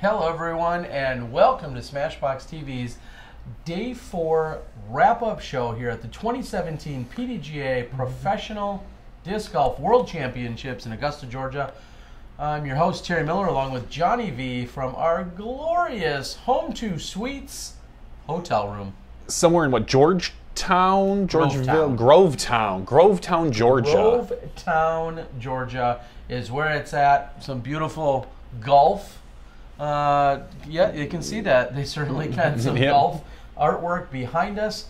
Hello everyone and welcome to SmashBoxxTV's Day 4 wrap-up show here at the 2017 PDGA Professional Disc Golf World Championships in Augusta, Georgia. I'm your host Terry Miller along with Johnny V from our glorious Home2Suites hotel room. Somewhere in what, Georgetown? Georgeville? Grovetown, Georgia. Grovetown, Georgia is where it's at. Some beautiful golf. Yeah, you can see that. They certainly got some golf artwork behind us.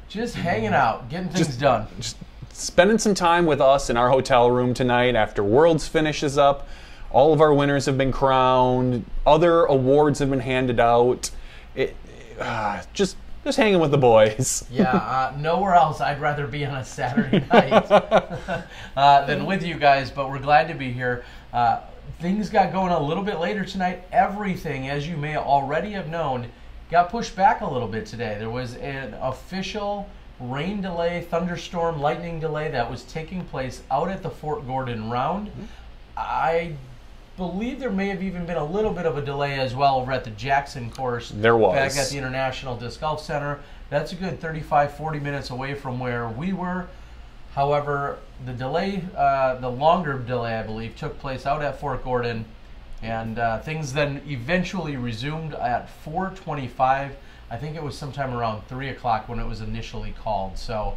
Just hanging out, getting things done. Just spending some time with us in our hotel room tonight after Worlds finishes up. All of our winners have been crowned. Other awards have been handed out. Just hanging with the boys. Yeah, nowhere else I'd rather be on a Saturday night than with you guys, but we're glad to be here. Things got going a little bit later tonight. Everything, as you may already have known, got pushed back a little bit today. There was an official rain delay, thunderstorm, lightning delay that was taking place out at the Fort Gordon round. I believe there may have even been a little bit of a delay as well over at the Jackson course. There was. Back at the International Disc Golf Center. That's a good 35-40 minutes away from where we were. However, the delay, the longer delay, I believe, took place out at Fort Gordon, and things then eventually resumed at 4:25. I think it was sometime around 3 o'clock when it was initially called. So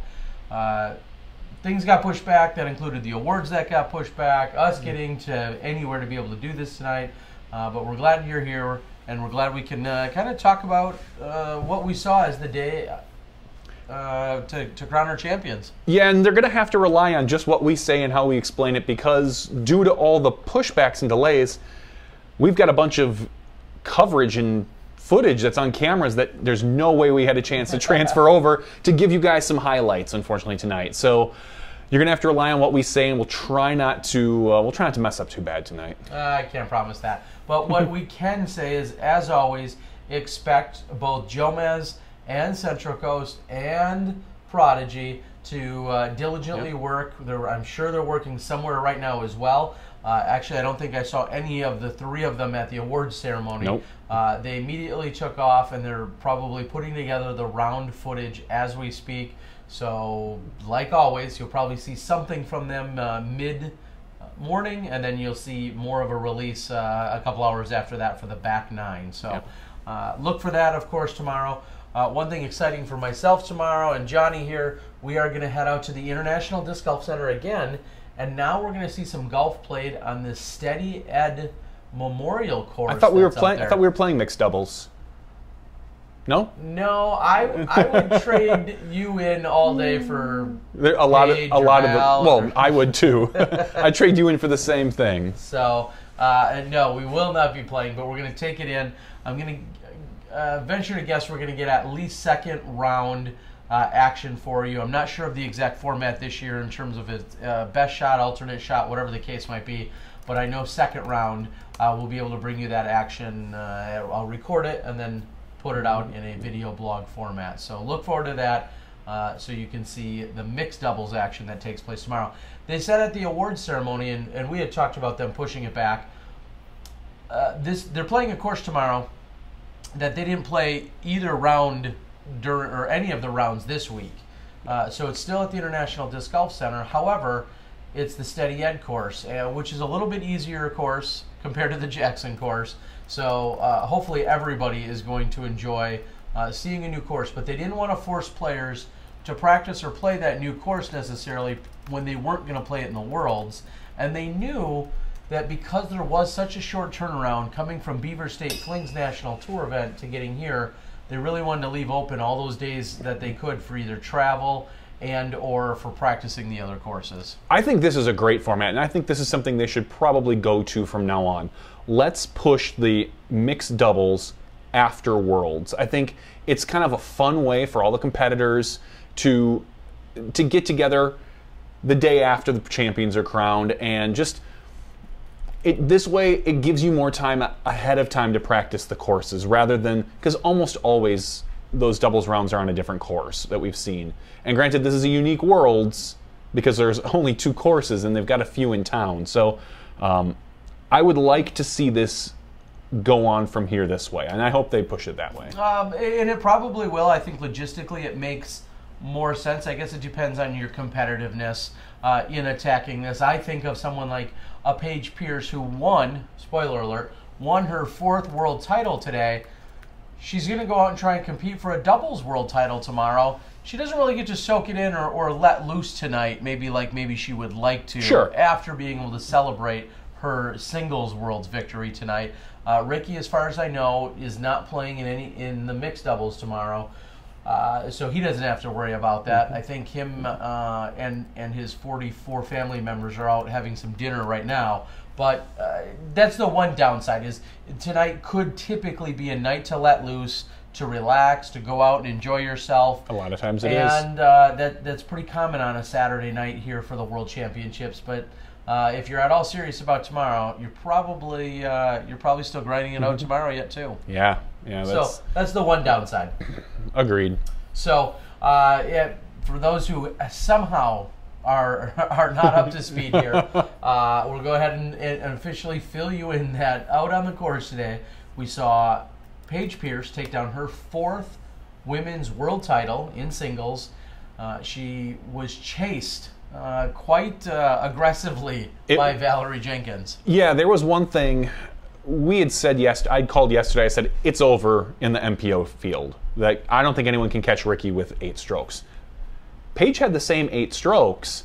things got pushed back. That included the awards that got pushed back, us getting to anywhere to be able to do this tonight. But we're glad you're here, and we're glad we can kind of talk about what we saw as the day to crown our champions. Yeah, and they're going to have to rely on just what we say and how we explain it, because due to all the pushbacks and delays, we've got a bunch of coverage and footage that's on cameras that there's no way we had a chance to transfer over to give you guys some highlights, unfortunately, tonight. So you're going to have to rely on what we say, and we'll try not to mess up too bad tonight. I can't promise that. But what we can say is, as always, expect both Jomez and Central Coast and Prodigy to diligently work. I'm sure they're working somewhere right now as well. Actually, I don't think I saw any of the three of them at the awards ceremony. Nope. They immediately took off, and they're probably putting together the round footage as we speak. So, like always, you'll probably see something from them mid-morning, and then you'll see more of a release a couple hours after that for the back nine. So, look for that, of course, tomorrow. One thing exciting for myself tomorrow and Johnny here, we are going to head out to the International Disc Golf Center again, and now we're going to see some golf played on this Steady Ed Memorial course. I thought we were playing mixed doubles. No? No, I would trade you in all day for a lot of well, I would too. I'd trade you in for the same thing. So, no, we will not be playing, but we're going to take it in. I'm going to venture to guess we're going to get at least second round action for you. I'm not sure of the exact format this year in terms of its best shot, alternate shot, whatever the case might be, but I know second round we'll be able to bring you that action. I'll record it and then put it out in a video blog format. So look forward to that so you can see the mixed doubles action that takes place tomorrow. They said at the awards ceremony, and we had talked about them pushing it back, they're playing a course tomorrow that they didn't play either round or any of the rounds this week. So it's still at the International Disc Golf Center. However, it's the Steady Ed course, which is a little bit easier course compared to the Jackson course. So hopefully everybody is going to enjoy seeing a new course. But they didn't want to force players to practice or play that new course necessarily when they weren't going to play it in the Worlds. And they knew that because there was such a short turnaround coming from Beaver State Flings National Tour event to getting here, they really wanted to leave open all those days that they could for either travel and or for practicing the other courses. I think this is a great format, and I think this is something they should probably go to from now on. Let's push the mixed doubles after Worlds. I think it's kind of a fun way for all the competitors to get together the day after the champions are crowned, and just this way it gives you more time ahead of time to practice the courses, rather than, because almost always those doubles rounds are on a different course that we've seen. And granted, this is a unique Worlds because there's only 2 courses and they've got a few in town. So I would like to see this go on from here this way, and I hope they push it that way. And it probably will. I think logistically it makes more sense. I guess it depends on your competitiveness in attacking this. I think of someone like a Paige Pierce who won, spoiler alert, won her 4th world title today. She's going to go out and try and compete for a doubles world title tomorrow. She doesn't really get to soak it in or let loose tonight, maybe she would like to, sure, after being able to celebrate her singles world's victory tonight. Ricky, as far as I know, is not playing in the mixed doubles tomorrow, so he doesn't have to worry about that. I think him and his 44 family members are out having some dinner right now. But that's the one downside, is tonight could typically be a night to let loose, to relax, to go out and enjoy yourself. A lot of times it is. And that's pretty common on a Saturday night here for the World Championships. But if you're at all serious about tomorrow, you're probably still grinding it out tomorrow yet too. Yeah. So that's the one downside. Agreed. So for those who somehow are not up to speed here, we'll go ahead and officially fill you in that out on the course today. We saw Paige Pierce take down her 4th women's world title in singles. She was chased quite aggressively by Valerie Jenkins. Yeah, there was one thing we had said I'd called yesterday. I said it's over in the MPO field. Like, I don't think anyone can catch Ricky with 8 strokes. Paige had the same 8 strokes,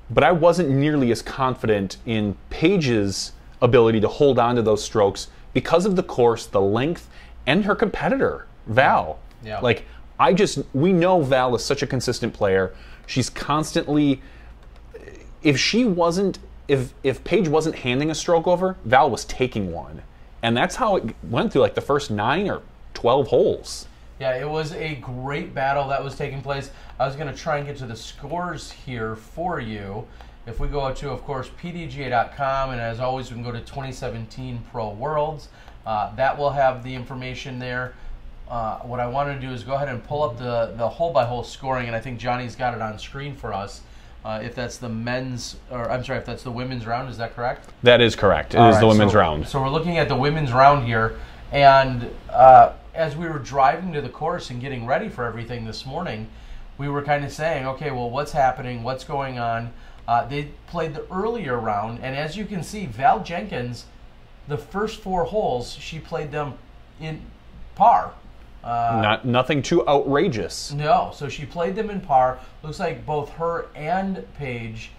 but I wasn't nearly as confident in Paige's ability to hold on to those strokes because of the course, the length, and her competitor, Val. Yeah. Like, we know Val is such a consistent player. She's constantly, if Paige wasn't handing a stroke over, Val was taking one. And that's how it went through like the first 9 or 12 holes. Yeah, it was a great battle that was taking place. I was going to try and get to the scores here for you. If we go to, of course, PDGA.com, and as always, we can go to 2017 Pro Worlds. That will have the information there. What I want to do is go ahead and pull up the hole-by-hole scoring, and I think Johnny's got it on screen for us. If that's the if that's the women's round, is that correct? That is correct. It is the women's round. So we're looking at the women's round here, and as we were driving to the course and getting ready for everything this morning, we were kind of saying, okay, well, what's happening? What's going on? They played the earlier round, and as you can see, Val Jenkins, the first 4 holes, she played them in par. Nothing too outrageous. No, so she played them in par. Looks like both her and Paige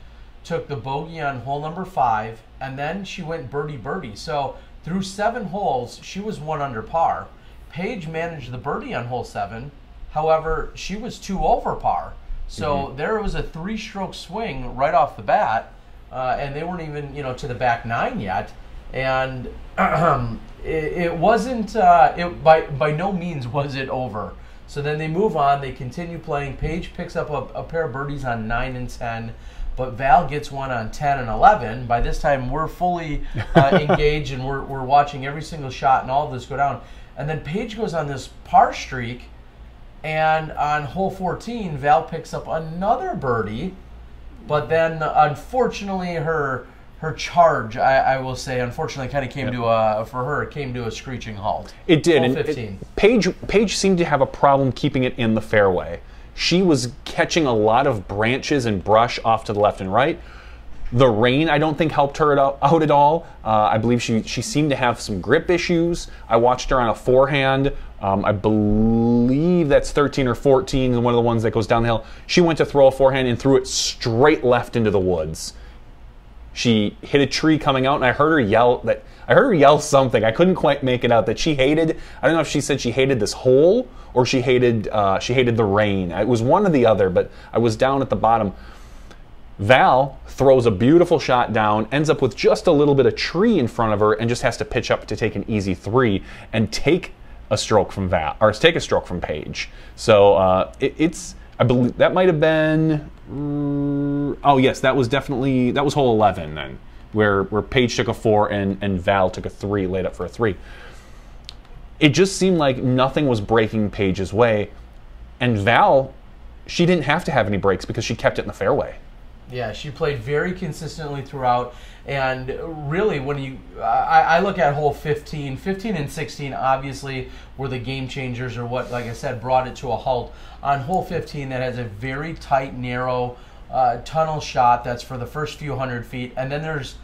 took the bogey on hole number 5, and then she went birdie. So through 7 holes, she was 1 under par. Paige managed the birdie on hole 7. However, she was 2 over par. So there was a 3-stroke swing right off the bat, and they weren't even to the back 9 yet. And it wasn't by no means was it over. So then they move on. They continue playing. Paige picks up a pair of birdies on 9 and 10. But Val gets one on 10 and 11. By this time, we're fully engaged, and we're watching every single shot and all of this go down. And then Paige goes on this par streak, and on hole 14, Val picks up another birdie. But then, unfortunately, her charge, I will say, unfortunately, kind of came to a screeching halt. It did. Hole 15. Paige seemed to have a problem keeping it in the fairway. She was catching a lot of branches and brush off to the left and right. The rain, I don't think, helped her out at all. I believe she seemed to have some grip issues. I watched her on a forehand. I believe that's 13 or 14, and one of the ones that goes downhill. She went to throw a forehand and threw it straight left into the woods. She hit a tree coming out, and I heard her yell something. I couldn't quite make it out. That she hated. I don't know if she said she hated this hole or she hated the rain. It was one or the other. But I was down at the bottom. Val throws a beautiful shot down, ends up with just a little bit of tree in front of her, and just has to pitch up to take an easy 3 and take a stroke from Paige. So I believe that might have been. Oh yes, that was hole 11 then, where Paige took a 4 and Val took a 3, laid up for a 3. It just seemed like nothing was breaking Paige's way, and Val, she didn't have to have any breaks because she kept it in the fairway. Yeah, she played very consistently throughout, and really when I look at hole 15 and 16 obviously were the game changers, or what, like I said, brought it to a halt. On hole 15, that has a very tight, narrow tunnel shot that's for the first few hundred feet, and then there's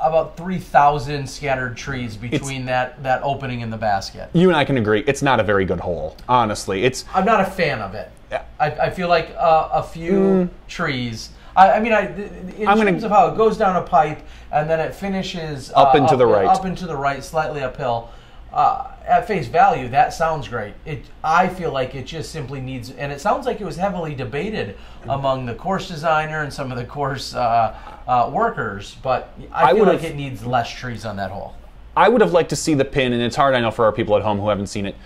about 3,000 scattered trees between that opening in the basket. You and I can agree, it's not a very good hole, honestly. I'm not a fan of it. I feel like a few trees. I mean, in terms of how it goes down a pipe and then it finishes up and to the right. Up and to the right, slightly uphill. At face value, that sounds great. I feel like it just simply needs, and it sounds like it was heavily debated among the course designer and some of the course workers, but I feel like it needs less trees on that hole. I would have liked to see the pin, and it's hard, I know, for our people at home who haven't seen it.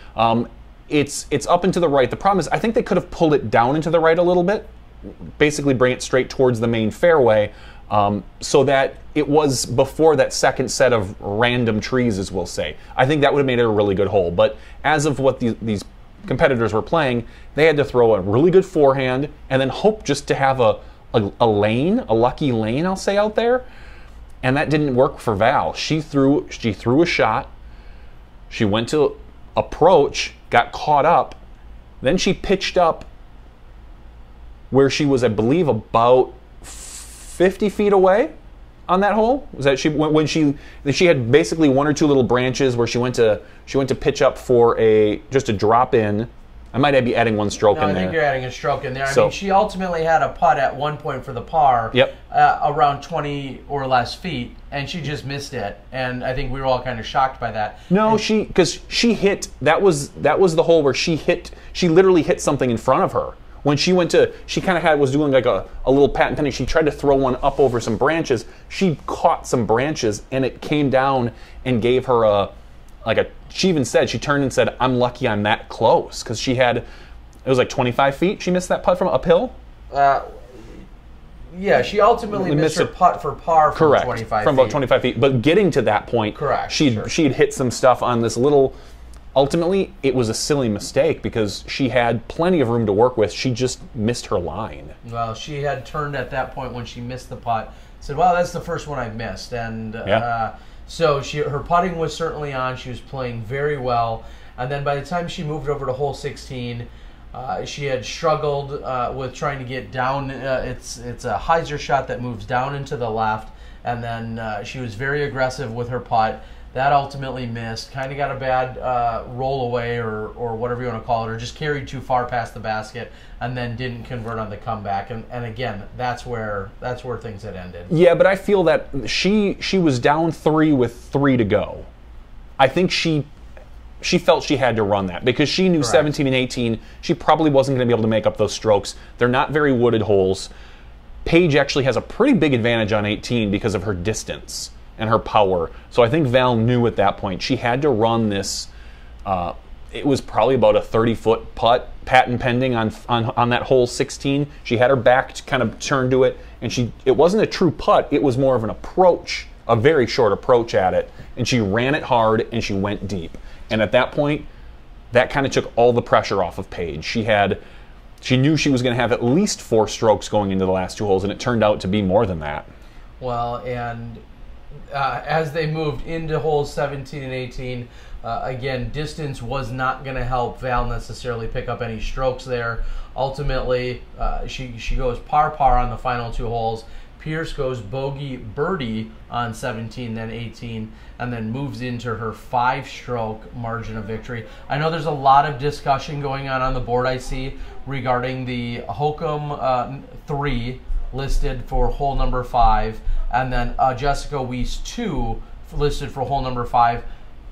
It's up and to the right. The problem is I think they could have pulled it down and to the right a little bit, basically bring it straight towards the main fairway, so that it was before that second set of random trees, as we'll say. I think that would have made it a really good hole. But as of what these competitors were playing, they had to throw a really good forehand and then hope just to have a lane, a lucky lane, I'll say, out there. And that didn't work for Val. She threw a shot. She went to approach, got caught up. Then she pitched up where she was, I believe, about 50 feet away on that hole. Was that when she had basically one or two little branches where she went to pitch up for just a drop in. I might be adding one stroke in there. I think you're adding a stroke in there. I mean, she ultimately had a putt at one point for the par, around 20 or less feet, and she just missed it. And I think we were all kind of shocked by that. No, because she hit. That was the hole where she literally hit something in front of her. When she went to, she kind of was doing like a little pat and penny. She tried to throw one up over some branches. She caught some branches, and it came down and gave her she even said, she turned and said, "I'm lucky I'm that close," because it was like 25 feet. She missed that putt from uphill. Yeah, she ultimately missed her putt for par from 25 feet. From about 25 feet. But getting to that point, she'd hit some stuff on this little. Ultimately, it was a silly mistake because she had plenty of room to work with. She just missed her line. Well, she had turned at that point when she missed the putt. Said, "Well, that's the first one I've missed," and so her putting was certainly on. She was playing very well, and then by the time she moved over to hole 16, she had struggled with trying to get down. It's a hyzer shot that moves down into the left, and then she was very aggressive with her putt. That ultimately missed, kind of got a bad roll away or whatever you want to call it, or just carried too far past the basket and then didn't convert on the comeback. And again, that's where things had ended. Yeah, but I feel that she was down 3 with 3 to go. I think she felt she had to run that because she knew 17 and 18, she probably wasn't going to be able to make up those strokes. They're not very wooded holes. Paige actually has a pretty big advantage on 18 because of her distance and her power. So I think Val knew at that point she had to run this. It was probably about a 30-foot putt, patent pending on that hole 16. She had her back kind of turned to it, and it wasn't a true putt. It was more of an approach, a very short approach at it, and she ran it hard and she went deep. And at that point, that kind of took all the pressure off of Paige. She knew she was going to have at least 4 strokes going into the last 2 holes, and it turned out to be more than that. Well, and as they moved into holes 17 and 18, again, distance was not going to help Val necessarily pick up any strokes there. Ultimately, she goes par on the final 2 holes. Pierce goes bogey birdie on 17, then 18, and then moves into her 5-stroke margin of victory. I know there's a lot of discussion going on the board I see regarding the Hokum 3 listed for hole number 5, and then Jessica Weiss 2 listed for hole number 5.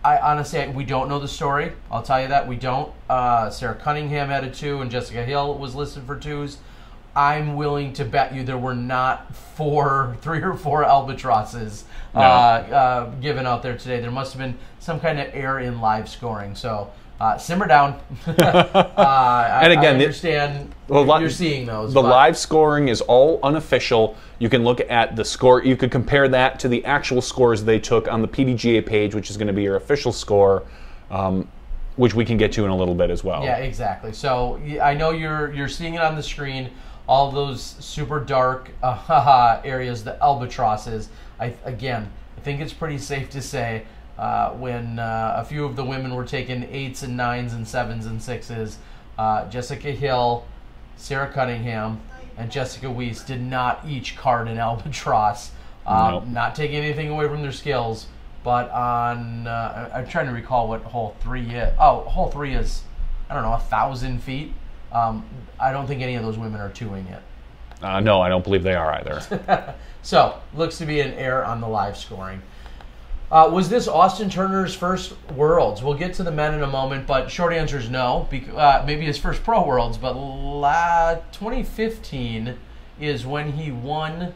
I honestly, we don't know the story. I'll tell you that, we don't. Sarah Cunningham had a 2, and Jessica Hill was listed for 2s. I'm willing to bet you there were not 3 or 4 albatrosses given out there today. There must have been some kind of error in live scoring. So simmer down. And again, I understand you're seeing those. The live scoring is all unofficial. You can look at the score. You could compare that to the actual scores they took on the PDGA page, which is going to be your official score, which we can get to in a little bit as well. Yeah, exactly. So I know you're seeing it on the screen. all those super dark areas, the albatrosses. I think it's pretty safe to say when a few of the women were taking 8s and 9s and 7s and 6s, Jessica Hill, Sarah Cunningham, and Jessica Weiss did not each card an albatross. Nope. Not taking anything away from their skills, but on I'm trying to recall what hole 3 is. Oh, hole 3 is, I don't know, 1,000 feet. I don't think any of those women are 2ing it. No, I don't believe they are either. So, looks to be an error on the live scoring. Was this Austin Turner's first Worlds? We'll get to the men in a moment, but short answer is no. Maybe his first Pro Worlds, but 2015 is when he won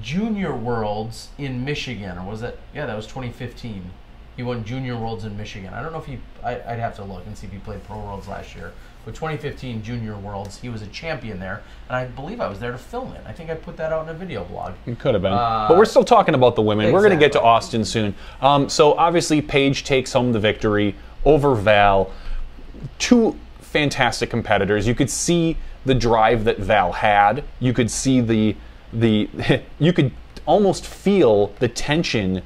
Junior Worlds in Michigan. Or was it? Yeah, that was 2015. He won Junior Worlds in Michigan. I don't know if I'd have to look and see if he played Pro Worlds last year. But 2015 Junior Worlds, he was a champion there, and I believe I was there to film it. I think I put that out in a video blog. It could have been. But we're still talking about the women. Exactly. We're going to get to Austin soon. So obviously Paige takes home the victory over Val. 2 fantastic competitors. You could see the drive that Val had. You could see you could almost feel the tension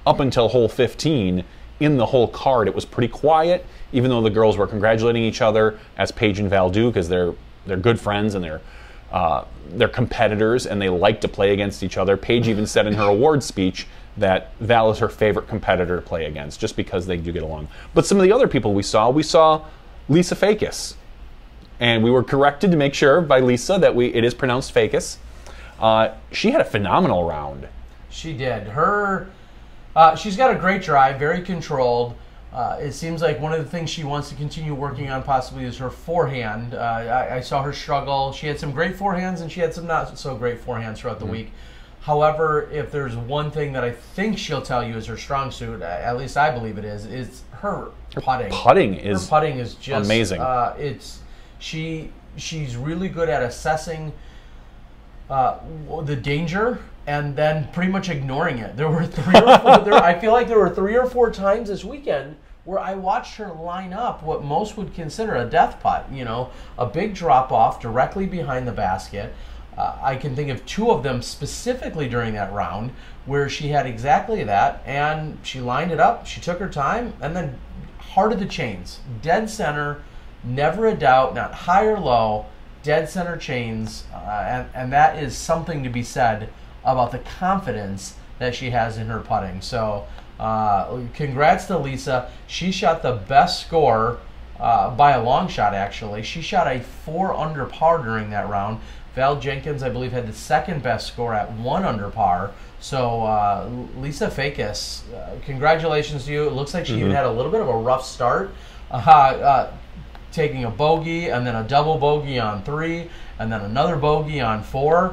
up until hole 15 in the whole card. It was pretty quiet, even though the girls were congratulating each other, as Paige and Val do, because they're good friends and they're competitors and they like to play against each other. Paige even said in her award speech that Val is her favorite competitor to play against, just because they do get along. But some of the other people we saw Lisa Fajkus, and we were corrected to make sure by Lisa that it is pronounced Fajkus. She had a phenomenal round. She did. She's got a great drive, very controlled. It seems like one of the things she wants to continue working on possibly is her forehand. I saw her struggle. She had some great forehands and she had some not so great forehands throughout the week. However, if there's one thing that I think she'll tell you is her strong suit, at least I believe it is her putting. Her putting is just amazing. She's really good at assessing the danger and then pretty much ignoring it. There were 3 or 4. I feel like there were 3 or 4 times this weekend where I watched her line up what most would consider a death putt. You know, a big drop off directly behind the basket. I can think of 2 of them specifically during that round where she had exactly that, and she lined it up. She took her time, and then heart of the chains, dead center, never a doubt, not high or low. Dead center chains, and that is something to be said about the confidence that she has in her putting. So congrats to Lisa. She shot the best score by a long shot, actually. She shot a 4 under par during that round. Val Jenkins, I believe, had the second best score at 1 under par. So Lisa Fajkus, congratulations to you. It looks like she even had a little bit of a rough start. Taking a bogey and then a double bogey on 3 and then another bogey on 4.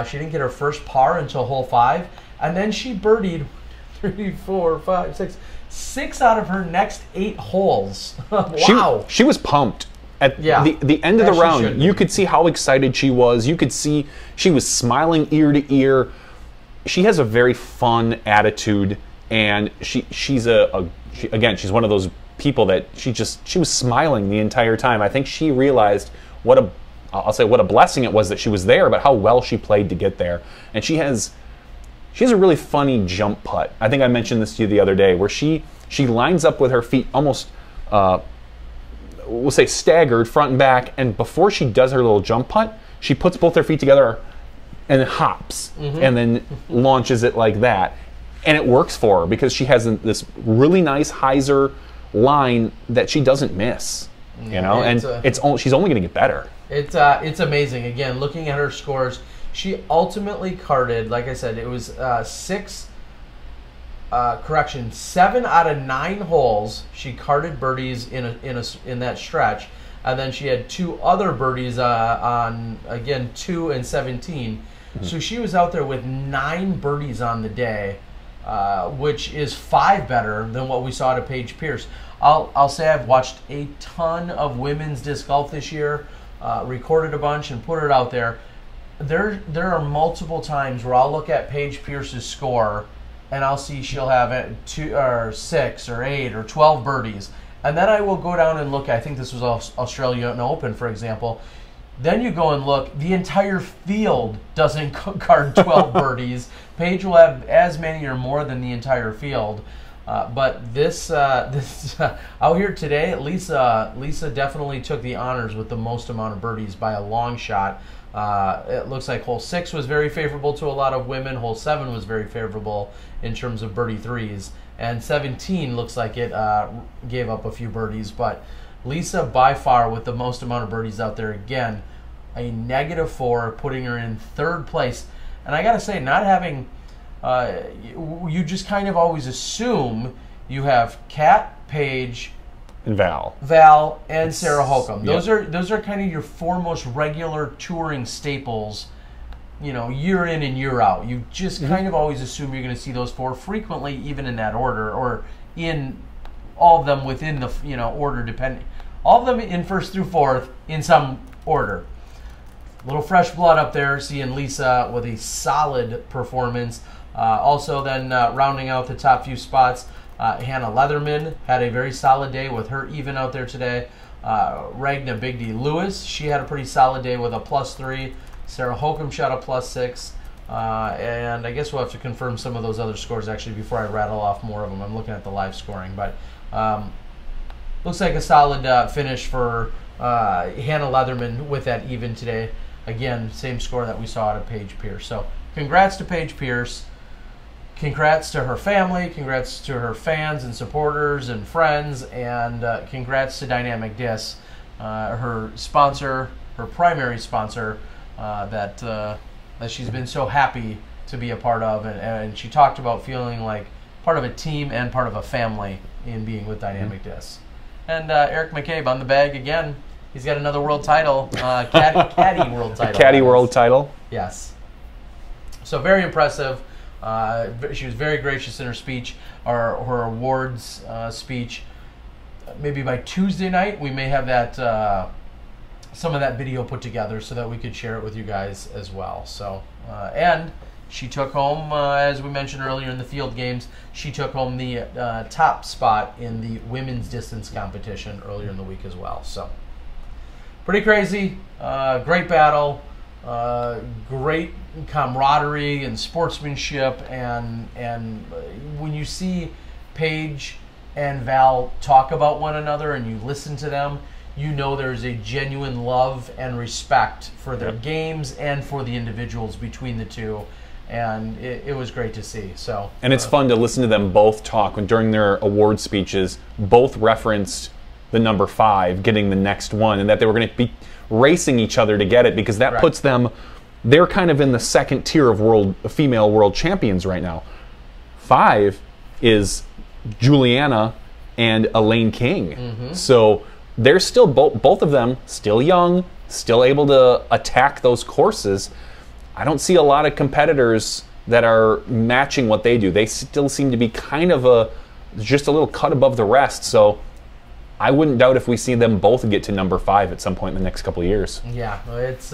She didn't get her first par until hole 5, and then she birdied 3, 4, 5, 6 out of her next 8 holes. Wow. She was pumped. At the end of the round, you could see how excited she was. You could see she was smiling ear to ear. She has a very fun attitude, and she's one of those people that she was smiling the entire time. I think she realized what a blessing it was that she was there, but how well she played to get there. And she has a really funny jump putt. I think I mentioned this to you the other day, where she lines up with her feet almost we'll say staggered front and back, and before she does her little jump putt, she puts both her feet together and hops and then launches it like that. And it works for her because she has this really nice hyzer line that she doesn't miss, you know, and she's only going to get better. It's amazing. Again, looking at her scores, she ultimately carded, like I said, it was 7 out of 9 holes. She carded birdies in that stretch, and then she had 2 other birdies on, again, 2 and 17. So she was out there with 9 birdies on the day. Which is 5 better than what we saw to Paige Pierce. I'll say I've watched a ton of women's disc golf this year, recorded a bunch and put it out there. There are multiple times where I'll look at Paige Pierce's score and I'll see she'll have 2 or 6 or 8 or 12 birdies, and then I will go down and look. I think this was Australian Open, for example. Then you go and look, the entire field doesn't card 12 birdies. Paige will have as many or more than the entire field. But this out here today, Lisa definitely took the honors with the most amount of birdies by a long shot. It looks like hole 6 was very favorable to a lot of women. Hole 7 was very favorable in terms of birdie threes. And 17 looks like it gave up a few birdies. But Lisa, by far, with the most amount of birdies out there, again, a -4, putting her in 3rd place. And I got to say, not having, you just kind of always assume you have Kat, Paige, and Val, and Sarah Hokom. Yep. Those are kind of your 4 most regular touring staples, you know, year in and year out. You just kind of always assume you're going to see those 4 frequently, even in that order, or in all of them within the, you know, order, depending. All of them in 1st through 4th in some order. Little fresh blood up there, seeing Lisa with a solid performance. Also then rounding out the top few spots, Hannah Leatherman had a very solid day with her even out there today. Ragna Big D Lewis, she had a pretty solid day with a +3. Sarah Hokom shot a +6. And I guess we'll have to confirm some of those other scores actually before I rattle off more of them. I'm looking at the live scoring, but looks like a solid finish for Hannah Leatherman with that even today. Again, same score that we saw out of Paige Pierce. So congrats to Paige Pierce. Congrats to her family. Congrats to her fans and supporters and friends. And congrats to Dynamic Disc, her sponsor, her primary sponsor, that she's been so happy to be a part of. And she talked about feeling like part of a team and part of a family in being with Dynamic Disc. And Eric McCabe on the bag again. He's got another world title, caddy world title. Caddy world title. Yes. So very impressive. She was very gracious in her speech, or her awards speech. Maybe by Tuesday night, we may have that some of that video put together so that we could share it with you guys as well. So and she took home, as we mentioned earlier in the field games, she took home the top spot in the women's distance competition earlier in the week as well. So pretty crazy, great battle, great camaraderie and sportsmanship, and when you see Paige and Val talk about one another and you listen to them, you know there's a genuine love and respect for their games and for the individuals between the two. And it was great to see. So, and it's fun to listen to them both talk. When during their award speeches, both referenced the number 5 getting the next one, and that they were going to be racing each other to get it, because that puts them, they're kind of in the 2nd tier of female world champions right now. 5 is Juliana and Elaine King. So they're still both of them still young, still able to attack those courses. I don't see a lot of competitors that are matching what they do. They still seem to be kind of just a little cut above the rest. So I wouldn't doubt if we see them both get to number 5 at some point in the next couple of years. Yeah, it's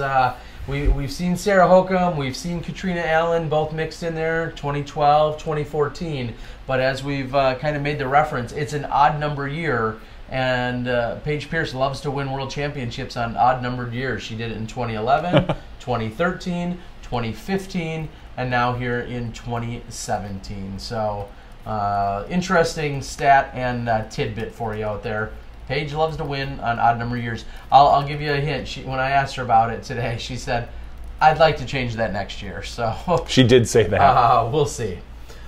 we've seen Sarah Hokom, we've seen Katrina Allen, both mixed in there, 2012, 2014. But as we've kind of made the reference, it's an odd number year. And Paige Pierce loves to win world championships on odd numbered years. She did it in 2011, 2013, 2015, and now here in 2017. So interesting stat and tidbit for you out there. Paige loves to win on odd number years. I'll give you a hint. When I asked her about it today, she said, I'd like to change that next year. So she did say that. We'll see.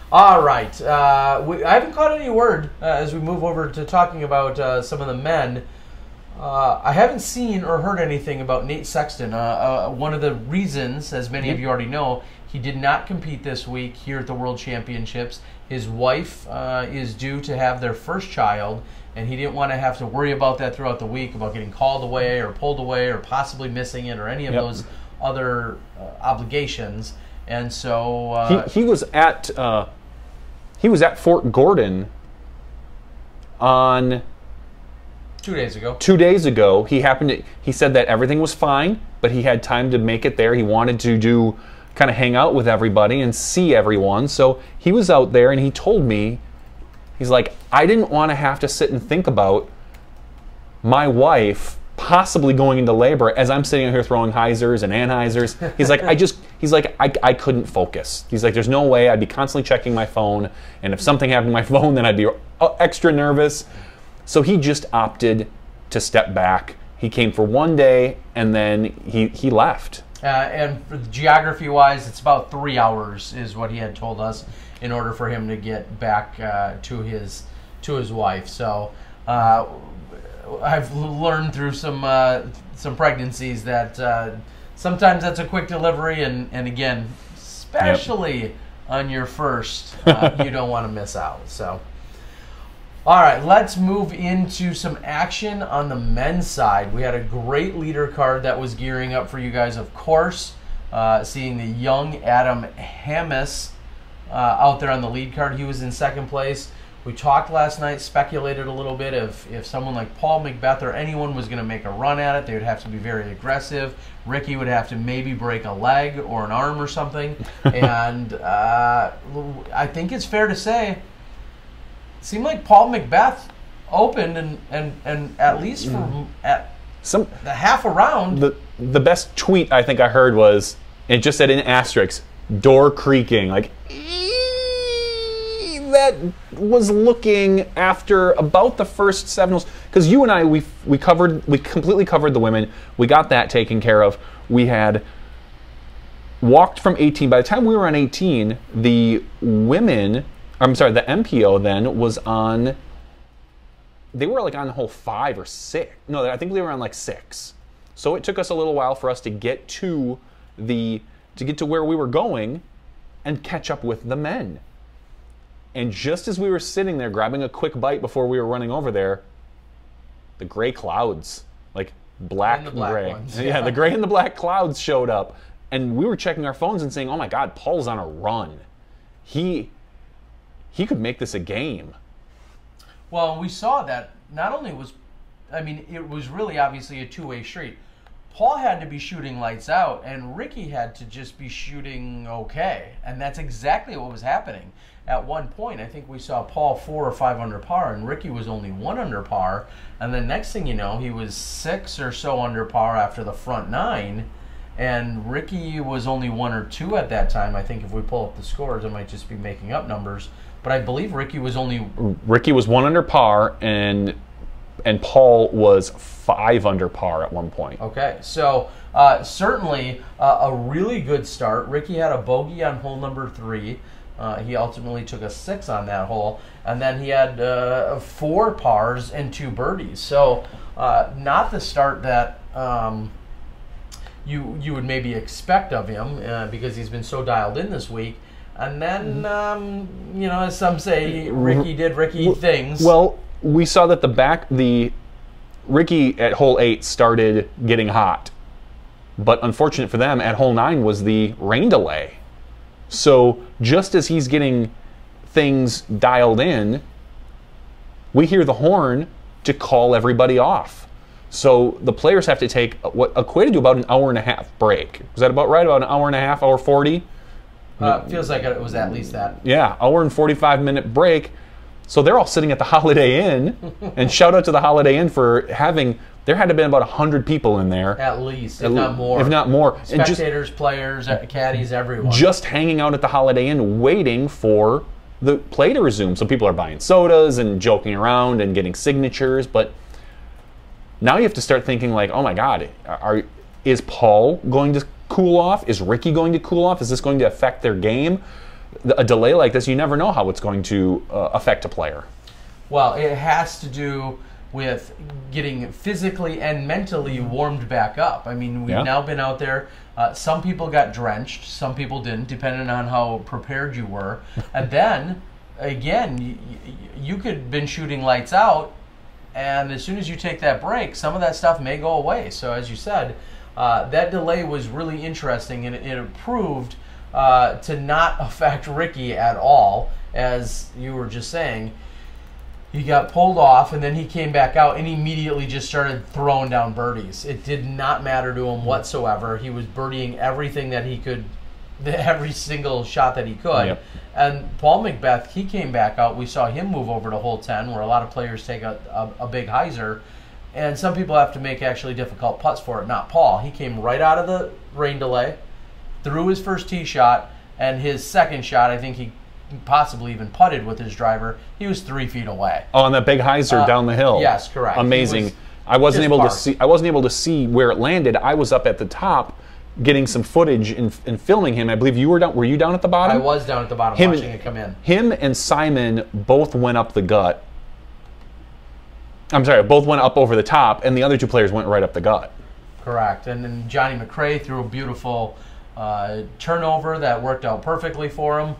All right. I haven't caught any word as we move over to talking about some of the men. I haven't seen or heard anything about Nate Sexton. One of the reasons, as many of you already know, he did not compete this week here at the World Championships. His wife is due to have their first child, and he didn't want to have to worry about that throughout the week, about getting called away or pulled away or possibly missing it or any of those other obligations. And so he was at Fort Gordon on 2 days ago. 2 days ago. He said that everything was fine, but he had time to make it there. He wanted to kind of hang out with everybody and see everyone. So he was out there, and he told me, he's like, I didn't want to have to sit and think about my wife possibly going into labor as I'm sitting here throwing Heisers and Anheisers. He's like, I couldn't focus. He's like, there's no way. I'd be constantly checking my phone, and if something happened to my phone, then I'd be extra nervous. So he just opted to step back. He came for one day, and then he left. And geography-wise, it's about 3 hours is what he had told us in order for him to get back to his wife. So I've learned through some pregnancies that sometimes that's a quick delivery, and again, especially on your first, you don't want to miss out. So. All right, let's move into some action on the men's side. We had a great leader card that was gearing up for you guys, of course. Seeing the young Adam Hammes out there on the lead card. He was in second place. We talked last night, speculated a little bit if someone like Paul McBeth or anyone was going to make a run at it, they would have to be very aggressive. Ricky would have to maybe break a leg or an arm or something. And I think it's fair to say, seemed like Paul McBeth opened and at least for the half a round. The best tweet I think I heard was, it just said in asterisks, door creaking. Like, that was looking after about the first 7 holes. Because you and I, we completely covered the women. We got that taken care of. We had walked from 18. By the time we were on 18, the women... I'm sorry, the MPO then was on, they were like on hole 5 or 6. No, I think they were on like 6. So it took us a little while for us to get to where we were going and catch up with the men. And just as we were sitting there grabbing a quick bite before we were running over there, the gray clouds, like black and gray. Yeah, the gray and the black clouds showed up. And we were checking our phones and saying, oh my God, Paul's on a run. He could make this a game. Well, we saw that not only was, I mean, it was really obviously a two-way street. Paul had to be shooting lights out, and Ricky had to just be shooting okay. And that's exactly what was happening. At one point, I think we saw Paul 4 or 5 under par, and Ricky was only 1 under par. And then next thing you know, he was 6 or so under par after the front 9. And Ricky was only 1 or 2 at that time. I think if we pull up the scores, I might just be making up numbers. But I believe Ricky was 1 under par, and Paul was 5 under par at one point. Okay, so certainly a really good start. Ricky had a bogey on hole number 3. He ultimately took a 6 on that hole, and then he had 4 pars and 2 birdies. So not the start that you would maybe expect of him because he's been so dialed in this week. And then, you know, as some say, Ricky did Ricky things. Well, we saw that Ricky at hole 8 started getting hot. But unfortunate for them, at hole 9 was the rain delay. So just as he's getting things dialed in, we hear the horn to call everybody off. So the players have to take what equated to about an hour and a half break. Was that about right? About an hour and a half, hour 40? Feels like it was at least that. Yeah, hour and 45-minute break. So they're all sitting at the Holiday Inn, and shout out to the Holiday Inn for having, there had to have been about 100 people in there. At least, if not more. If not more. Spectators, players, caddies, everyone. Just hanging out at the Holiday Inn waiting for the play to resume. So people are buying sodas and joking around and getting signatures, but now you have to start thinking like, oh my God, is Paul going to cool off? Is Ricky going to cool off? Is this going to affect their game? A delay like this, you never know how it's going to affect a player. Well, it has to do with getting physically and mentally warmed back up. I mean, we've now been out there. Some people got drenched, some people didn't, depending on how prepared you were. And then, again, you could have been shooting lights out, and as soon as you take that break, some of that stuff may go away. So as you said, that delay was really interesting, and it proved to not affect Ricky at all. As you were just saying, he got pulled off, and then he came back out and immediately just started throwing down birdies. It did not matter to him whatsoever. He was birdieing everything that he could, every single shot that he could. Yep. And Paul McBeth, he came back out. We saw him move over to hole 10, where a lot of players take a big hyzer. And some people have to make actually difficult putts for it, not Paul. He came right out of the rain delay, threw his first tee shot, and his second shot, I think he possibly even putted with his driver. He was 3 feet away. Oh, on that big hyzer down the hill. Yes, correct. Amazing. I wasn't able to see where it landed. I was up at the top getting some footage and filming him. I believe you were down. Were you down at the bottom? I was down at the bottom watching it come in. Him and Simon both went up the gut. I'm sorry, both went up over the top, and the other 2 players went right up the gut. Correct. And then Johnny McRae threw a beautiful turnover that worked out perfectly for him.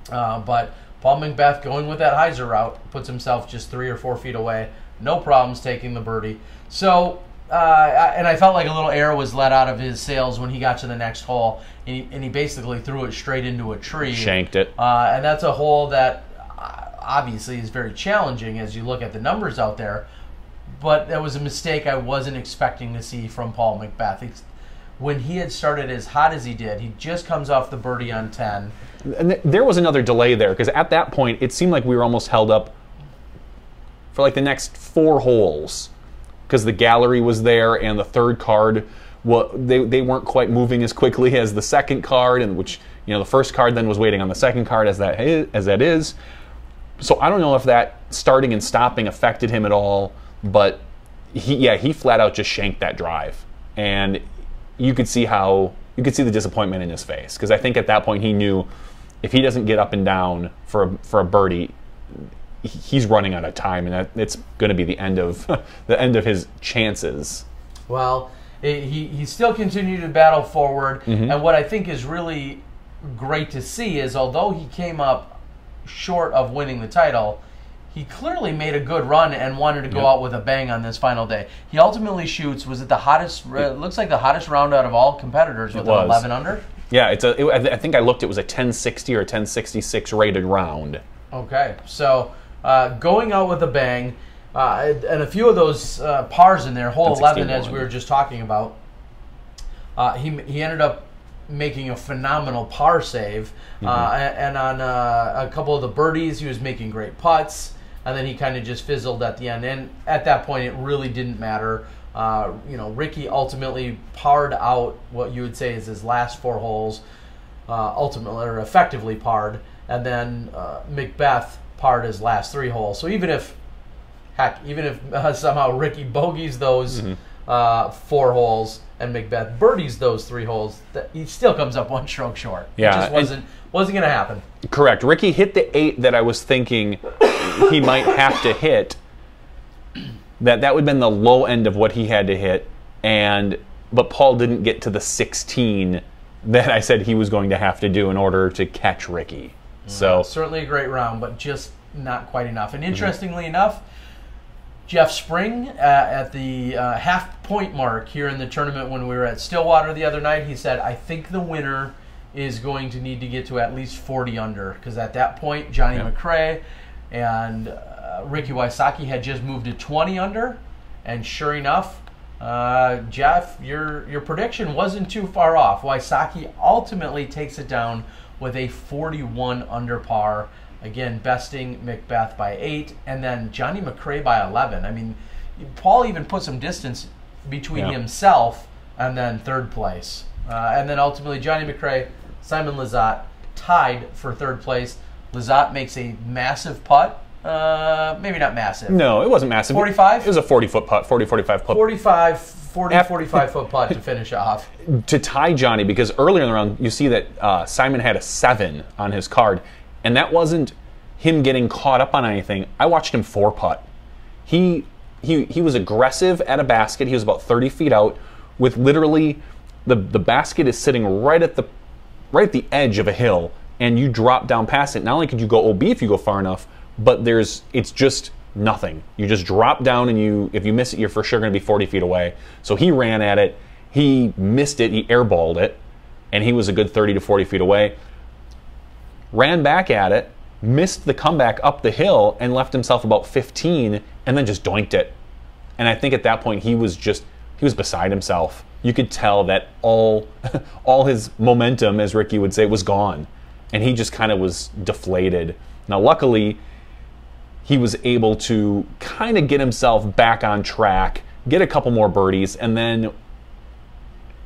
But Paul McBeth, going with that hyzer route, puts himself just 3 or 4 feet away. No problems taking the birdie. So, and I felt like a little air was let out of his sails when he got to the next hole, and he basically threw it straight into a tree. Shanked it. And that's a hole that obviously is very challenging as you look at the numbers out there. But that was a mistake I wasn't expecting to see from Paul McBeth. When he had started as hot as he did, he just comes off the birdie on 10. And there was another delay there, because at that point, it seemed like we were almost held up for like the next 4 holes, because the gallery was there and the third card, they weren't quite moving as quickly as the second card, and which, you know, the first card then was waiting on the second card as that is. So I don't know if that starting and stopping affected him at all, but he flat out just shanked that drive, and you could see the disappointment in his face, because I think at that point he knew if he doesn't get up and down for a birdie, he's running out of time, and it's going to be the end of his chances. Well, he still continued to battle forward, and what I think is really great to see is, although he came up short of winning the title, he clearly made a good run and wanted to go out with a bang on this final day. He ultimately shoots, was it the hottest, looks like the hottest round out of all competitors with an 11 under? Yeah, I think I looked, it was a 1060 or a 1066 rated round. Okay, so going out with a bang, and a few of those pars in there, hole 11 as we were just talking about, he ended up making a phenomenal par save, and on a couple of the birdies he was making great putts, and then he kind of just fizzled at the end, and at that point it really didn't matter. Ricky ultimately parred out what you would say is his last 4 holes, ultimately or effectively parred, and then McBeth parred his last 3 holes. So even if somehow Ricky bogeys those 4 holes and McBeth birdies those 3 holes, he still comes up 1 stroke short. Yeah, it just wasn't going to happen. Correct. Ricky hit the 8 that I was thinking he might have to hit. That would have been the low end of what he had to hit, but Paul didn't get to the 16 that I said he was going to have to do in order to catch Ricky. So certainly a great round, but just not quite enough. And interestingly enough, Jeff Spring, at the half-point mark here in the tournament when we were at Stillwater the other night, he said, I think the winner is going to need to get to at least 40 under, because at that point, Johnny McRae and Ricky Wysocki had just moved to 20 under, and sure enough, Jeff, your prediction wasn't too far off. Wysocki ultimately takes it down with a 41 under par, again besting McBeth by 8, and then Johnny McRae by 11. I mean, Paul even put some distance between himself and then third place. And then ultimately Johnny McRae, Simon Lizotte tied for third place. Lizotte makes a massive putt. Maybe not massive. No, it wasn't massive. 45? It was a 40-foot putt, 45 putt. 45-foot putt to finish off. To tie Johnny, because earlier in the round, you see that Simon had a 7 on his card, and that wasn't him getting caught up on anything. I watched him 4-putt. He was aggressive at a basket. He was about 30 feet out, with literally the basket is sitting right at the edge of a hill, and you drop down past it. Not only could you go OB if you go far enough, but it's just nothing. You just drop down, and if you miss it, you're for sure going to be 40 feet away. So he ran at it. He missed it. He airballed it, and he was a good 30 to 40 feet away. Ran back at it, missed the comeback up the hill, and left himself about 15, and then just doinked it. And I think at that point he was beside himself. You could tell that all his momentum, as Ricky would say, was gone, and he just kind of was deflated. Now, luckily, he was able to kind of get himself back on track, get a couple more birdies, and then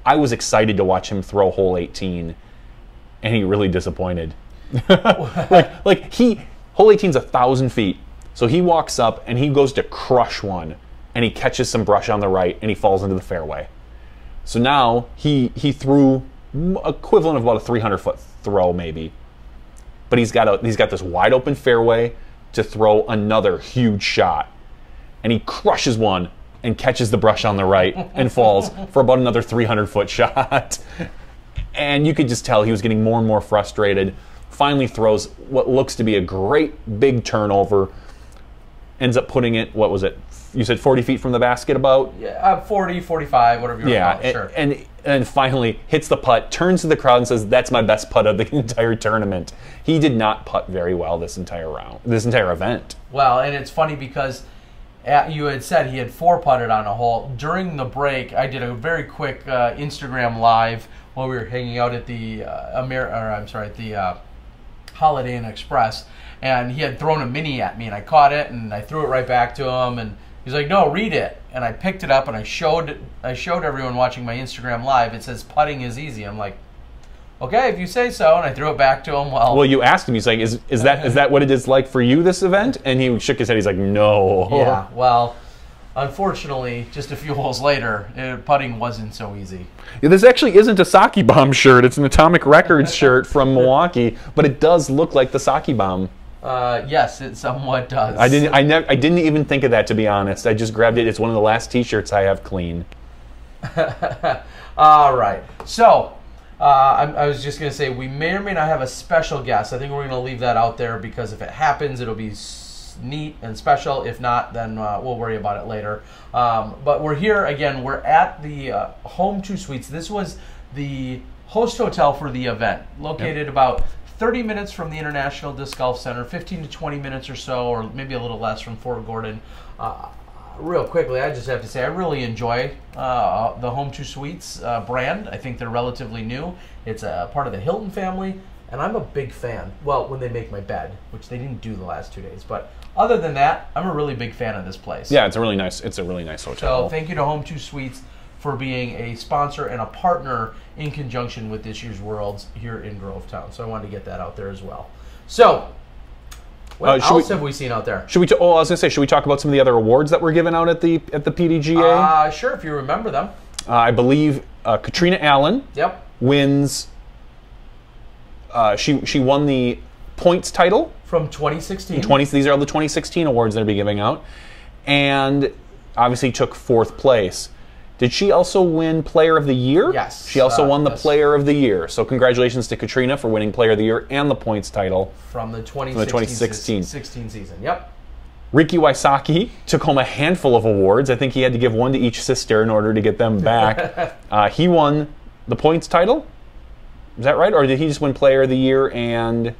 I was excited to watch him throw hole 18, and he really disappointed. Hole 18's 1,000 feet, so he walks up and he goes to crush one, and he catches some brush on the right, and he falls into the fairway. So now he threw equivalent of about a 300-foot throw maybe, but he's got this wide open fairway to throw another huge shot, and he crushes one and catches the brush on the right and falls for about another 300-foot shot. And you could just tell he was getting more and more frustrated. Finally throws what looks to be a great big turnover. Ends up putting it, what was it? You said 40 feet from the basket about? Yeah, 40, 45, whatever you want to call it. Sure. And finally hits the putt, turns to the crowd and says, "That's my best putt of the entire tournament." He did not putt very well this entire event. Well, and it's funny because you had said he had 4 putted on a hole. During the break, I did a very quick Instagram live while we were hanging out at the Holiday Inn Express, and he had thrown a mini at me, and I caught it and I threw it right back to him, and he's like, "No, read it." And I picked it up and I showed everyone watching my Instagram live. It says putting is easy. I'm like, "Okay, if you say so." And I threw it back to him. Well, you asked him. He's like, "Is that what it is like for you, this event?" And he shook his head. He's like, "No." Yeah. Well, unfortunately, just a few holes later, putting wasn't so easy. Yeah, this actually isn't a Saki Bomb shirt. It's an Atomic Records shirt from Milwaukee, but it does look like the Saki Bomb. Yes, it somewhat does. I didn't even think of that, to be honest. I just grabbed it. It's one of the last T-shirts I have clean. All right. So, I was just going to say, we may or may not have a special guest. I think we're going to leave that out there because if it happens, it'll be neat and special. If not, then we'll worry about it later. But we're here again. We're at the Home2Suites. This was the host hotel for the event, located about 30 minutes from the International Disc Golf Center, 15 to 20 minutes or so, or maybe a little less from Fort Gordon. Real quickly, I just have to say I really enjoy the Home2Suites brand. I think they're relatively new. It's a part of the Hilton family, and I'm a big fan. Well, when they make my bed, which they didn't do the last 2 days, but other than that, I'm a really big fan of this place. Yeah, it's a really nice hotel. So thank you to Home2Suites for being a sponsor and a partner in conjunction with this year's Worlds here in Grovetown. So I wanted to get that out there as well. So, what else have we seen out there? I was going to say, should we talk about some of the other awards that were given out at the PDGA? Sure, if you remember them. I believe Katrina Allen wins. She won the points title from 2016. These are all the 2016 awards that are being giving out, and obviously took 4th place. Did she also win Player of the Year? Yes. She also won the Player of the Year. So congratulations to Katrina for winning Player of the Year and the points title from the 2016 season. Yep. Ricky Wysocki took home a handful of awards. I think he had to give one to each sister in order to get them back. He won the points title. Is that right? Or did he just win Player of the Year and...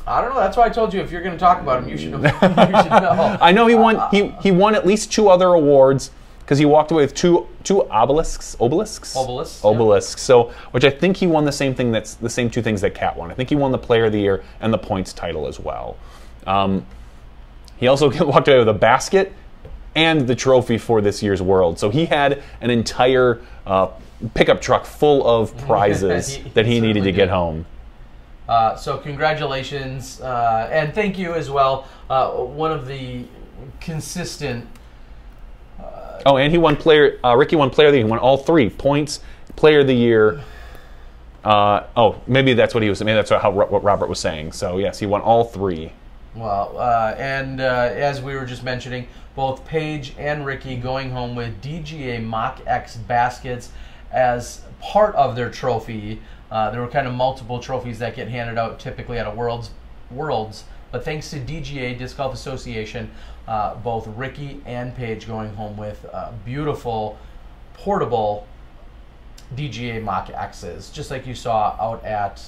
I don't know. That's why I told you if you're going to talk about him, you should know. I know he won. He won at least 2 other awards because he walked away with two obelisks. Yep. So, which I think he won the same thing. That's the same 2 things that Kat won. I think he won the Player of the Year and the points title as well. He also walked away with a basket and the trophy for this year's World. So he had an entire pickup truck full of prizes that he needed to get home. So congratulations, and thank you as well. One of the consistent... and he won Ricky won Player of the Year. He won all 3 points, Player of the Year. Maybe that's what he was. Maybe that's what Robert was saying. So yes, he won all 3. Well, and as we were just mentioning, both Paige and Ricky going home with DGA Mach X baskets as part of their trophy. There were kind of multiple trophies that get handed out typically at a Worlds, but thanks to DGA, Disc Golf Association, both Ricky and Paige going home with beautiful portable DGA Mach X's, just like you saw out at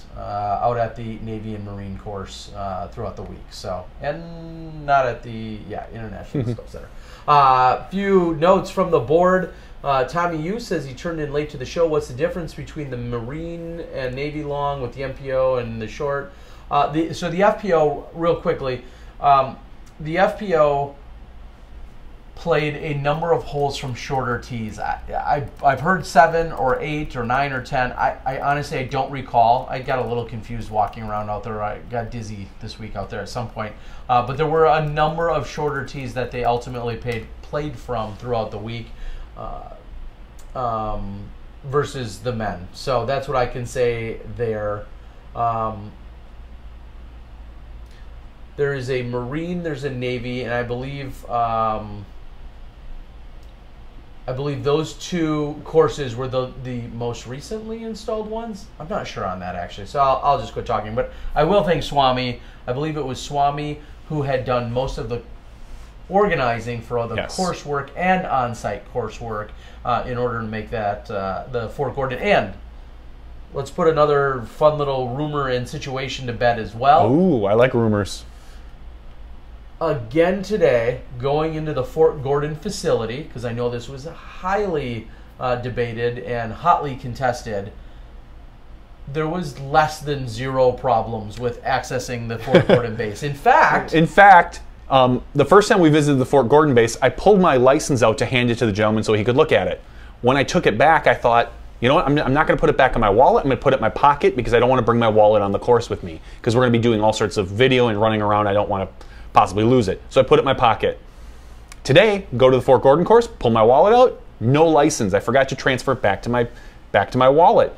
the Navy and Marine course throughout the week. So, and not at the International Disc Golf Center. Few notes from the board. Tommy Yu says he turned in late to the show. What's the difference between the Marine and Navy long with the MPO and the short? So the FPO, real quickly, the FPO played a number of holes from shorter tees. I've heard 7 or 8 or 9 or 10. I honestly, I don't recall. I got a little confused walking around out there. I got dizzy this week out there at some point. But there were a number of shorter tees that they ultimately played from throughout the week versus the men. So that's what I can say there. There is a Marine, there's a Navy, and I believe those 2 courses were the most recently installed ones. I'm not sure on that, actually, so I'll just quit talking. But I will thank Swami. I believe it was Swami who had done most of the organizing for all the coursework and on-site coursework in order to make that the Fort Gordon. And let's put another fun little rumor and situation to bed as well. Ooh, I like rumors. Again today, going into the Fort Gordon facility, because I know this was highly debated and hotly contested, there was less than 0 problems with accessing the Fort Gordon base. In fact, the first time we visited the Fort Gordon base, I pulled my license out to hand it to the gentleman so he could look at it. When I took it back, I thought, you know what, I'm not going to put it back in my wallet. I'm going to put it in my pocket because I don't want to bring my wallet on the course with me because we're going to be doing all sorts of video and running around. I don't want to possibly lose it. So I put it in my pocket. Today, go to the Fort Gordon course, pull my wallet out, no license. I forgot to transfer it back to my wallet.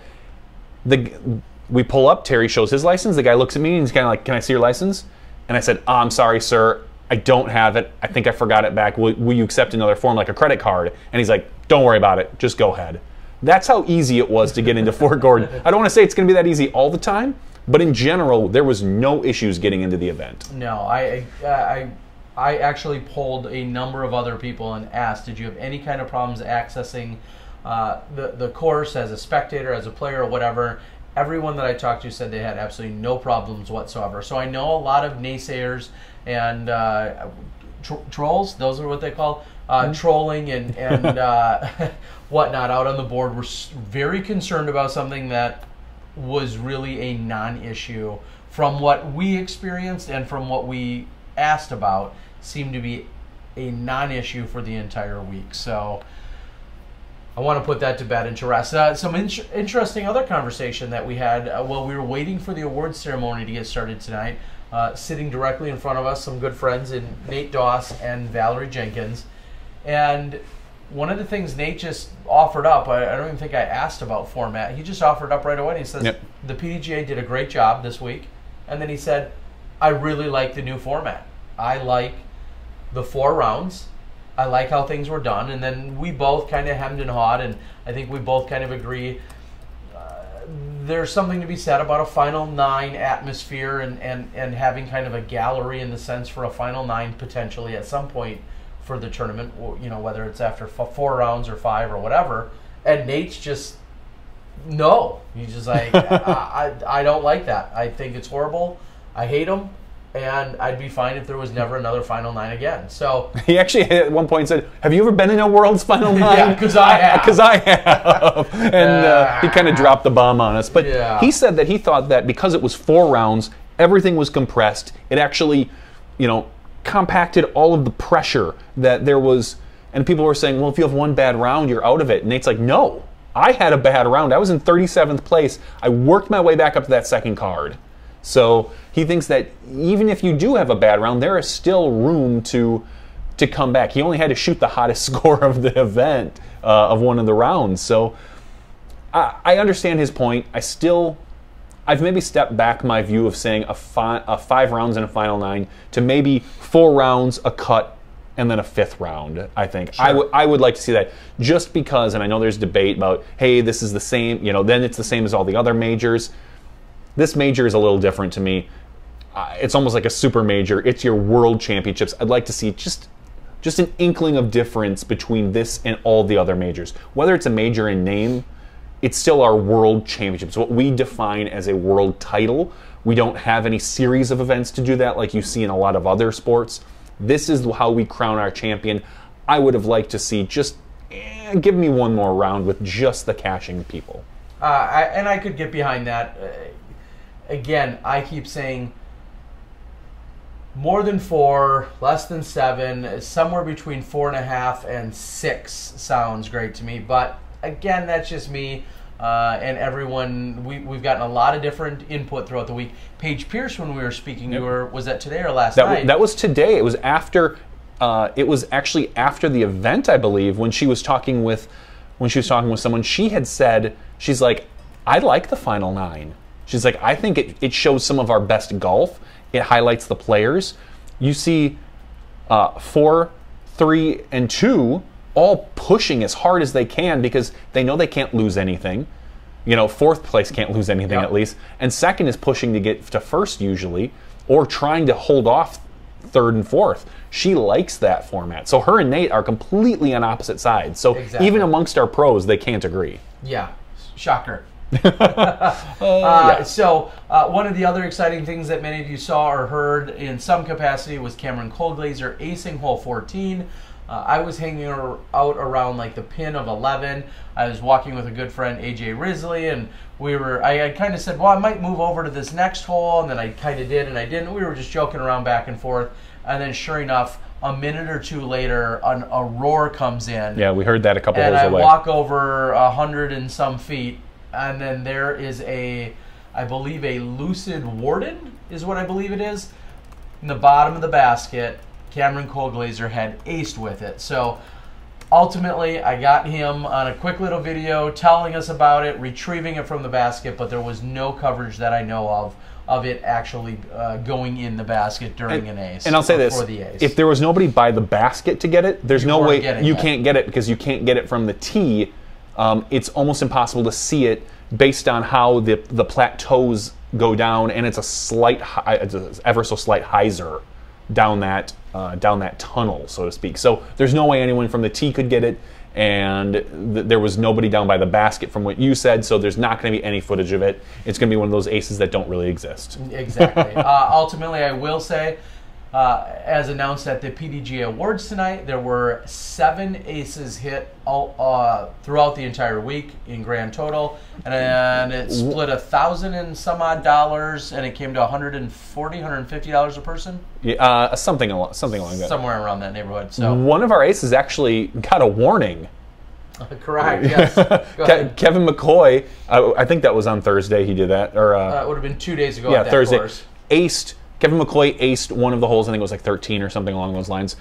We pull up, Terry shows his license. The guy looks at me and he's kind of like, "Can I see your license?" And I said, "I'm sorry, sir. I don't have it. I think I forgot it back. Will you accept another form like a credit card?" And he's like, "Don't worry about it. Just go ahead." That's how easy it was to get into Fort Gordon. I don't want to say it's going to be that easy all the time, but in general, there was no issues getting into the event. No, I actually polled a number of other people and asked, did you have any kind of problems accessing the course as a spectator, as a player, or whatever? Everyone that I talked to said they had absolutely no problems whatsoever. So I know a lot of naysayers and trolls, those are what they call, trolling and whatnot out on the board were very concerned about something that was really a non-issue. From what we experienced and from what we asked about, seemed to be a non-issue for the entire week. So I want to put that to bed and to rest. Some interesting other conversation that we had while we were waiting for the awards ceremony to get started tonight. Sitting directly in front of us, some good friends in Nate Doss and Valerie Jenkins. And one of the things Nate just offered up, I don't even think I asked about format, he just offered up right away. He says, the PDGA did a great job this week. And then he said, I really like the new format. I like the 4 rounds. I like how things were done. And then we both kind of hemmed and hawed, and I think we both kind of agree there's something to be said about a Final 9 atmosphere and having kind of a gallery in the sense for a Final 9 potentially at some point for the tournament, you know, whether it's after 4 rounds or 5 or whatever. And Nate's just, no. He's just like, I don't like that. I think it's horrible. I hate them. And I'd be fine if there was never another Final 9 again. So he actually at one point said, "Have you ever been in a World's Final 9?" Yeah, because I have. Because I have. And he kind of dropped the bomb on us. But he said that he thought that because it was 4 rounds, everything was compressed. It actually, you know, compacted all of the pressure that there was. And people were saying, well, if you have one bad round, you're out of it. And Nate's like, no, I had a bad round. I was in 37th place. I worked my way back up to that second card. So he thinks that even if you do have a bad round, there is still room to come back. He only had to shoot the hottest score of the event of one of the rounds. So I understand his point. I've maybe stepped back my view of saying a 5 rounds in a Final 9 to maybe 4 rounds, a cut, and then a 5th round, I think. Sure. I would like to see that just because, and I know there's debate about, hey, this is the same, you know, then it's the same as all the other majors. This major is a little different to me. It's almost like a super major. It's your world championships. I'd like to see just an inkling of difference between this and all the other majors. Whether it's a major in name, it's still our world championships. What we define as a world title. We don't have any series of events to do that like you see in a lot of other sports. This is how we crown our champion. I would have liked to see just give me one more round with just the caching people. And I could get behind that. Again, I keep saying More than 4, less than 7, somewhere between 4.5 and 6 sounds great to me. But again, that's just me. And everyone, we've gotten a lot of different input throughout the week. Paige Pierce, when we were speaking to her, was that today or last night? That was today. It was after. It was actually after the event, I believe, when she was talking with someone. She had said, she's like, I like the Final 9. She's like, I think it shows some of our best golf. It highlights the players. You see 4, 3, and 2 all pushing as hard as they can because they know they can't lose anything. You know, 4th place can't lose anything at least. And 2nd is pushing to get to 1st usually, or trying to hold off 3rd and 4th. She likes that format. So her and Nate are completely on opposite sides. So even amongst our pros, they can't agree. Yeah, shocker. So one of the other exciting things that many of you saw or heard in some capacity was Cameron Colglazer acing hole 14. I was hanging out around like the pin of 11. I was walking with a good friend, AJ Risley, and I kind of said, well, I might move over to this next hole, and then I kind of did and I didn't. We were just joking around back and forth, and then sure enough, a minute or two later, a roar comes in. Yeah, we heard that a couple holes away. And I walk over 100 and some feet, and then there is I believe a Lucid Warden is what I believe it is, in the bottom of the basket. Cameron Colglazer had aced with it. So ultimately, I got him on a quick little video telling us about it, retrieving it from the basket, but there was no coverage that I know of it actually going in the basket during an ace. And I'll say this, if there was nobody by the basket to get it, there's no way you can't get it because you can't get it from the tee. It's almost impossible to see it based on how the plateaus go down, and it's a ever so slight hyzer down that tunnel, so to speak. So there's no way anyone from the tee could get it, and there was nobody down by the basket from what you said, so there's not going to be any footage of it. It's going to be one of those aces that don't really exist. Exactly. Ultimately, I will say, as announced at the PDGA Awards tonight, there were 7 aces hit throughout the entire week in grand total, and it split $1,000 and some odd dollars, and it came to $140, $150 a person. Yeah, something along that. Somewhere around that neighborhood. So one of our aces actually got a warning. Correct. Yes. Go ahead. Kevin McCoy, I think that was on Thursday. He did that, or it would have been 2 days ago. Yeah, at that Thursday. Course. Kevin McCoy aced one of the holes. I think it was like 13 or something along those lines.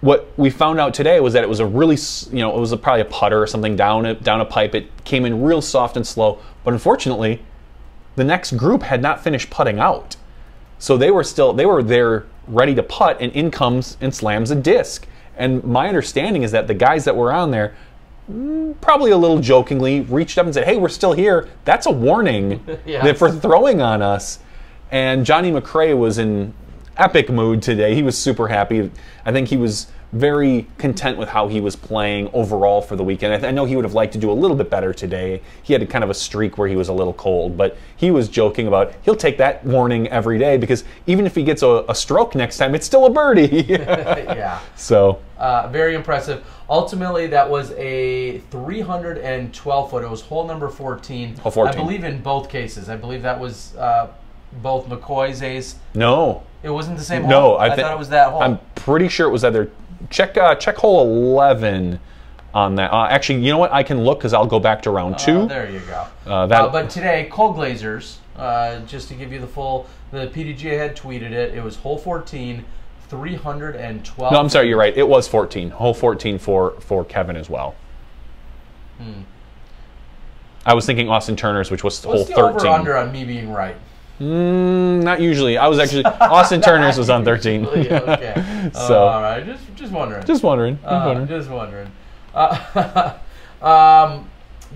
What we found out today was that it was it was probably a putter or something down a pipe. It came in real soft and slow, but unfortunately, the next group had not finished putting out, so they were there ready to putt, and in comes and slams a disc. And my understanding is that the guys that were on there, probably a little jokingly, reached up and said, "Hey, we're still here. That's a warning for throwing on us." And Johnny McRae was in epic mood today. He was super happy. I think he was very content with how he was playing overall for the weekend. I know he would have liked to do a little bit better today. He had kind of a streak where he was a little cold, but he was joking about he'll take that warning every day because even if he gets a stroke next time, it's still a birdie. Yeah. So very impressive. Ultimately, that was a 312 foot. It was hole number 14. Hole 14. I believe in both cases. I believe that was both McCoy's ace. No. It wasn't the same hole? No. I thought it was that hole. I'm pretty sure it was either... Check hole 11 on that. Actually, you know what? I can look because I'll go back to round 2. There you go. But today, Colglazers, just to give you the PDGA had tweeted it. It was hole 14, 312. No, I'm sorry. You're right. It was 14. Hole 14 for Kevin as well. I was thinking Austin Turner's, which was hole 13. What's the over-under on me being right? Not usually. I was actually Austin Turner's was on 13. Okay. So all right, just wondering. Just wondering. Trying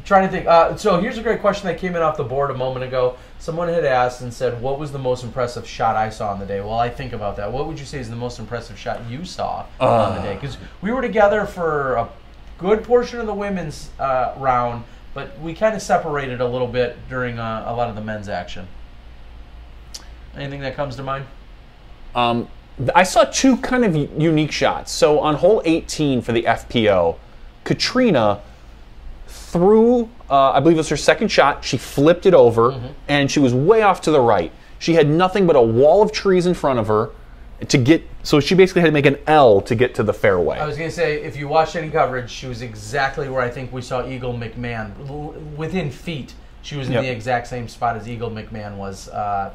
to think. So here's a great question that came in off the board a moment ago. Someone had asked and said, "What was the most impressive shot I saw on the day?" Well, I think about that. What would you say is the most impressive shot you saw on the day? Because we were together for a good portion of the women's round, but we kind of separated a little bit during a lot of the men's action. Anything that comes to mind? I saw 2 kind of unique shots. So on hole 18 for the FPO, Katrina threw, I believe it was her second shot, she flipped it over, and she was way off to the right. She had nothing but a wall of trees in front of her, to get. So she basically had to make an L to get to the fairway. I was going to say, if you watched any coverage, she was exactly where I think we saw Eagle McMahon. Within feet, she was in the exact same spot as Eagle McMahon was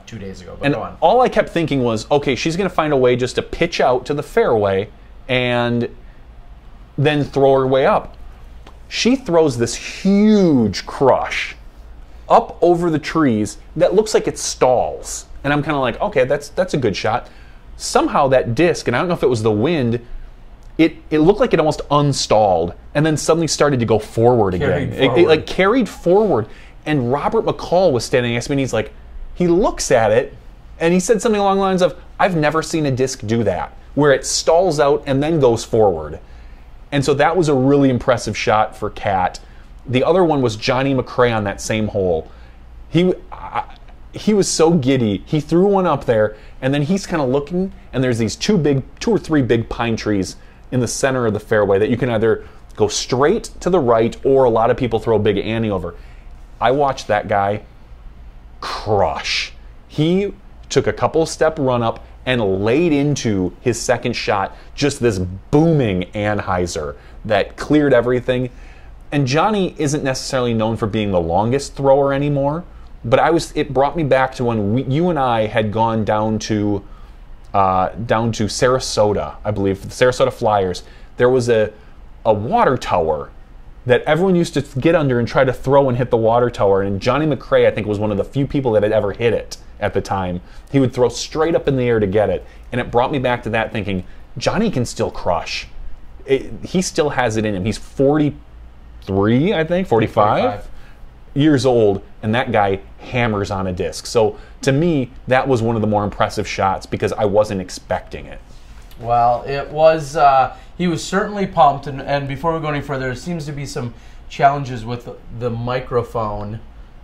2 days ago. But and go on. All I kept thinking was, okay, she's going to find a way just to pitch out to the fairway and then throw her way up. She throws this huge crush up over the trees that looks like it stalls. And I'm kind of like, okay, that's a good shot. Somehow that disc, and I don't know if it was the wind, it looked like it almost unstalled and then suddenly started to go forward again. It like carried forward. And Robert McCall was standing next to me and he's like, he looks at it and he said something along the lines of, I've never seen a disc do that, where it stalls out and then goes forward. And so that was a really impressive shot for Kat. The other one was Johnny McRae on that same hole. He was so giddy. He threw one up there, and then he's kind of looking, and there's these two or three big pine trees in the center of the fairway that you can either go straight to the right, or a lot of people throw Big Annie over. I watched that guy crush. He took a couple step run up and laid into his second shot just this booming Anheuser that cleared everything. And Johnny isn't necessarily known for being the longest thrower anymore, but it brought me back to when you and I had gone down to Sarasota, I believe, the Sarasota Flyers. There was a water tower that everyone used to get under and try to throw and hit the water tower. And Johnny McRae, I think, was one of the few people that had ever hit it at the time. He would throw straight up in the air to get it. And it brought me back to that thinking, Johnny can still crush. He still has it in him. He's 43, I think, 45 years old, and that guy hammers on a disc. So to me, that was one of the more impressive shots because I wasn't expecting it. Well, it was, he was certainly pumped, and before we go any further, there seems to be some challenges with the microphone.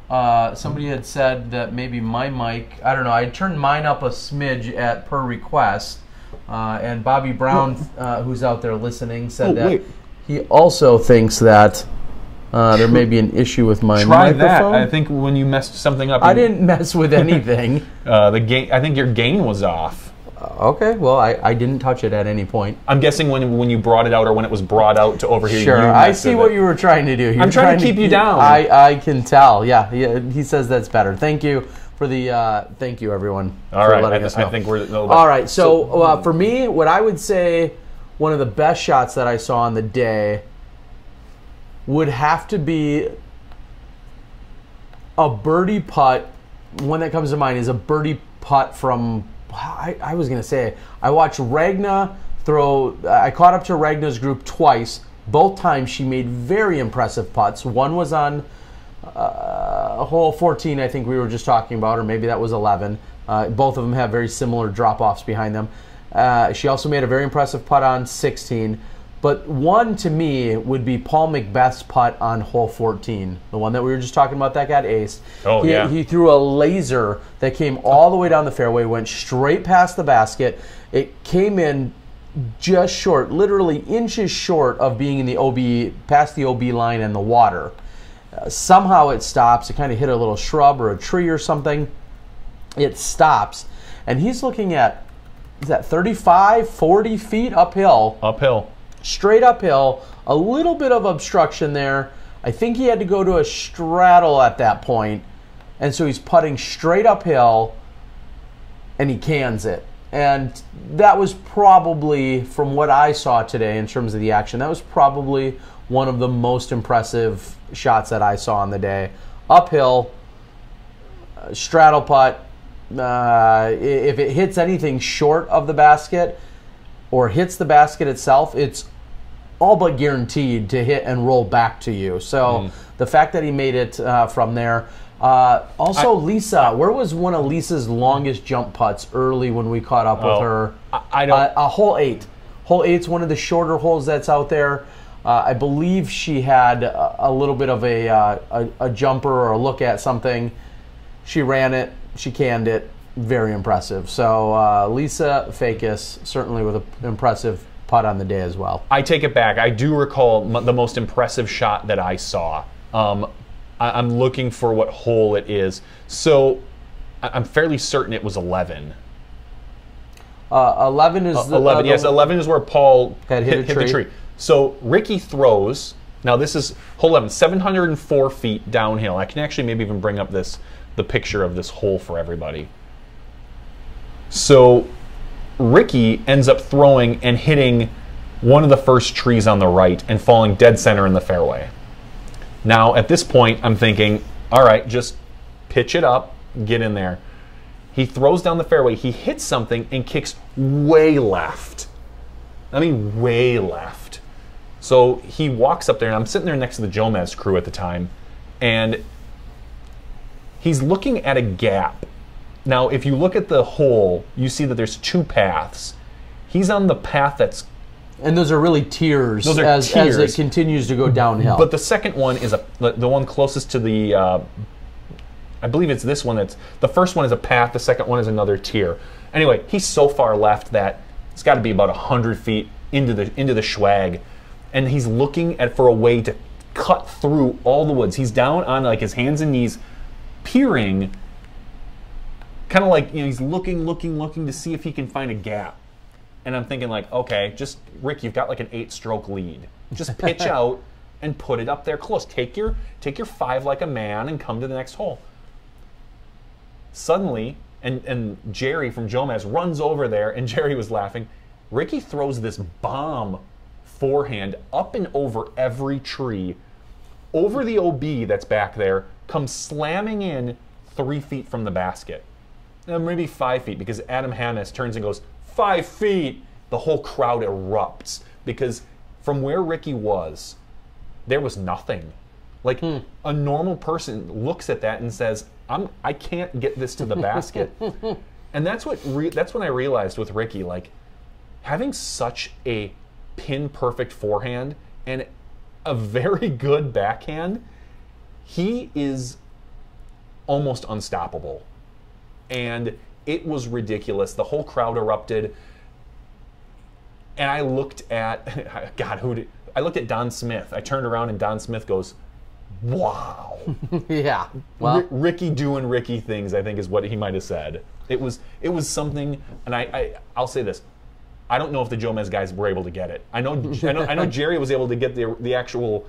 Somebody had said that maybe my mic, I don't know, I turned mine up a smidge at per request, and Bobby Brown, who's out there listening, said he also thinks that there may be an issue with my microphone. Try that. I think when you messed something up. I didn't mess with anything. I think your gain was off. Okay, well, I didn't touch it at any point. I'm guessing when you brought it out or when it was brought out to over here. Sure, I see what you were trying to do. I'm trying to keep you down. I can tell. Yeah, he says that's better. Thank you for the. Thank you, everyone. All right, letting us know. I think we're. All right, so for me, what I would say, one of the best shots that I saw on the day would have to be a birdie putt. One that comes to mind is a birdie putt from. I was going to say, I watched Ragna throw. I caught up to Ragna's group twice. Both times she made very impressive putts. One was on hole 14, I think we were just talking about, or maybe that was 11. Both of them have very similar drop-offs behind them. She also made a very impressive putt on 16. But one, to me, would be Paul McBeth's putt on hole 14. The one that we were just talking about that got aced. He threw a laser that came all the way down the fairway, went straight past the basket. It came in just short, literally inches short of being in the OB, past the OB line and the water. Somehow it stops. It kind of hit a little shrub or a tree or something. It stops. And he's looking at, is that 35, 40 feet uphill? Uphill. Straight uphill, a little bit of obstruction there. I think he had to go to a straddle at that point, and so he's putting straight uphill, and he cans it. And that was probably, from what I saw today in terms of the action, that was probably one of the most impressive shots that I saw on the day. Uphill, straddle putt. If it hits anything short of the basket or hits the basket itself, it's all but guaranteed to hit and roll back to you. So the fact that he made it from there. Also, Lisa, where was one of Lisa's longest jump putts early when we caught up with her? I don't. Hole 8. Hole 8's one of the shorter holes that's out there. I believe she had a little bit of a jumper or a look at something. She ran it. She canned it. Very impressive. So Lisa Fajkus, certainly with an impressive putt on the day as well. I take it back. I do recall the most impressive shot that I saw. I'm looking for what hole it is. So I'm fairly certain it was 11. 11 is the 11. Yes, 11 is where Paul had hit the tree. So Ricky throws. Now this is hole 11, 704 feet downhill. I can actually maybe even bring up the picture of this hole for everybody. So Ricky ends up throwing and hitting one of the first trees on the right and falling dead center in the fairway. Now at this point I'm thinking, all right, just pitch it up, get in there. He throws down the fairway, he hits something and kicks way left. I mean way left. So he walks up there, and I'm sitting there next to the Jomez crew at the time, and he's looking at a gap. Now, if you look at the hole, you see that there's two paths. He's on the path that's... And those are really tiers, those are as it continues to go downhill. But the second one is the one closest to the... I believe it's this one that's... The first one is a path, the second one is another tier. Anyway, he's so far left that it's got to be about 100 feet into the swag. And he's looking for a way to cut through all the woods. He's down on like his hands and knees, peering, kind of like, you know, he's looking to see if he can find a gap. And I'm thinking like, okay, just Rick, you've got like an 8-stroke lead. Just pitch out and put it up there close. Take your 5 like a man and come to the next hole. Suddenly, and Jerry from Jomez runs over there, and Jerry was laughing. Ricky throws this bomb forehand up and over every tree, over the OB that's back there, comes slamming in 3 feet from the basket. Maybe 5 feet, because Adam Hammes turns and goes, 5 feet! The whole crowd erupts, because from where Ricky was, there was nothing. Like, a normal person looks at that and says, I can't get this to the basket. And that's when I realized with Ricky, like, having such a pin-perfect forehand and a very good backhand, he is almost unstoppable. And it was ridiculous. The whole crowd erupted. And I looked at, God, I looked at Don Smith. I turned around and Don Smith goes, wow. Yeah. Well, Ricky doing Ricky things, I think is what he might have said. It was something, and I'll say this. I don't know if the Jomez guys were able to get it. I know Jerry was able to get the actual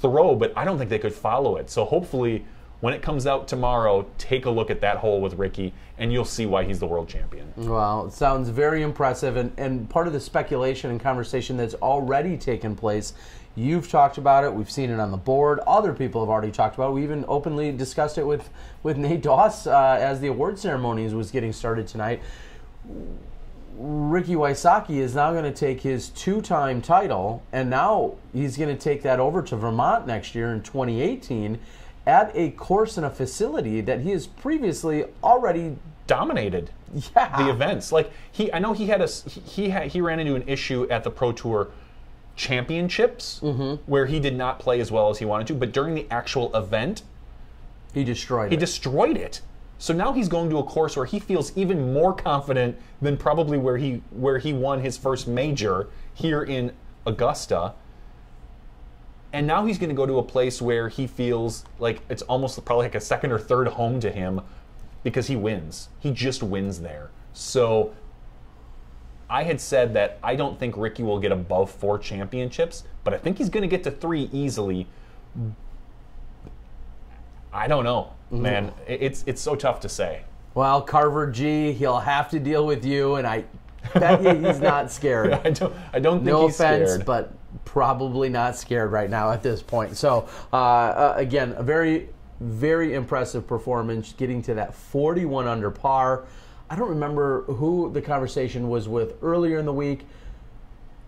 throw, but I don't think they could follow it. So hopefully, when it comes out tomorrow, take a look at that hole with Ricky, and you'll see why he's the world champion. Well, it sounds very impressive, and part of the speculation and conversation that's already taken place, you've talked about it, we've seen it on the board, other people have already talked about it, we even openly discussed it with Nate Doss as the award ceremonies was getting started tonight. Ricky Wysocki is now going to take his 2-time title, and now he's going to take that over to Vermont next year in 2018 at a course and a facility that he has previously already dominated. Yeah. The events. Like I know he ran into an issue at the Pro Tour Championships where he did not play as well as he wanted to, but during the actual event, he destroyed it. So now he's going to a course where he feels even more confident than probably where he won his first major here in Augusta. And now he's going to go to a place where he feels like it's almost probably like a second or third home to him because he wins. He just wins there. So I had said that I don't think Ricky will get above 4 championships, but I think he's going to get to 3 easily. I don't know. Man, it's so tough to say. Well, Carver G, he'll have to deal with you, and I bet you he's not scared. I don't think he's scared. No offense, but probably not scared right now at this point. So, again, a very, very impressive performance, getting to that 41 under par. I don't remember who the conversation was with earlier in the week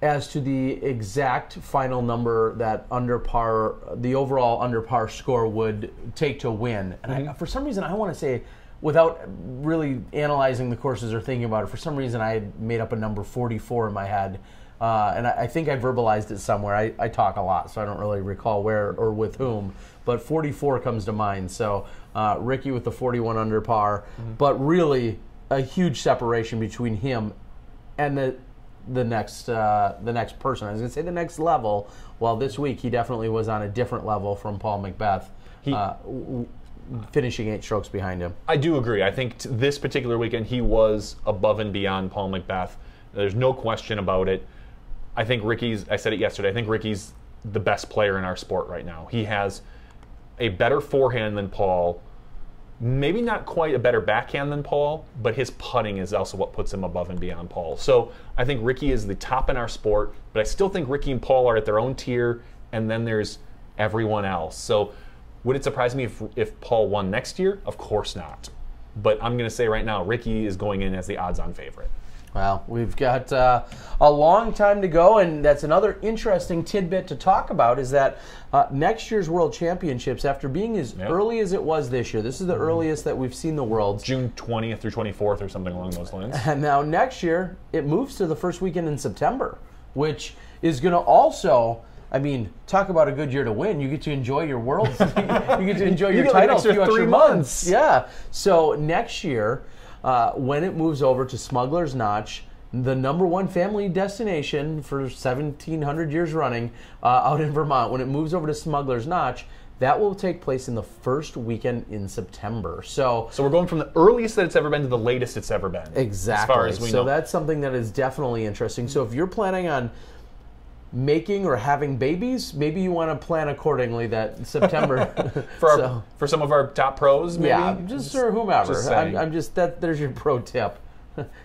as to the exact final number that under par, the overall under par score would take to win. And for some reason, I want to say, without really analyzing the courses or thinking about it, for some reason I had made up a number 44 in my head. And I think I verbalized it somewhere. I talk a lot, so I don't really recall where or with whom. But 44 comes to mind. So Ricky with the 41 under par. But really a huge separation between him and the next person. I was going to say the next level. Well, this week he definitely was on a different level from Paul McBeth. finishing 8 strokes behind him. I do agree. I think this particular weekend he was above and beyond Paul McBeth. There's no question about it. I think I said it yesterday, I think Ricky's the best player in our sport right now. He has a better forehand than Paul, maybe not quite a better backhand than Paul, but his putting is also what puts him above and beyond Paul. So I think Ricky is the top in our sport, but I still think Ricky and Paul are at their own tier, and then there's everyone else. So would it surprise me if Paul won next year? Of course not. But I'm going to say right now, Ricky is going in as the odds-on favorite. Well, we've got a long time to go, and that's another interesting tidbit to talk about is that next year's World Championships, after being as early as it was this year, this is the earliest that we've seen the Worlds. June 20th through 24th or something along those lines. And now next year, it moves to the first weekend in September, which is going to also... I mean, talk about a good year to win. You get to enjoy your Worlds. You get to enjoy your title a few extra months. Yeah. So next year, when it moves over to Smuggler's Notch, the #1 family destination for 1,700 years running out in Vermont, when it moves over to Smuggler's Notch, that will take place in the first weekend in September. So we're going from the earliest that it's ever been to the latest it's ever been. Exactly. As far as we know. So that's something that is definitely interesting. So if you're planning on making or having babies, maybe you want to plan accordingly that September for some of our top pros, maybe. Yeah, just for whomever. I'm just there's your pro tip.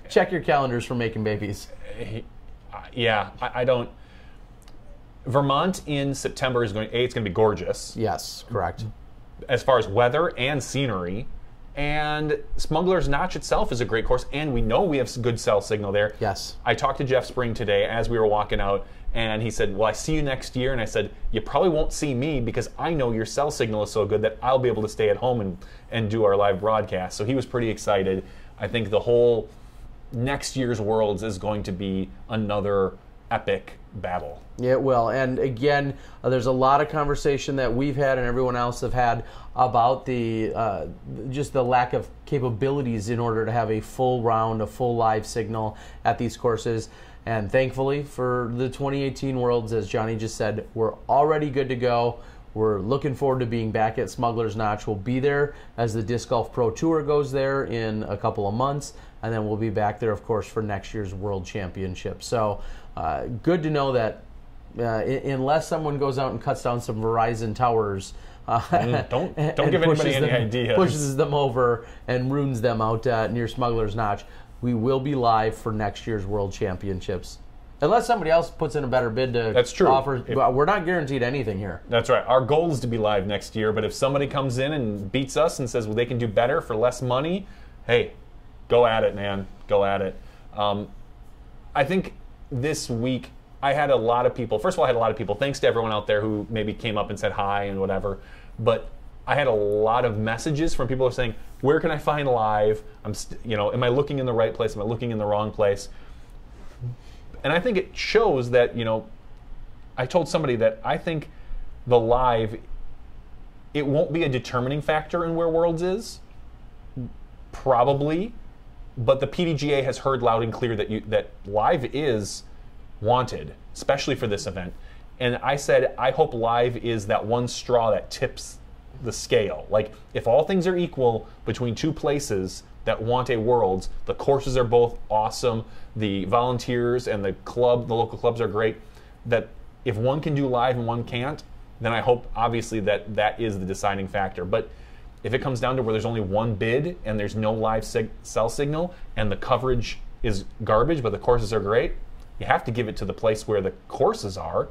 Check your calendars for making babies. Yeah, I don't. Vermont in September is it's going to be gorgeous. Yes, correct. As far as weather and scenery. And Smuggler's Notch itself is a great course, and we know we have good cell signal there. Yes. I talked to Jeff Spring today as we were walking out, and he said, well, I see you next year. And I said, you probably won't see me because I know your cell signal is so good that I'll be able to stay at home and do our live broadcast. So he was pretty excited. I think the whole next year's Worlds is going to be another epic battle. It will. And again, there's a lot of conversation that we've had and everyone else have had about the just the lack of capabilities in order to have a full round, a full live signal at these courses. And thankfully for the 2018 Worlds, as Johnny just said, we're already good to go. We're looking forward to being back at Smuggler's Notch. We'll be there as the Disc Golf Pro Tour goes there in a couple of months. And then we'll be back there, of course, for next year's World Championship. So good to know that unless someone goes out and cuts down some Verizon towers, don't give anybody any ideas. Pushes them over and ruins them out near Smuggler's Notch. We will be live for next year's World Championships. Unless somebody else puts in a better bid to offer. We're not guaranteed anything here. That's right. Our goal is to be live next year, but if somebody comes in and beats us and says, well, they can do better for less money, hey, go at it, man. Go at it. I think this week I had a lot of people. First of all, I had a lot of people. Thanks to everyone out there who maybe came up and said hi and whatever. But I had a lot of messages from people who are saying, where can I find live? Am I looking in the right place? Am I looking in the wrong place? And I think it shows that, I told somebody that I think the live, it won't be a determining factor in where Worlds is. Probably. But the PDGA has heard loud and clear that live is wanted, especially for this event. And I said, I hope live is that one straw that tips the scale. Like, if all things are equal between two places that want a Worlds, the courses are both awesome, the volunteers and the local clubs are great, that if one can do live and one can't, then I hope, obviously, that is the deciding factor. But if it comes down to where there's only one bid and there's no live cell signal and the coverage is garbage but the courses are great, you have to give it to the place where the courses are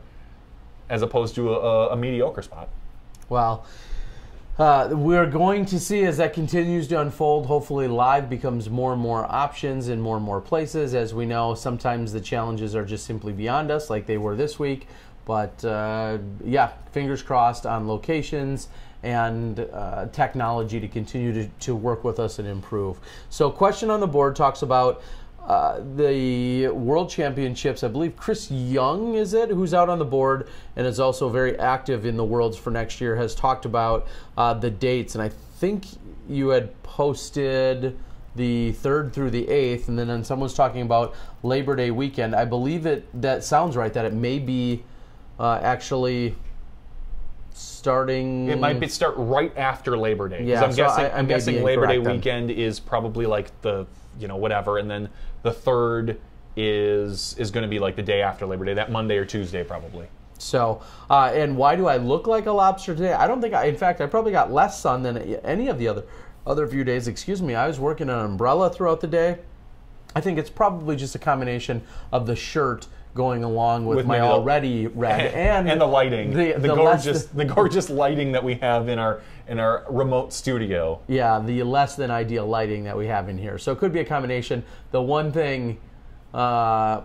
as opposed to a mediocre spot. Well, we're going to see as that continues to unfold. Hopefully live becomes more and more options in more and more places. As we know, sometimes the challenges are just simply beyond us like they were this week. But yeah, fingers crossed on locations and technology to continue to work with us and improve. So question on the board talks about the World Championships. I believe Chris Young is it, who's out on the board and is also very active in the Worlds for next year, has talked about the dates. And I think you had posted the 3rd through the 8th, and then someone's talking about Labor Day weekend. I believe that sounds right, that it may be actually starting. It might start right after Labor Day. Yeah, I'm guessing Labor Day then. weekend is probably like the whatever, and then the 3rd is going to be like the day after Labor Day, that Monday or Tuesday probably. So, and why do I look like a lobster today? I don't think in fact, I probably got less sun than any of the other few days. Excuse me, I was working an umbrella throughout the day. I think it's probably just a combination of the shirt going along with my already red and the lighting, the gorgeous lighting that we have in our remote studio. Yeah, the less than ideal lighting that we have in here. So it could be a combination. The one thing that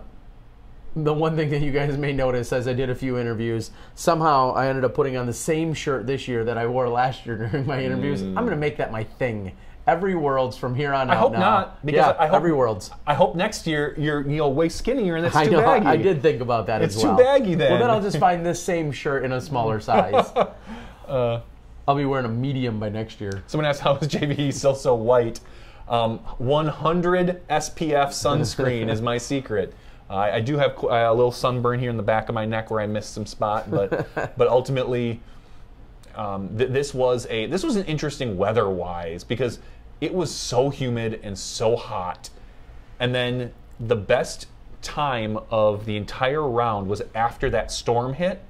you guys may notice as I did a few interviews, somehow I ended up putting on the same shirt this year that I wore last year during my interviews. I'm going to make that my thing. Every Worlds from here on out. I hope not. Because yeah, every Worlds. I hope next year you're way skinnier and it's too baggy. I did think about that as well. It's too baggy then. Well, then I'll just find this same shirt in a smaller size. I'll be wearing a medium by next year. Someone asked, how is JV still so white? 100 SPF sunscreen is my secret. I do have a little sunburn here in the back of my neck where I missed some spot, but ultimately, this was an interesting weather-wise because it was so humid and so hot, and then the best time of the entire round was after that storm hit.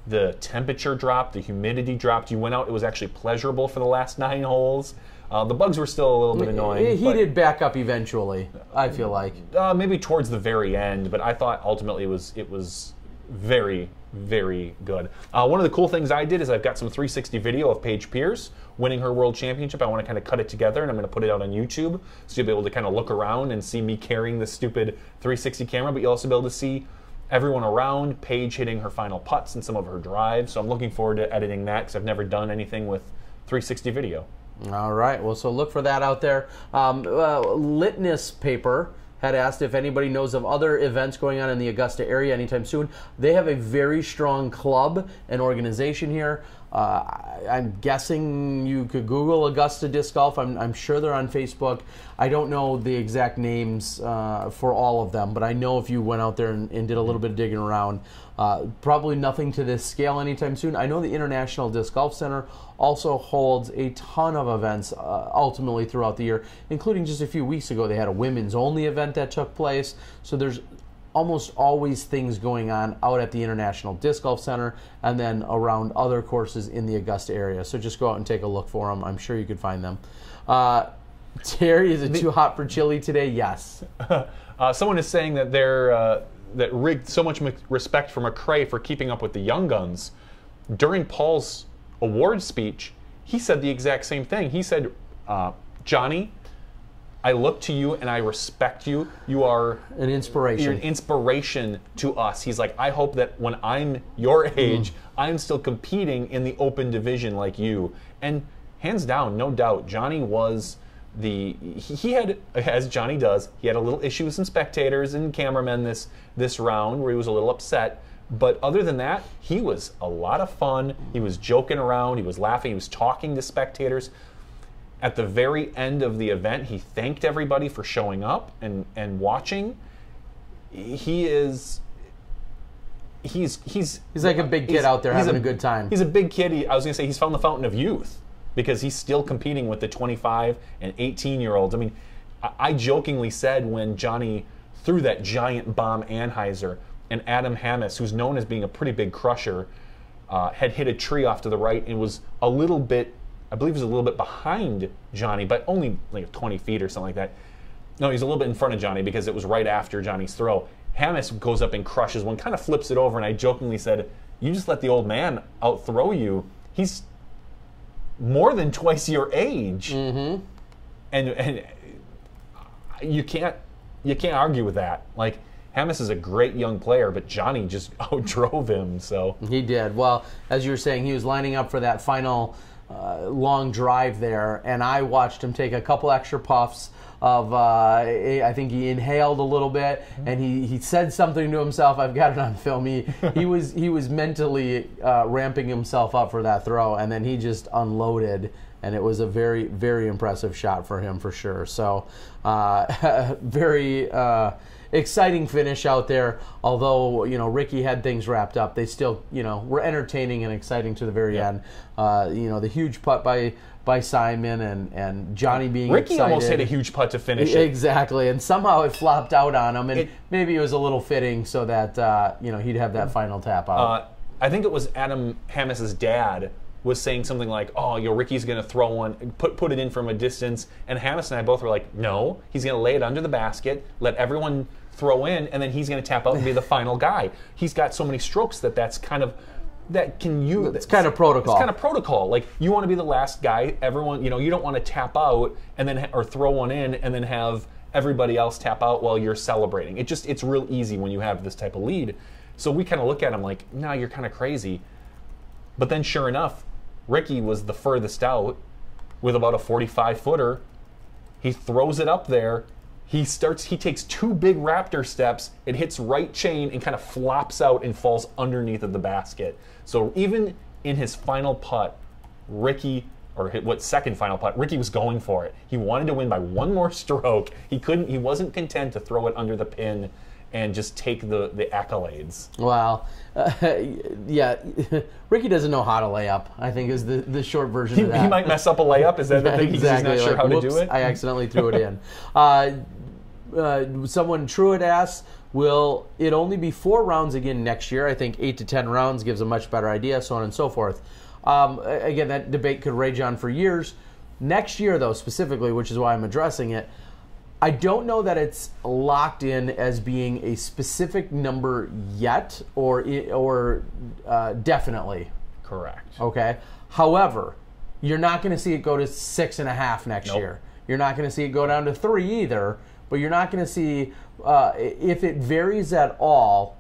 The temperature dropped, the humidity dropped. You went out; it was actually pleasurable for the last 9 holes. The bugs were still a little bit annoying. He did back up eventually, I feel like. Maybe towards the very end, but I thought ultimately it was very, very good. One of the cool things I did is I've got some 360 video of Paige Pierce winning her World Championship. I want to kind of cut it together, and I'm going to put it out on YouTube, so you'll be able to kind of look around and see me carrying the stupid 360 camera, but you'll also be able to see everyone around, Paige hitting her final putts and some of her drives. So I'm looking forward to editing that because I've never done anything with 360 video. All right, well, so look for that out there. Litmus Paper had asked if anybody knows of other events going on in the Augusta area anytime soon. They have a very strong club and organization here. I'm guessing you could Google Augusta Disc Golf. I'm sure they're on Facebook. I don't know the exact names for all of them, but I know if you went out there and did a little bit of digging around, probably nothing to this scale anytime soon. I know the International Disc Golf Center also holds a ton of events ultimately throughout the year, including just a few weeks ago they had a women's only event that took place. So there's almost always things going on out at the International Disc Golf Center and then around other courses in the Augusta area. So just go out and take a look for them. I'm sure you could find them. Terry, is it too hot for chili today? Yes. Someone is saying that that rigged so much respect for McRae for keeping up with the young guns. During Paul's award speech, he said the exact same thing. He said, Johnny, I look to you and I respect you. You are an inspiration. You're an inspiration to us. He's like, I hope that when I'm your age, I'm still competing in the open division like you. And hands down, no doubt, Johnny was he had, as Johnny does, he had a little issue with some spectators and cameramen this round where he was a little upset. But other than that, he was a lot of fun. He was joking around. He was laughing. He was talking to spectators. At the very end of the event, he thanked everybody for showing up and watching. He's like a big kid out there having a good time. He's a big kid. I was going to say he's found the fountain of youth because he's still competing with the 25 and 18-year-olds. I mean, I jokingly said when Johnny threw that giant bomb Anheuser and Adam Hammes, who's known as being a pretty big crusher, had hit a tree off to the right and was a little bit, I believe he was a little bit behind Johnny, but only like 20 feet or something like that. No, he's a little bit in front of Johnny because it was right after Johnny's throw. Hammes goes up and crushes one, kind of flips it over, and I jokingly said, you just let the old man out-throw you. He's more than twice your age. Mm-hmm. And you can't argue with that. Like, Hammes is a great young player, but Johnny just outdrove him. So he did. Well, as you were saying, he was lining up for that final long drive there, and I watched him take a couple extra puffs of, I think he inhaled a little bit, and he said something to himself. I've got it on film. He was mentally ramping himself up for that throw, and then he just unloaded and it was a very, very impressive shot for him for sure. So very exciting finish out there. Although, you know, Ricky had things wrapped up, they still, you know, were entertaining and exciting to the very end. You know, the huge putt by Simon and Johnny being Ricky excited. almost hit a huge putt to finish it. Exactly, and somehow it flopped out on him, and maybe it was a little fitting so that you know, he'd have that final tap out. I think it was Adam Hammis's dad was saying something like, "Oh, you know, Ricky's going to throw one, put it in from a distance," and Hammis and I both were like, "No, he's going to lay it under the basket, let everyone throw in, and then he's going to tap out and be the final guy." He's got so many strokes that's kind of. That can you? It's kind of protocol. It's kind of protocol. Like, you want to be the last guy. Everyone, you know, you don't want to tap out and then or throw one in and then have everybody else tap out while you're celebrating. It's real easy when you have this type of lead. So we kind of look at him like, "Nah, you're kind of crazy." But then, sure enough, Ricky was the furthest out with about a 45-footer. He throws it up there. He takes 2 big raptor steps, it hits right chain and kind of flops out and falls underneath of the basket. So even in his final putt, Ricky second final putt, Ricky was going for it. He wanted to win by 1 more stroke. He wasn't content to throw it under the pin and just take the accolades. Wow. Yeah, Ricky doesn't know how to lay up, I think, is the short version of that. He might mess up a layup. Is that the thing? Exactly. He's not sure how to do it? I accidentally threw it in. Someone Truett asks, will it only be 4 rounds again next year? I think 8 to 10 rounds gives a much better idea, so on and so forth. Again, that debate could rage on for years. Next year, though, specifically, which is why I'm addressing it, I don't know that it's locked in as being a specific number yet, or definitely. Correct. Okay. However, you're not going to see it go to 6.5 next year. You're not going to see it go down to 3 either. But you're not going to see, if it varies at all,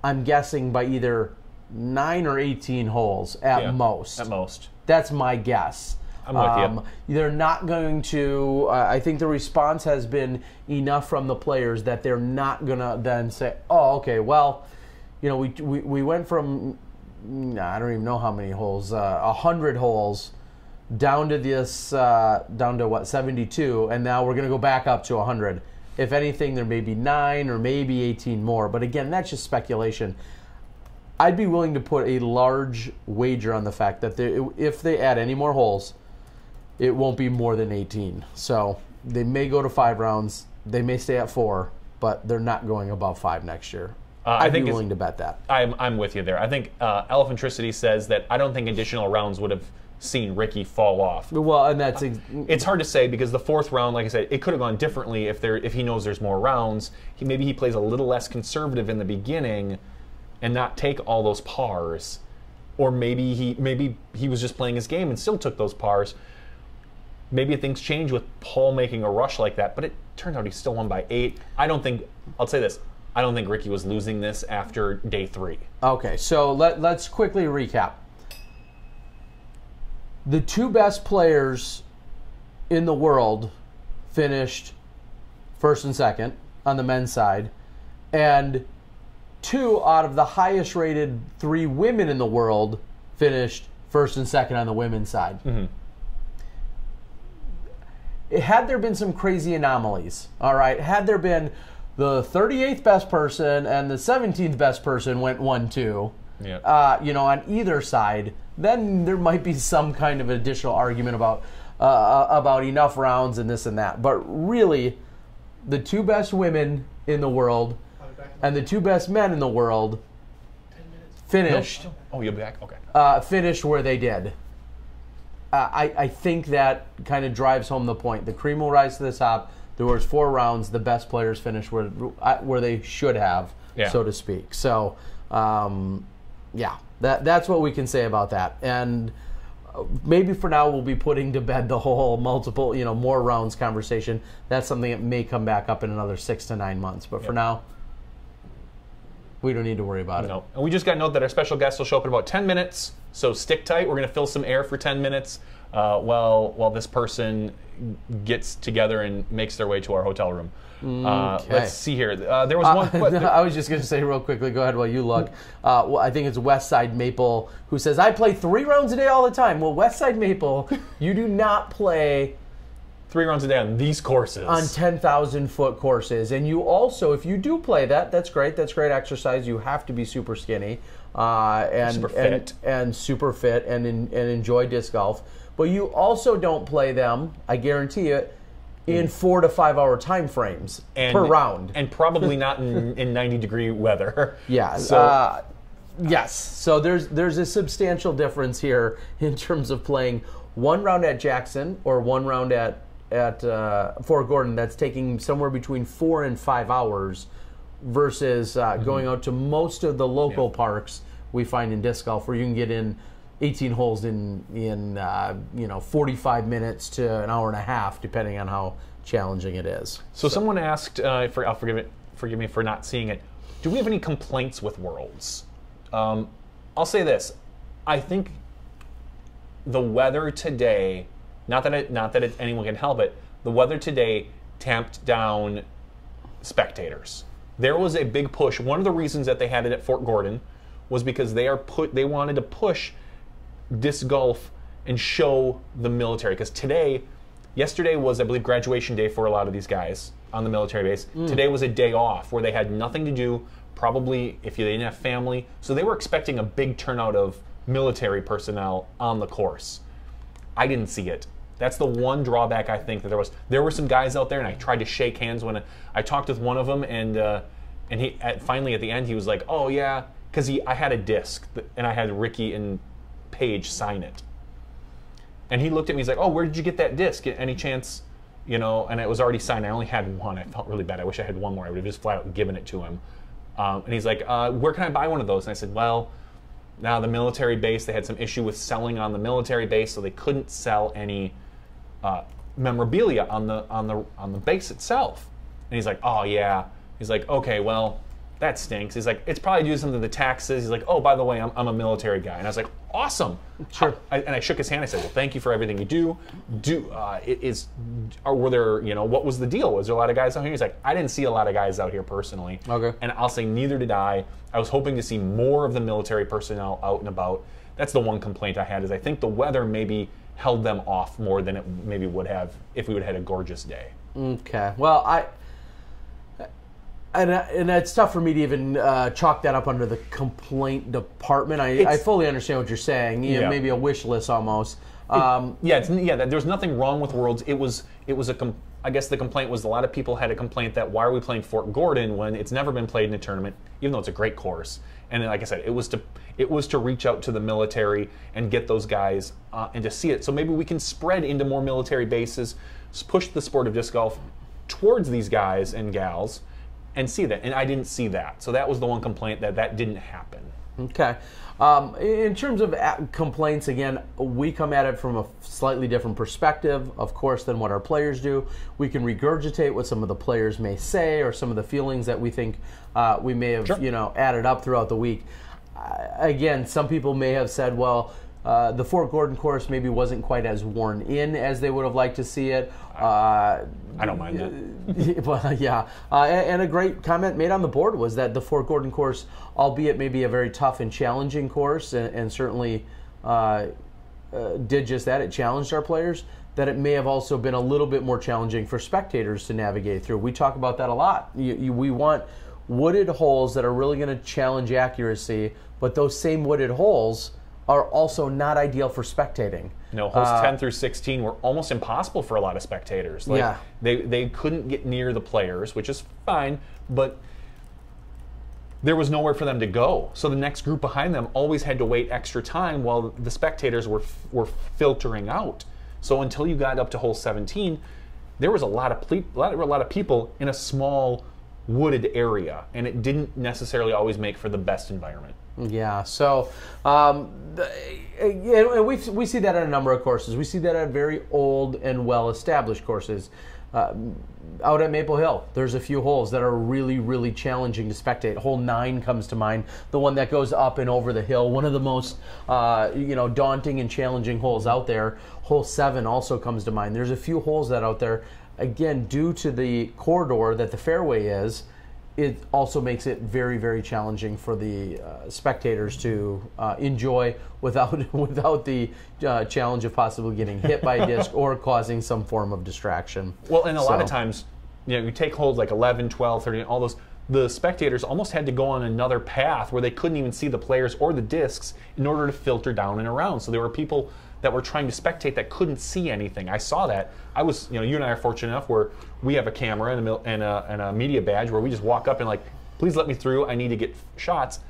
I'm guessing by either 9 or 18 holes at most. At most. That's my guess. I'm with you. They're not going to, I think the response has been enough from the players that they're not going to then say, "Oh, okay, well, you know, we went from, I don't even know how many holes, 100 holes, down to this, down to what, 72, and now we're going to go back up to 100. If anything, there may be 9 or maybe 18 more. But again, that's just speculation. I'd be willing to put a large wager on the fact that if they add any more holes, it won't be more than 18. So they may go to 5 rounds. They may stay at 4, but they're not going above 5 next year. I'd be willing to bet that. I'm with you there. I think Elephantricity says that I don't think additional rounds would have seen Ricky fall off. Well, and that's it's hard to say because the 4th round, like I said, it could have gone differently if he knows there's more rounds. Maybe he plays a little less conservative in the beginning and not take all those pars, or maybe he was just playing his game and still took those pars. Maybe things change with Paul making a rush like that, but it turned out he still won by 8. I'll say this. I don't think Ricky was losing this after day 3. Okay, so let's quickly recap. The 2 best players in the world finished 1st and 2nd on the men's side, and 2 out of the highest rated 3 women in the world finished 1st and 2nd on the women's side. Mm-hmm. Had there been some crazy anomalies, all right, had there been the 38th best person and the 17th best person went 1-2, you know, on either side, then there might be some kind of additional argument about enough rounds and this and that. But really, the 2 best women in the world and the 2 best men in the world finished. Nope. Oh, you'll be back? Okay. Finished where they did. I think that kind of drives home the point. The cream will rise to the top. There was 4 rounds. The best players finished where they should have, so to speak. So, yeah, that's what we can say about that. And maybe for now we'll be putting to bed the whole multiple, you know, more rounds conversation. That's something that may come back up in another 6 to 9 months. But for now, We don't need to worry about it. No. And we just got a note that our special guest will show up in about 10 minutes, so stick tight. We're going to fill some air for 10 minutes while this person gets together and makes their way to our hotel room. Okay. Let's see here. There was one. I was just going to say real quickly, go ahead while you look. Well, I think it's Westside Maple who says, I play 3 rounds a day all the time. Well, Westside Maple, you do not play 3 rounds a day on these courses. On 10,000-foot courses. And you also, if you do play that, that's great. That's great exercise. You have to be super skinny and super fit and enjoy disc golf. But you also don't play them, I guarantee it, in 4 to 5 hour time frames per round. And probably not in 90-degree weather. Yeah. So, yes. So there's a substantial difference here in terms of playing 1 round at Jackson or 1 round at Fort Gordon that's taking somewhere between 4 and 5 hours versus going out to most of the local parks we find in disc golf where you can get in 18 holes in 45 minutes to an hour and a half depending on how challenging it is. So someone asked, forgive me for not seeing it, do we have any complaints with Worlds? I'll say this, I think the weather today, not that anyone can help it, the weather today tamped down spectators. There was a big push. One of the reasons that they had it at Fort Gordon was because they wanted to push disc golf and show the military. Because yesterday was, I believe, graduation day for a lot of these guys on the military base. Today was a day off where they had nothing to do, probably if they didn't have family. So they were expecting a big turnout of military personnel on the course. I didn't see it. That's the one drawback I think that there was. There were some guys out there, and I tried to shake hands when I talked with one of them, and he finally at the end he was like, "Oh yeah," because I had a disc and I had Ricky and Paige sign it, and he looked at me. He's like, "Oh, where did you get that disc? Any chance?" And it was already signed. I only had one. I felt really bad. I wish I had one more. I would have just flat out given it to him. And he's like, "Where can I buy one of those?" And I said, "Well, now the military base, they had some issue with selling on the military base, so they couldn't sell any memorabilia on the base itself." And he's like, "Oh yeah." He's like, "Okay, well, that stinks." He's like, "It's probably due to some of the taxes." He's like, "Oh, by the way, I'm a military guy." And I was like, "Awesome." Sure. And I shook his hand. I said, "Well, thank you for everything you do. Were there, what was the deal? Was there a lot of guys out here?" He's like, "I didn't see a lot of guys out here personally." Okay. And I'll say neither did I. I was hoping to see more of the military personnel out and about. That's the one complaint I had, is I think the weather maybe held them off more than it maybe would have if we would have had a gorgeous day. Okay. Well, and it's tough for me to even chalk that up under the complaint department. I fully understand what you're saying. Maybe a wish list almost. There's nothing wrong with Worlds. I guess the complaint was a lot of people had a complaint that why are we playing Fort Gordon when it's never been played in a tournament, even though it's a great course. And like I said, it was to reach out to the military and get those guys and to see it. So maybe we can spread into more military bases, push the sport of disc golf towards these guys and gals, and see that. And I didn't see that. So that was the one complaint, that didn't happen. Okay. In terms of complaints, again, we come at it from a slightly different perspective, of course, than what our players do. We can regurgitate what some of the players may say or some of the feelings that we think we may have, added up throughout the week. Again, some people may have said, well, the Fort Gordon course maybe wasn't quite as worn in as they would have liked to see it. I don't mind that. Well, yeah. And a great comment made on the board was that the Fort Gordon course, albeit maybe a very tough and challenging course, and certainly did just that, it challenged our players, that it may have also been a little bit more challenging for spectators to navigate through. We talk about that a lot. We want wooded holes that are really going to challenge accuracy, but those same wooded holes are also not ideal for spectating. No, holes 10 through 16 were almost impossible for a lot of spectators. They couldn't get near the players, which is fine, but there was nowhere for them to go. So the next group behind them always had to wait extra time while the spectators were filtering out. So until you got up to hole 17, there was a lot of people in a small wooded area, and it didn't necessarily always make for the best environment. Yeah, so and we see that at a number of courses. We see that at very old and well-established courses. out at Maple Hill, there's a few holes that are really, really challenging to spectate. Hole 9 comes to mind, the one that goes up and over the hill, one of the most daunting and challenging holes out there. Hole 7 also comes to mind. There's a few holes that out there, again, due to the corridor that the fairway is, it also makes it very, very challenging for the spectators to enjoy without the challenge of possibly getting hit by a disc or causing some form of distraction. Well, and a lot of times, you take holes like 11, 12, 13, all those, the spectators almost had to go on another path where they couldn't even see the players or the discs in order to filter down and around. So there were people that were trying to spectate that couldn't see anything. I saw that. I was, you and I are fortunate enough where we have a camera and a media badge where we just walk up and like, please let me through. I need to get shots.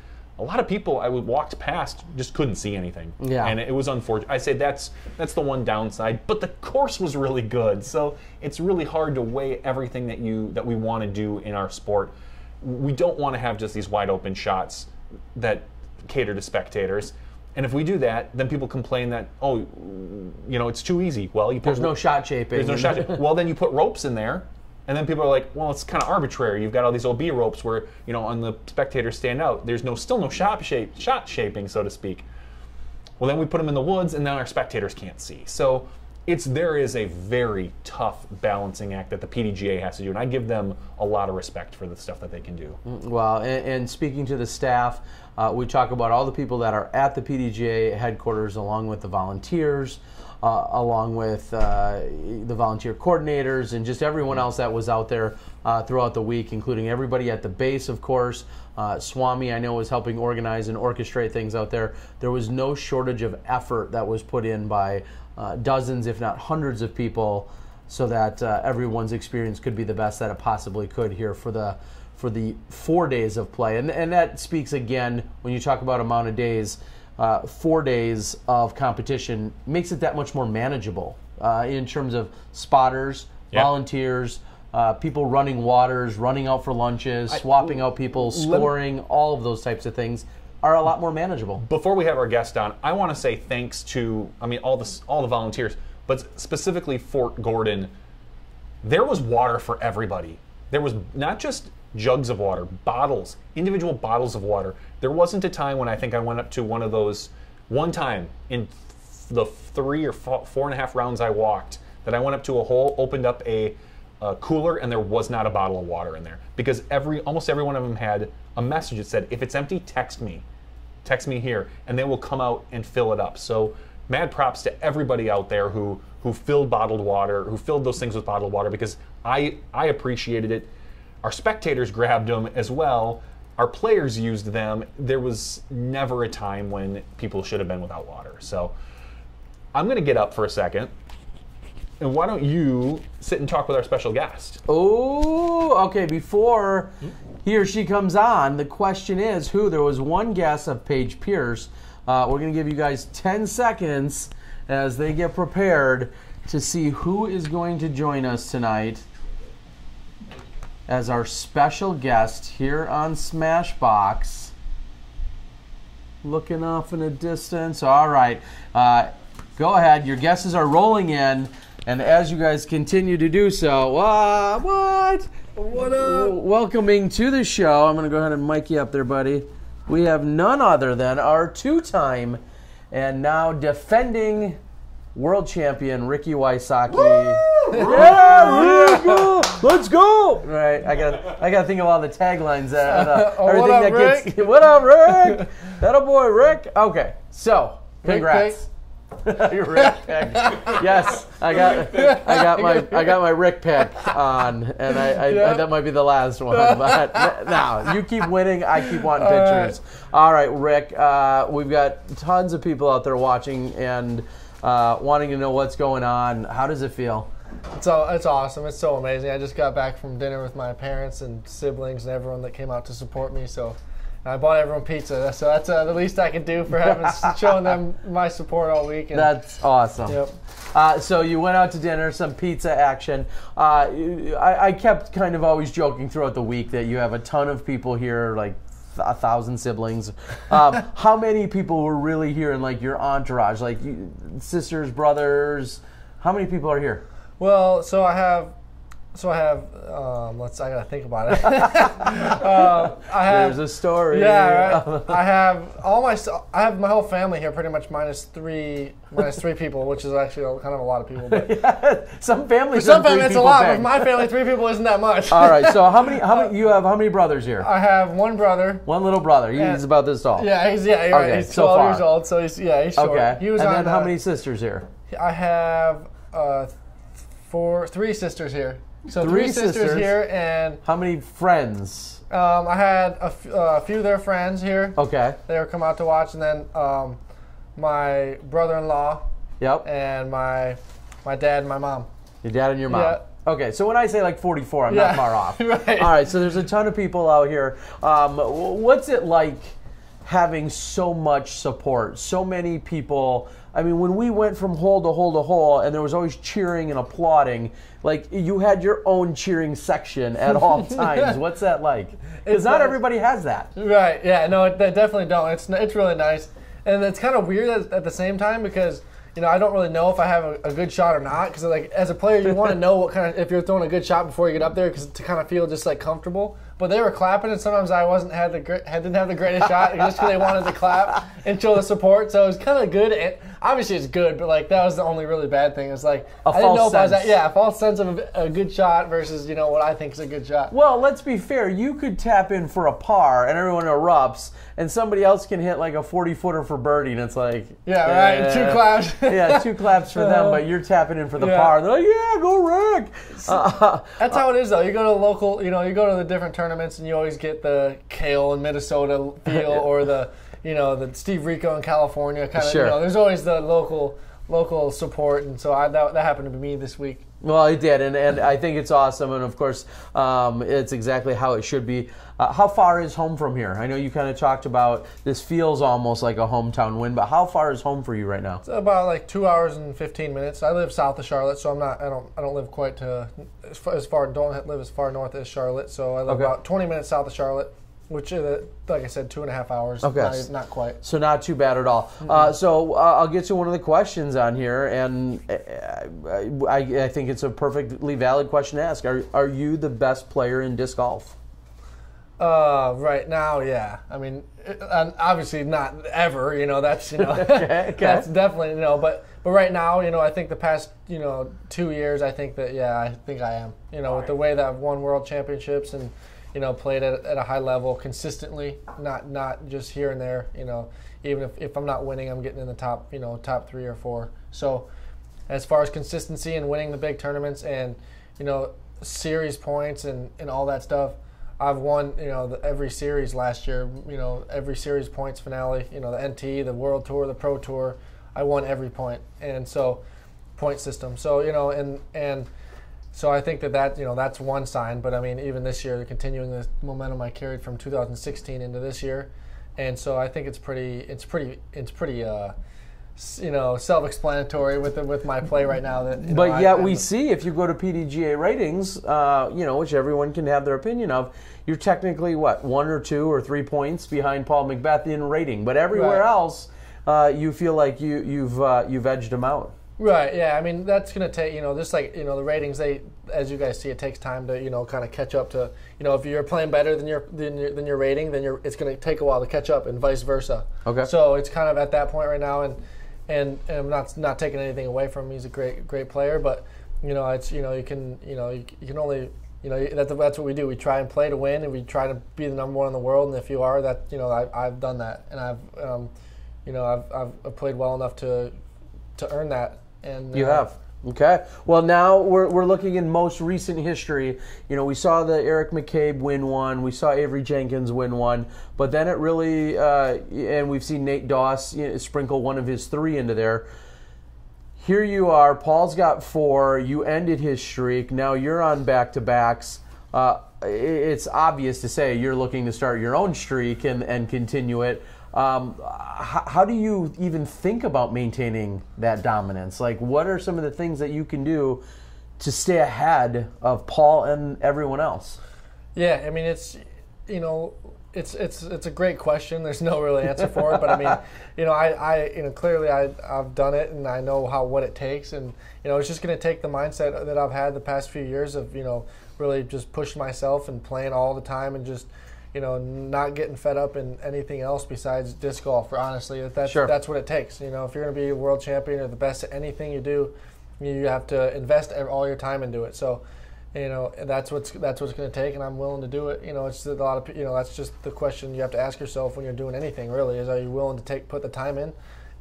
A lot of people I walked past just couldn't see anything. Yeah. And it was unfortunate. I say that's the one downside. But the course was really good, so it's really hard to weigh everything that we want to do in our sport. We don't want to have just these wide open shots that cater to spectators. And if we do that, then people complain that, it's too easy. Well, there's no shot shaping. There's no shot shaping. Well, then you put ropes in there, and then people are like, well, it's kind of arbitrary. You've got all these OB ropes where, on the spectators stand out. There's still no shot shaping, so to speak. Well, then we put them in the woods, and now our spectators can't see. So there is a very tough balancing act that the PDGA has to do, and I give them a lot of respect for the stuff that they can do. Well, and speaking to the staff, we talk about all the people that are at the PDGA headquarters, along with the volunteers, along with the volunteer coordinators, and just everyone else that was out there throughout the week, including everybody at the base, of course. Swami, I know, was helping organize and orchestrate things out there. There was no shortage of effort that was put in by dozens, if not hundreds of people, so that everyone's experience could be the best that it possibly could here for the 4 days of play. And that speaks again, when you talk about amount of days, 4 days of competition makes it that much more manageable in terms of spotters, volunteers, people running waters, running out for lunches, swapping out people, scoring, all of those types of things are a lot more manageable. Before we have our guest on, I want to say thanks to, all the volunteers, but specifically Fort Gordon. There was water for everybody. There was not just jugs of water, bottles, individual bottles of water. There wasn't a time when I think I went up to one of those, one time in the 3 or 4.5 rounds I walked, that I went up to a hole, opened up a cooler, and there was not a bottle of water in there. Because almost every one of them had a message that said, if it's empty, text me. Text me here, and they will come out and fill it up. So mad props to everybody out there who filled bottled water, who filled those things with bottled water, because I appreciated it. Our spectators grabbed them as well. Our players used them. There was never a time when people should have been without water. So I'm going to get up for a second. And why don't you sit and talk with our special guest? Oh, okay. Before he or she comes on, the question is who? There was one guess of Paige Pierce. We're going to give you guys 10 seconds as they get prepared to see who is going to join us tonight as our special guest here on Smashbox. Looking off in a distance. All right. Go ahead. Your guesses are rolling in. And as you guys continue to do so, what up? Welcoming to the show, I'm going to go ahead and mic you up there, buddy. We have none other than our two-time and now defending world champion, Ricky Wysocki. Yeah, Rick, let's go! All right, I gotta think of all the taglines everything that gets. What up, Rick? That a boy, Rick. Okay, so congrats. Your Rick pick. Yes, I got my Rick pick on, and I that might be the last one. But now you keep winning, I keep wanting pictures. All right, Rick. We've got tons of people out there watching and wanting to know what's going on. How does it feel? It's awesome. It's so amazing. I just got back from dinner with my parents and siblings and everyone that came out to support me. So I bought everyone pizza. So that's the least I can do for showing them my support all week. And that's awesome. Yep. So you went out to dinner, some pizza action. I kept kind of always joking throughout the week that you have a ton of people here, like 1,000 siblings. How many people were really here in like your entourage, like sisters, brothers? How many people are here? Well, so I have So I have, I gotta think about it. I have, There's a story. yeah, right. I have my whole family here, pretty much minus three people, which is actually kind of a lot of people. But Yeah, some families. for some are three families, it's a people lot. big. But my family, 3 people isn't that much. All right. So how many? You have how many brothers here? I have one brother. One little brother. He's about this tall. Yeah, you're right. Okay, He's so 12 far. years old, so he's short. Okay. He was and on, then how many sisters here? I have 3 sisters here. So 3 3 sisters sisters. here, and How many friends? I had a few of their friends here. Okay. They were come out to watch, and then my brother-in-law Yep. and my dad and my mom. Your dad and your mom. Yeah. Okay, so when I say like 44, I'm Yeah. not far off. Right. All right, so there's a ton of people out here. What's it like having so much support, so many people? I mean, when we went from hole to hole to hole, and there was always cheering and applauding, like you had your own cheering section at all times. What's that like? Because not nice. everybody has that. Right. Yeah. No, they definitely don't. It's really nice, and it's kind of weird at the same time because I don't really know if I have a good shot or not. Because like as a player, you want to know what kind of if you're throwing a good shot before you get up there, because to kind of feel just like comfortable. But they were clapping, and sometimes I didn't have the greatest shot just because they wanted to clap and show the support. So it was kind of good. And obviously, it's good, but like that was the only really bad thing. It's like I didn't know if I was a false sense of a good shot versus what I think is a good shot. Well, let's be fair. You could tap in for a par, and everyone erupts, and somebody else can hit like a 40-footer for birdie, and it's like Right, 2 claps. Yeah, 2 claps for them, but you're tapping in for the Yeah. par. They're like, yeah, go Rick. That's how it is, though. You go to local, you go to the different tournaments, and you always get the Kale in Minnesota feel, or the Steve Rico in California kind of. Sure. There's always the local support, and so that happened to be me this week. Well, it did, and I think it's awesome, and of course, it's exactly how it should be. How far is home from here? I know you kind of talked about this feels almost like a hometown win, but how far is home for you right now? It's about like 2 hours and 15 minutes. I live south of Charlotte, so I don't live quite don't live as far north as Charlotte, so I live about 20 minutes south of Charlotte, which is like I said, 2.5 hours. Okay, not quite. So not too bad at all. So I'll get to one of the questions on here, and I think it's a perfectly valid question to ask. Are you the best player in disc golf? Right now, yeah. I mean, obviously not ever. That's Okay. that's definitely but right now, I think the past 2 years, I think that I think I am. With the way that I've won world championships and played at a high level consistently, not just here and there. Even if I'm not winning, I'm getting in the top 3 or 4. So as far as consistency and winning the big tournaments and series points and all that stuff, I've won, every series last year, every series points finale, the NT, the World Tour, the Pro Tour, I won every point. And so, point system. So, and so I think that that's one sign. But I mean, even this year, continuing the momentum I carried from 2016 into this year. And so I think it's pretty self-explanatory with my play right now. That, but yet we see if you go to PDGA ratings, which everyone can have their opinion of, you're technically 1 or 2 or 3 points behind Paul McBeth in rating. But everywhere else, you feel like you've edged them out. Right. Yeah. I mean, that's going to take just like the ratings. As you guys see, it takes time to kind of catch up to if you're playing better than your rating, then it's going to take a while to catch up, and vice versa. Okay. So it's kind of at that point right now, and I'm not taking anything away from him. He's a great player, but it's you can only that's what we do. We try and play to win, and we try to be the number 1 in the world. And if you are, that I've done that, and I've played well enough to earn that. And You have. Okay. Well, now we're looking in most recent history. We saw the Eric McCabe win one. We saw Avery Jenkins win one. But then it really, and we've seen Nate Doss sprinkle one of his 3 into there. Here you are. Paul's got 4. You ended his streak. Now you're on back-to-backs. It's obvious to say you're looking to start your own streak and continue it. How do you even think about maintaining that dominance? Like, what are some of the things that you can do to stay ahead of Paul and everyone else? Yeah, I mean, it's It's a great question. There's no real answer for it, but I mean, clearly I've done it and I know what it takes, and it's just going to take the mindset that I've had the past few years of really just pushing myself and playing all the time and just not getting fed up in anything else besides disc golf. Honestly, that's what it takes. If you're going to be a world champion or the best at anything you do, you have to invest all your time into it. So. That's what's going to take, and I'm willing to do it. It's a lot of that's just the question you have to ask yourself when you're doing anything. Really, is are you willing to put the time in,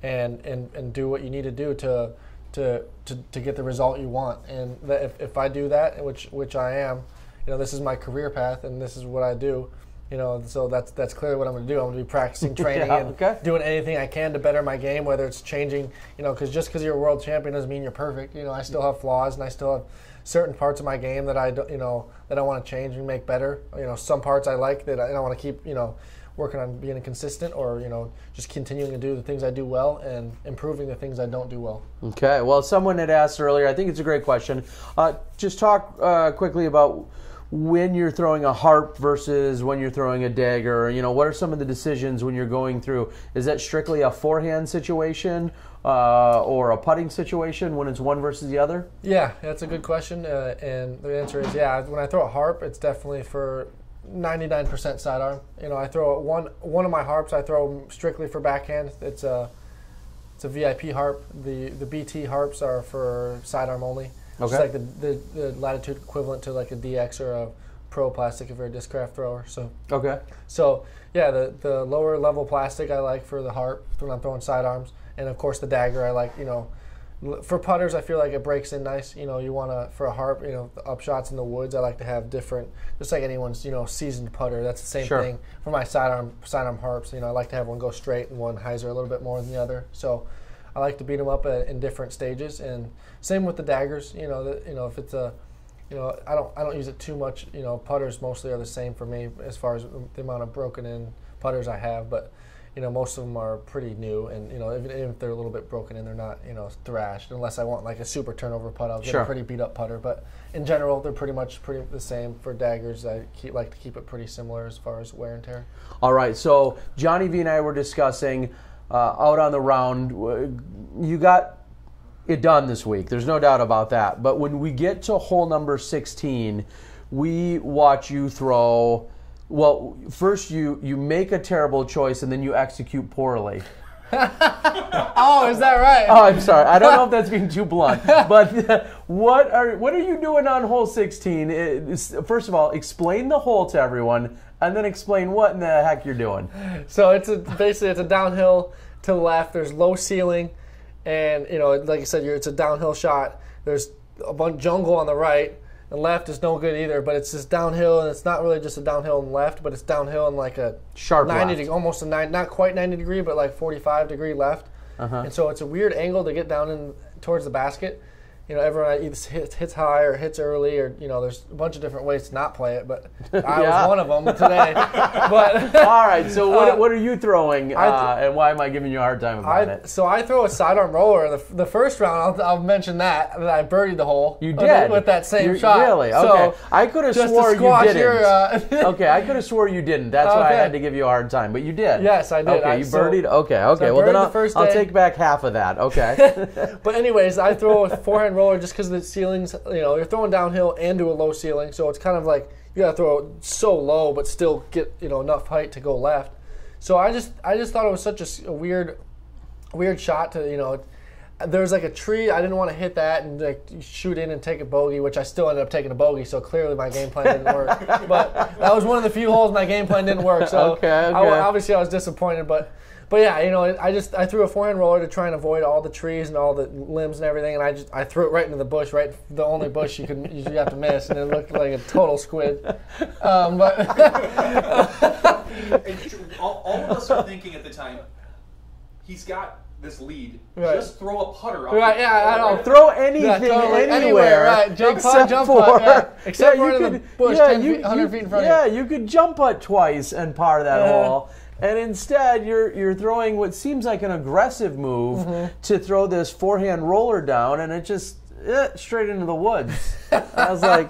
and do what you need to do to get the result you want? And if I do that, which I am, this is my career path, and this is what I do. So that's clearly what I'm going to do. I'm going to be practicing, training, and doing anything I can to better my game. Whether it's changing, because just because you're a world champion doesn't mean you're perfect. I still have flaws, and I still have certain parts of my game that I want to change and make better. Some parts I like that I want to keep, working on being consistent, or just continuing to do the things I do well and improving the things I don't do well. Okay. Well, someone had asked earlier. I think it's a great question. Just talk quickly about when you're throwing a harp versus when you're throwing a dagger. What are some of the decisions when you're going through? Is that strictly a forehand situation? Or a putting situation when it's one versus the other? Yeah, that's a good question, and the answer is yeah. When I throw a harp, it's definitely for 99% sidearm. I throw one of my harps. I throw strictly for backhand. It's a VIP harp. The BT harps are for sidearm only. Okay. It's like the latitude equivalent to like a DX or a Pro plastic if you're a discraft thrower. So okay. So yeah, the lower level plastic I like for the harp when I'm throwing sidearms. And of course the dagger I like, for putters I feel like it breaks in nice. You want to, for a harp, the upshots in the woods I like to have different, just like anyone's, seasoned putter. That's the same thing for my sidearm harps. I like to have one go straight and one hyzer a little bit more than the other. So I like to beat them up in different stages. And same with the daggers. If it's a, I don't use it too much. Putters mostly are the same for me as far as the amount of broken in putters I have, but. Most of them are pretty new, and even if they're a little bit broken in, they're not thrashed. Unless I want like a super turnover putt, I'll get a pretty beat up putter. But in general, they're pretty the same. For daggers, I like to keep it pretty similar as far as wear and tear. All right, so Johnny V and I were discussing out on the round. You got it done this week. There's no doubt about that. But when we get to hole number 16, we watch you throw. Well, first you make a terrible choice and then you execute poorly. Oh, is that right? Oh, I'm sorry. I don't know if that's being too blunt. But what are you doing on hole 16? First of all, explain the hole to everyone, and then explain what in the heck you're doing. So basically it's a downhill to the left. There's low ceiling, and like I said, it's a downhill shot. There's a bunch of jungle on the right. The left is no good either, but it's just downhill, and it's not really just a downhill and left, but it's downhill in like a sharp 90 degree, almost a not quite 90 degree, but like 45 degree left. And so it's a weird angle to get down in towards the basket. Everyone either hits high or hits early, or there's a bunch of different ways to not play it, but I was one of them today. But all right, so what are you throwing, and why am I giving you a hard time about it? So I throw a sidearm roller. The first round, I'll mention that I birdied the hole. You did with that same shot. Really? Okay. So I could have swore you didn't. Okay, I could have swore you didn't. That's why I had to give you a hard time, but you did. Yes, I did. Okay, you birdied. Okay. So well, then I'll take back half of that. Okay. But anyways, I throw a forehand roller just because the ceilings, you're throwing downhill and to a low ceiling, so it's kind of like you gotta throw it so low but still get enough height to go left. So I just thought it was such a weird shot to there was like a tree. I didn't want to hit that and like shoot in and take a bogey, which I still ended up taking a bogey. So clearly my game plan didn't work. But that was one of the few holes my game plan didn't work. So obviously I was disappointed, but yeah, I threw a forehand roller to try and avoid all the trees and all the limbs and everything, and I threw it right into the bush, right the only bush you have to miss, and it looked like a total squid. But all of us are thinking at the time, he's got this lead. Right. Just throw a putter up. Right? Yeah, I don't throw anything anywhere. Right? Jump putt. Yeah. Except for in the bush, 100 feet in front of you. Yeah, you could jump putt twice and par that hole. And instead, you're throwing what seems like an aggressive move to throw this forehand roller down, and it just straight into the woods. I was like,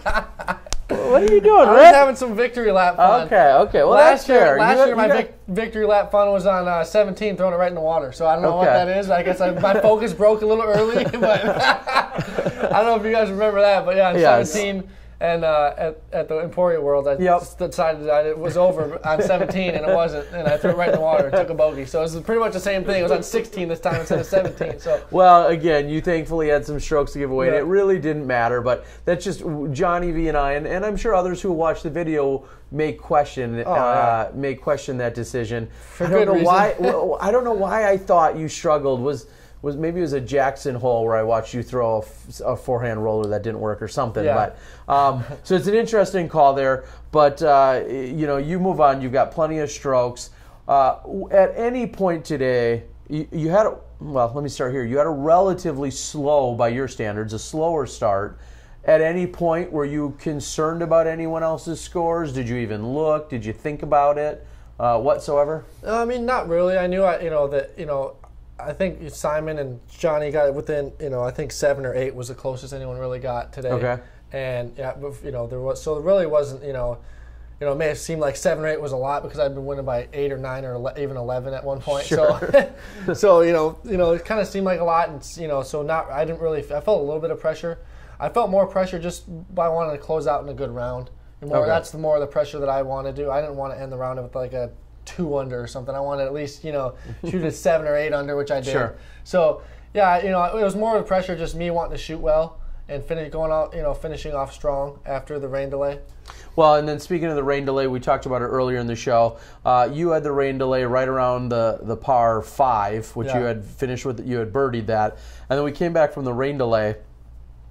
What are you doing, I Rick? was having some victory lap fun. Okay. Well, last that's fair. year, my victory lap fun was on 17, throwing it right in the water. So I don't know what that is. I guess my focus broke a little early, but I don't know if you guys remember that. But yeah, on 17. And at the Emporia World, I decided that it was over on 17, and it wasn't. And I threw it right in the water and took a bogey. So it was pretty much the same thing. It was on 16 this time instead of 17. So well, again, you thankfully had some strokes to give away, and it really didn't matter. But that's just Johnny V and I, and I'm sure others who watch the video may question that decision. For good reason. I don't know why I thought you struggled. Maybe it was a Jackson hole where I watched you throw a forehand roller that didn't work or something. Yeah. But so it's an interesting call there. But you move on. You've got plenty of strokes. At any point today, you had let me start here. You had a relatively slow, by your standards, a slower start. At any point, were you concerned about anyone else's scores? Did you even look? Did you think about it whatsoever? I mean, not really. I knew I think Simon and Johnny got it within, I think 7 or 8 was the closest anyone really got today. Okay. And there really wasn't, it may have seemed like 7 or 8 was a lot because I'd been winning by 8 or 9 or even 11 at one point. Sure. So it kind of seemed like a lot, and I didn't really. I felt a little bit of pressure. I felt more pressure just by wanting to close out in a good round. That's more of the pressure that I want to do. I didn't want to end the round with like a 2 under or something. I wanted at least, shoot a 7 or 8 under, which I did. Sure. So, yeah, it was more of the pressure, just me wanting to shoot well and finishing off strong after the rain delay. Well, and then speaking of the rain delay, we talked about it earlier in the show. You had the rain delay right around the par 5, which you had finished with. You had birdied that. And then we came back from the rain delay,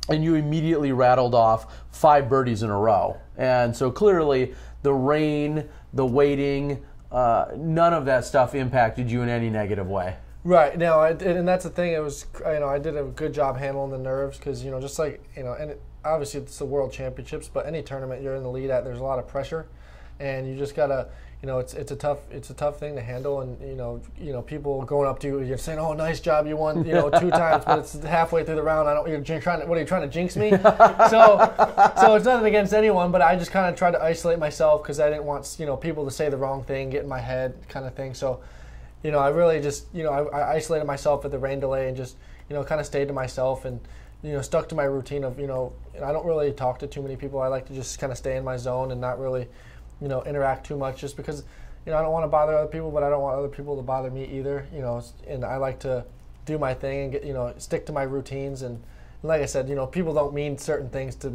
and you immediately rattled off 5 birdies in a row. And so clearly the rain, the waiting, none of that stuff impacted you in any negative way. Right. No, and that's the thing. It was, I did a good job handling the nerves because, just like, and obviously it's the World Championships, but any tournament you're in the lead at, there's a lot of pressure, and you just gotta, it's a tough thing to handle, and people going up to you, you're saying, "Oh, nice job, you won, 2 times," but it's halfway through the round. What are you trying to jinx me? So it's nothing against anyone, but I just kind of tried to isolate myself because I didn't want people to say the wrong thing, get in my head, kind of thing. So, I really just I isolated myself at the rain delay and just kind of stayed to myself and stuck to my routine of I don't really talk to too many people. I like to just kind of stay in my zone and not really interact too much, just because I don't want to bother other people, but I don't want other people to bother me either. And I like to do my thing and get stick to my routines. And like I said, people don't mean certain things to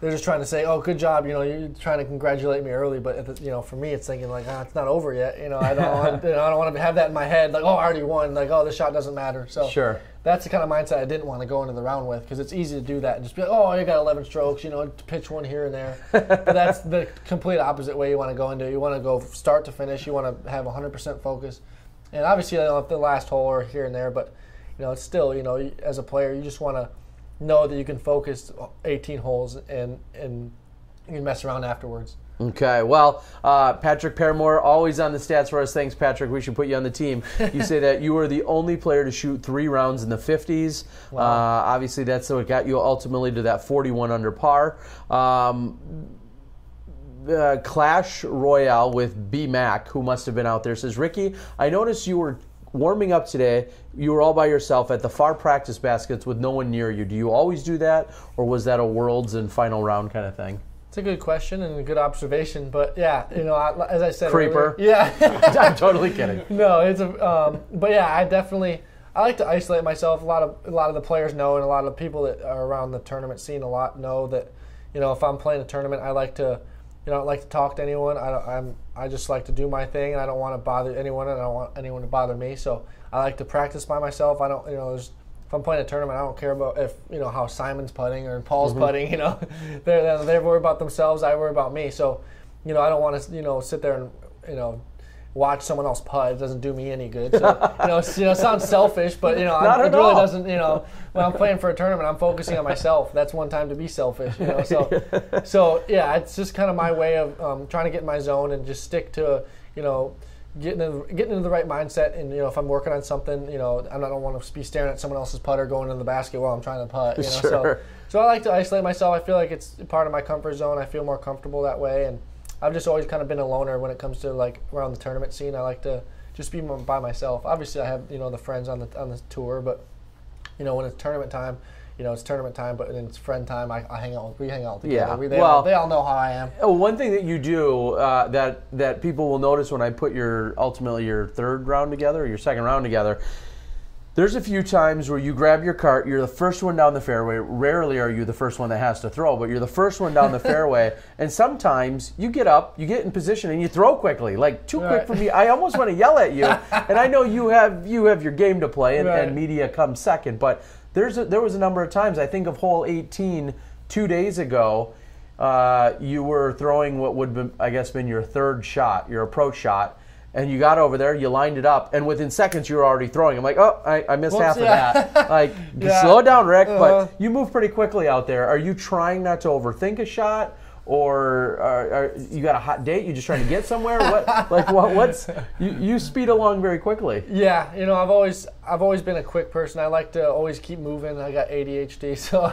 they're just trying to say, "Oh, good job," you're trying to congratulate me early, but for me, it's thinking like, it's not over yet. I don't want to have that in my head, like, "Oh, I already won," like, "Oh, this shot doesn't matter." So sure. That's the kind of mindset I didn't want to go into the round with, because it's easy to do that and just be like, "Oh, you got 11 strokes, pitch one here and there." But that's the complete opposite way you want to go into it. You want to go start to finish. You want to have 100% focus. And obviously, if the last hole or here and there, but it's still, as a player, you just want to know that you can focus 18 holes and you can mess around afterwards. Okay, well, Patrick Paramore, always on the stats for us. Thanks, Patrick. We should put you on the team. You say that you were the only player to shoot 3 rounds in the 50s. Wow. Obviously, that's what got you ultimately to that 41 under par. Clash Royale with B. Mac, who must have been out there, says, "Ricky, I noticed you were warming up today. You were all by yourself at the far practice baskets with no one near you. Do you always do that, or was that a Worlds and final round kind of thing?" It's a good question and a good observation, but yeah, as I said, creeper. Earlier, yeah, I'm totally kidding. No, it's but yeah, I like to isolate myself. A lot of the players know, and a lot of people that are around the tournament scene know that, if I'm playing a tournament, I like to, I don't like to talk to anyone. I just like to do my thing, and I don't want to bother anyone, and I don't want anyone to bother me. So I like to practice by myself. I don't, if I'm playing a tournament, I don't care about if how Simon's putting or Paul's putting. They're worried about themselves. I worry about me. So, I don't want to sit there and watch someone else putt. It doesn't do me any good. So it sounds selfish, but it really doesn't. When I'm playing for a tournament, I'm focusing on myself. That's one time to be selfish. So yeah, it's just kind of my way of trying to get in my zone and just stick to getting into the right mindset, and if I'm working on something, I don't want to be staring at someone else's putter going into the basket while I'm trying to putt. Sure. So I like to isolate myself. I feel like it's part of my comfort zone. I feel more comfortable that way, and I've just always kind of been a loner when it comes to like around the tournament scene. I like to just be by myself. Obviously, I have the friends on the tour, but when it's tournament time. It's tournament time, but when it's friend time, we hang out together. Yeah. They all know how I am. One thing that you do that people will notice when I put ultimately your third round together, or your second round together, there's a few times where you grab your cart, you're the first one down the fairway. Rarely are you the first one that has to throw, but you're the first one down the fairway. And sometimes you get up, you get in position, and you throw quickly, like too quick for me. I almost want to yell at you. And I know you have your game to play, and media comes second, but there was a number of times. I think of hole 18 2 days ago. You were throwing what would have, I guess, been your third shot, your approach shot, and you got over there, you lined it up, and within seconds you were already throwing. I'm like, oh, I missed half of that. Like, slow down, Rick. But you move pretty quickly out there. Are you trying not to overthink a shot? Or you got a hot date? You just trying to get somewhere? What's you speed along very quickly. Yeah, I've always been a quick person. I like to always keep moving. I got ADHD, so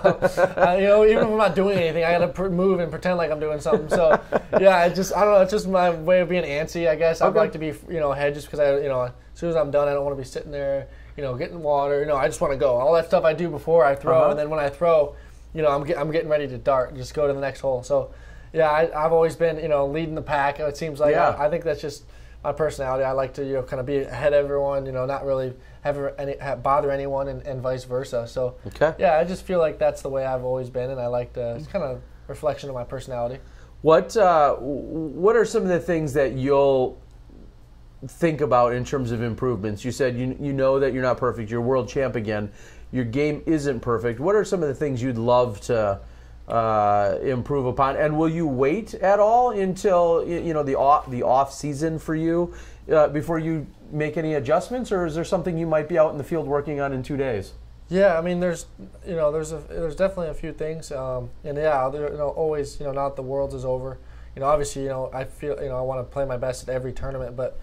even if I'm not doing anything, I got to move and pretend like I'm doing something. So yeah, I don't know. It's just my way of being antsy, I guess. I'd like to be ahead just because as soon as I'm done, I don't want to be sitting there getting water. I just want to go. All that stuff I do before I throw, and then when I throw. I'm getting ready to dart, just go to the next hole. So, yeah, I've always been, leading the pack. It seems like I think that's just my personality. I like to, kind of be ahead of everyone, not really bother anyone, and vice versa. So, yeah, I just feel like that's the way I've always been, and I like to. It's kind of a reflection of my personality. What are some of the things that you'll think about in terms of improvements? You said you know that you're not perfect. You're world champ again. Your game isn't perfect. What are some of the things you'd love to improve upon? And will you wait at all until the off season for you before you make any adjustments, or is there something you might be out in the field working on in 2 days? Yeah, I mean, there's definitely a few things, and always now that the Worlds is over, obviously I feel I want to play my best at every tournament, but.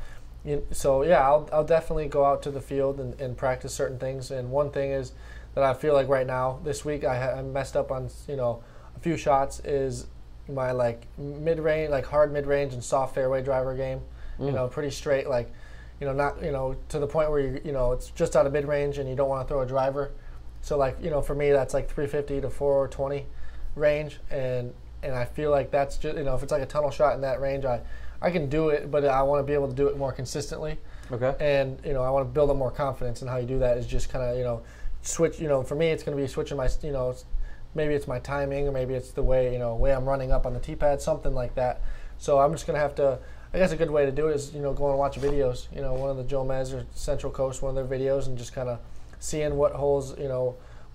So yeah, I'll definitely go out to the field and practice certain things. And one thing is that I feel like right now, this week, I messed up on a few shots. Is my mid-range, hard mid-range and soft fairway driver game. Pretty straight, not to the point where it's just out of mid-range and you don't want to throw a driver. So for me, that's 350 to 420 range, and I feel like that's just if it's like a tunnel shot in that range, I can do it, but I want to be able to do it more consistently. Okay. And I want to build up more confidence. And how you do that is just kind of switch. For me, it's going to be switching my maybe it's my timing, or maybe it's the way way I'm running up on the tee pad, something like that. So I'm just going to have to. I guess a good way to do it is go and watch videos. One of the Joe Mez or Central Coast, one of their videos, and just kind of seeing what holes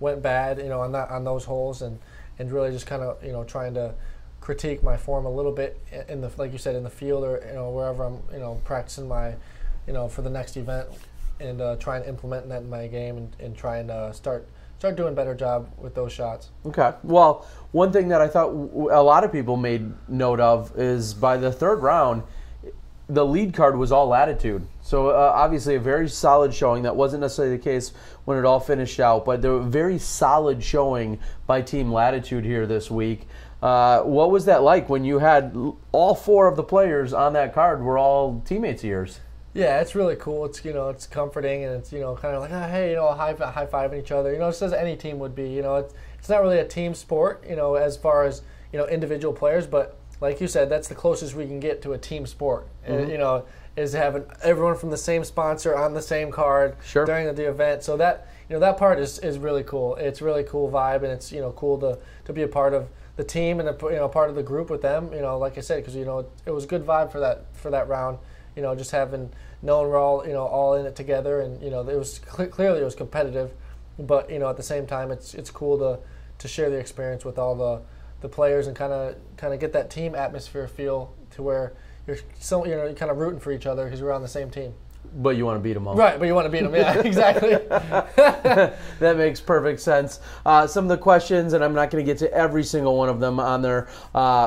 went bad on those holes, and really just kind of trying to critique my form a little bit in the, like you said, in the field, or wherever I'm practicing my for the next event, and try and implement that in my game, and try and start doing a better job with those shots. Okay. Well, one thing that I thought a lot of people made note of is by the third round, the lead card was all Latitude. So obviously a very solid showing. That wasn't necessarily the case when it all finished out, but there was a very solid showing by Team Latitude here this week. What was that like when you had all four of the players on that card were all teammates of yours? Yeah, it's really cool. It's it's comforting, and it's kind of like, oh, hey, high fiving each other. Just as any team would be. It's not really a team sport, as far as individual players, but like you said, that's the closest we can get to a team sport. Mm-hmm. Is having everyone from the same sponsor on the same card during the event. So that that part is really cool. It's a really cool vibe, and it's cool to be a part of the team and part of the group with them. Like I said, because it was a good vibe for that round. Just having known we're all in it together, and it was clearly it was competitive, but at the same time it's cool to share the experience with all the players, and kind of get that team atmosphere feel to where you're kind of rooting for each other because we're on the same team. But you want to beat them all. Right, but you want to beat them. Yeah, exactly. That makes perfect sense. Some of the questions, and I'm not going to get to every single one of them on there.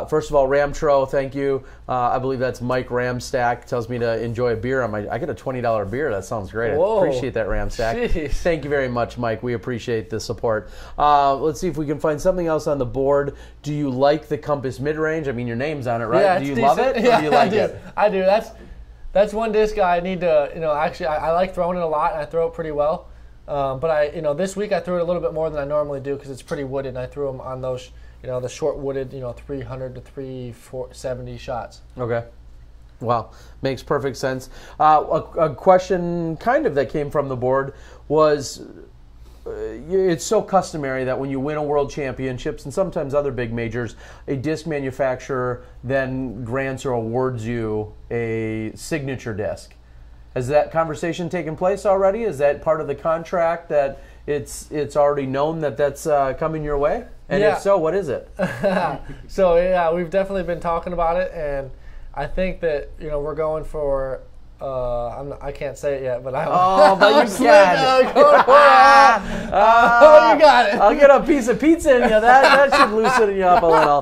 First of all, Ramtro, thank you. I believe that's Mike Ramstack. Tells me to enjoy a beer. I get a $20 beer. That sounds great. Whoa. I appreciate that, Ramstack. Jeez. Thank you very much, Mike. We appreciate the support. Let's see if we can find something else on the board. Do you like the Compass mid-range? I mean, your name's on it, right? Yeah, do you decent. love it? Yeah, or do you like it? I do. That's one disc I need to, actually I like throwing it a lot and I throw it pretty well. But this week I threw it a little bit more than I normally do because it's pretty wooded and I threw them on those, the short wooded, 300 to 370 shots. Okay. Wow. Makes perfect sense. A question kind of that came from the board was, it's so customary that when you win a world championships and sometimes other big majors, a disc manufacturer then grants or awards you a signature disc. Has that conversation taken place already? Is that part of the contract that it's already known that that's coming your way? And yeah. If so, what is it? So yeah, we've definitely been talking about it, and I think that we're going for. I can't say it yet, but I. Oh, but you can. Oh, you got it. I'll get a piece of pizza in you. That should loosen you up a little.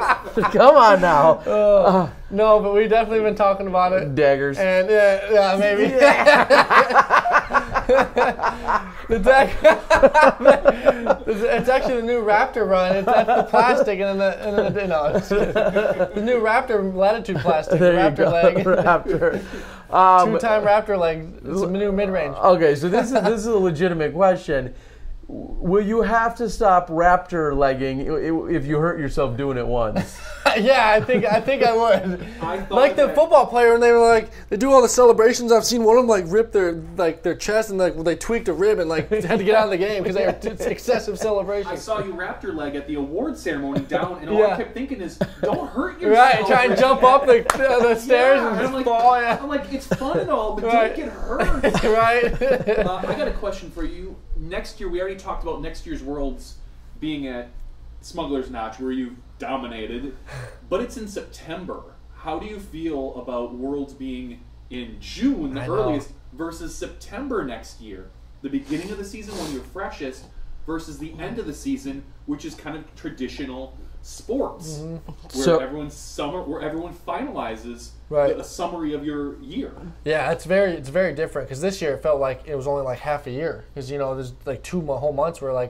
Come on now. No, but we've definitely been talking about it. Daggers. And yeah, maybe. The deck. It's actually the new Raptor run. That's the plastic, and then the new Raptor Latitude plastic. There Raptor you go. leg. Raptor. Two-time Raptor leg. It's a new mid-range. Okay, so this is a legitimate question. Will you have to stop Raptor legging if you hurt yourself doing it once? Yeah, I think I would. Like the football player, when they were like, they do all the celebrations. I've seen one of them rip their chest and they tweaked a rib and had to get out of the game because they were excessive celebration. I saw you Raptor leg at the award ceremony down, and all I kept thinking is, don't hurt yourself. Right, try and jump up the stairs and just I'm fall. Yeah. I'm like, it's fun and all, but don't get hurt. Right. I got a question for you. Next year, we already talked about next year's Worlds being at Smuggler's Notch, where you dominated, but it's in September. How do you feel about Worlds being in June, the earliest, versus September next year? The beginning of the season when you're freshest versus the end of the season, which is kind of traditional sports, where everyone finalizes a summary of your year. Yeah, it's very different because this year it felt like it was only like half a year because there's like 2 whole months where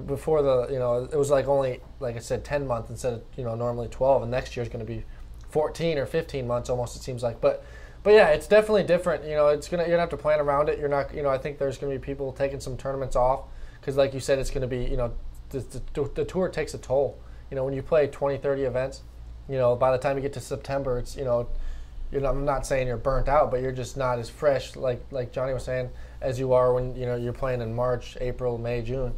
before it was only like I said 10 months instead of normally 12, and next year's going to be 14 or 15 months almost, it seems like. But yeah, it's definitely different. You're gonna have to plan around it. You're not I think there's going to be people taking some tournaments off because like you said, it's going to be the tour takes a toll. When you play 20, 30 events, by the time you get to September, it's I'm not saying you're burnt out, but you're just not as fresh, like Johnny was saying, as you are when you're playing in March, April, May, June,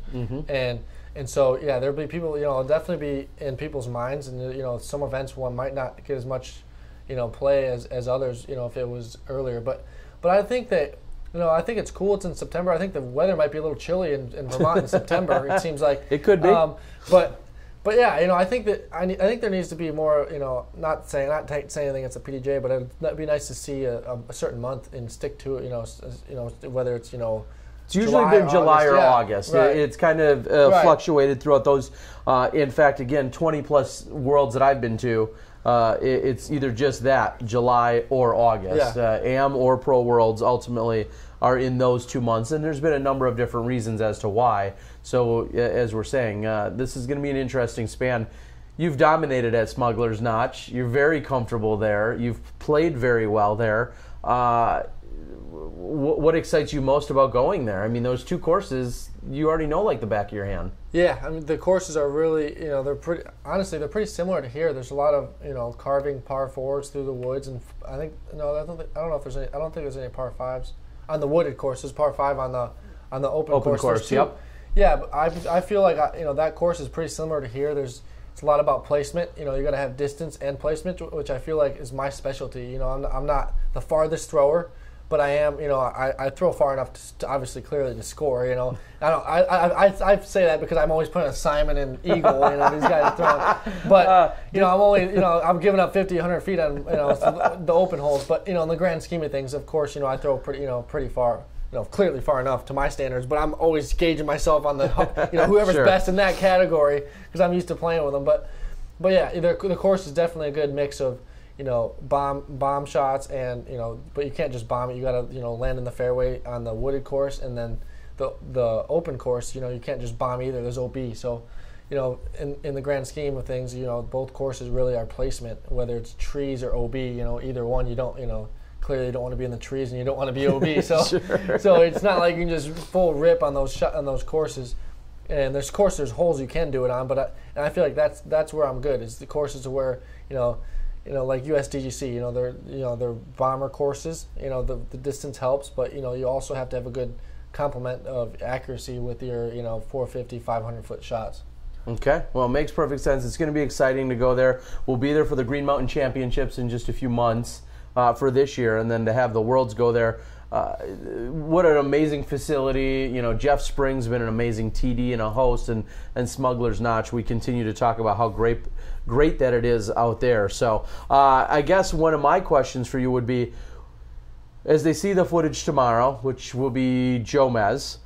and so yeah, there'll be people, it'll definitely be in people's minds, and some events one might not get as much, play as others, if it was earlier, but I think that. I think it's cool. It's in September. I think the weather might be a little chilly in Vermont in September. It seems like it could be, But yeah, I think that I think there needs to be more. Not saying anything against the PDGA, but it'd be nice to see a certain month and stick to it. Whether it's it's usually been July or August. Right. It's kind of fluctuated throughout those. In fact, again, 20 plus worlds that I've been to. It's either just that, July or August. Yeah. AM or Pro Worlds ultimately are in those 2 months, and there's been a number of different reasons as to why. So, as we're saying, this is going to be an interesting span. You've dominated at Smuggler's Notch. You're very comfortable there. You've played very well there. What excites you most about going there? I mean, those 2 courses, you already know like the back of your hand. Yeah, I mean, the courses are really, they're pretty similar to here. There's a lot of, carving par 4s through the woods, and I think, I don't think there's any par 5s on the wooded courses. Par 5 on the open course. Yep. Yeah, but I feel like that course is pretty similar to here. It's a lot about placement. You got to have distance and placement, which I feel like is my specialty. I'm not the farthest thrower, but I am, I throw far enough to obviously clearly to score. I say that because I'm always putting a Simon and Eagle. These guys are throwing, but I'm only, I'm giving up 50, 100 feet on the open holes. But in the grand scheme of things, of course, I throw pretty far. Clearly far enough to my standards, but I'm always gauging myself on the, whoever's Sure. best in that category because I'm used to playing with them. But yeah, the course is definitely a good mix of, bomb shots and, but you can't just bomb it. You got to, land in the fairway on the wooded course, and then the open course, you can't just bomb either. There's OB. So, in the grand scheme of things, both courses really are placement, whether it's trees or OB, either one you don't, clearly you don't want to be in the trees and you don't want to be OB. So, Sure. so it's not like you can just full rip on those courses. And there's holes you can do it on, but I feel like that's where I'm good. Is the courses where like USDGC, they're bomber courses. The distance helps, but you also have to have a good complement of accuracy with your 450, 500 foot shots. Okay, well, it makes perfect sense. It's going to be exciting to go there. We'll be there for the Green Mountain Championships in just a few months for this year, and then to have the Worlds go there. What an amazing facility. Jeff Spring's been an amazing TD and a host, and Smuggler's Notch. We continue to talk about how great that it is out there. So I guess one of my questions for you would be, as they see the footage tomorrow, which will be Jomez,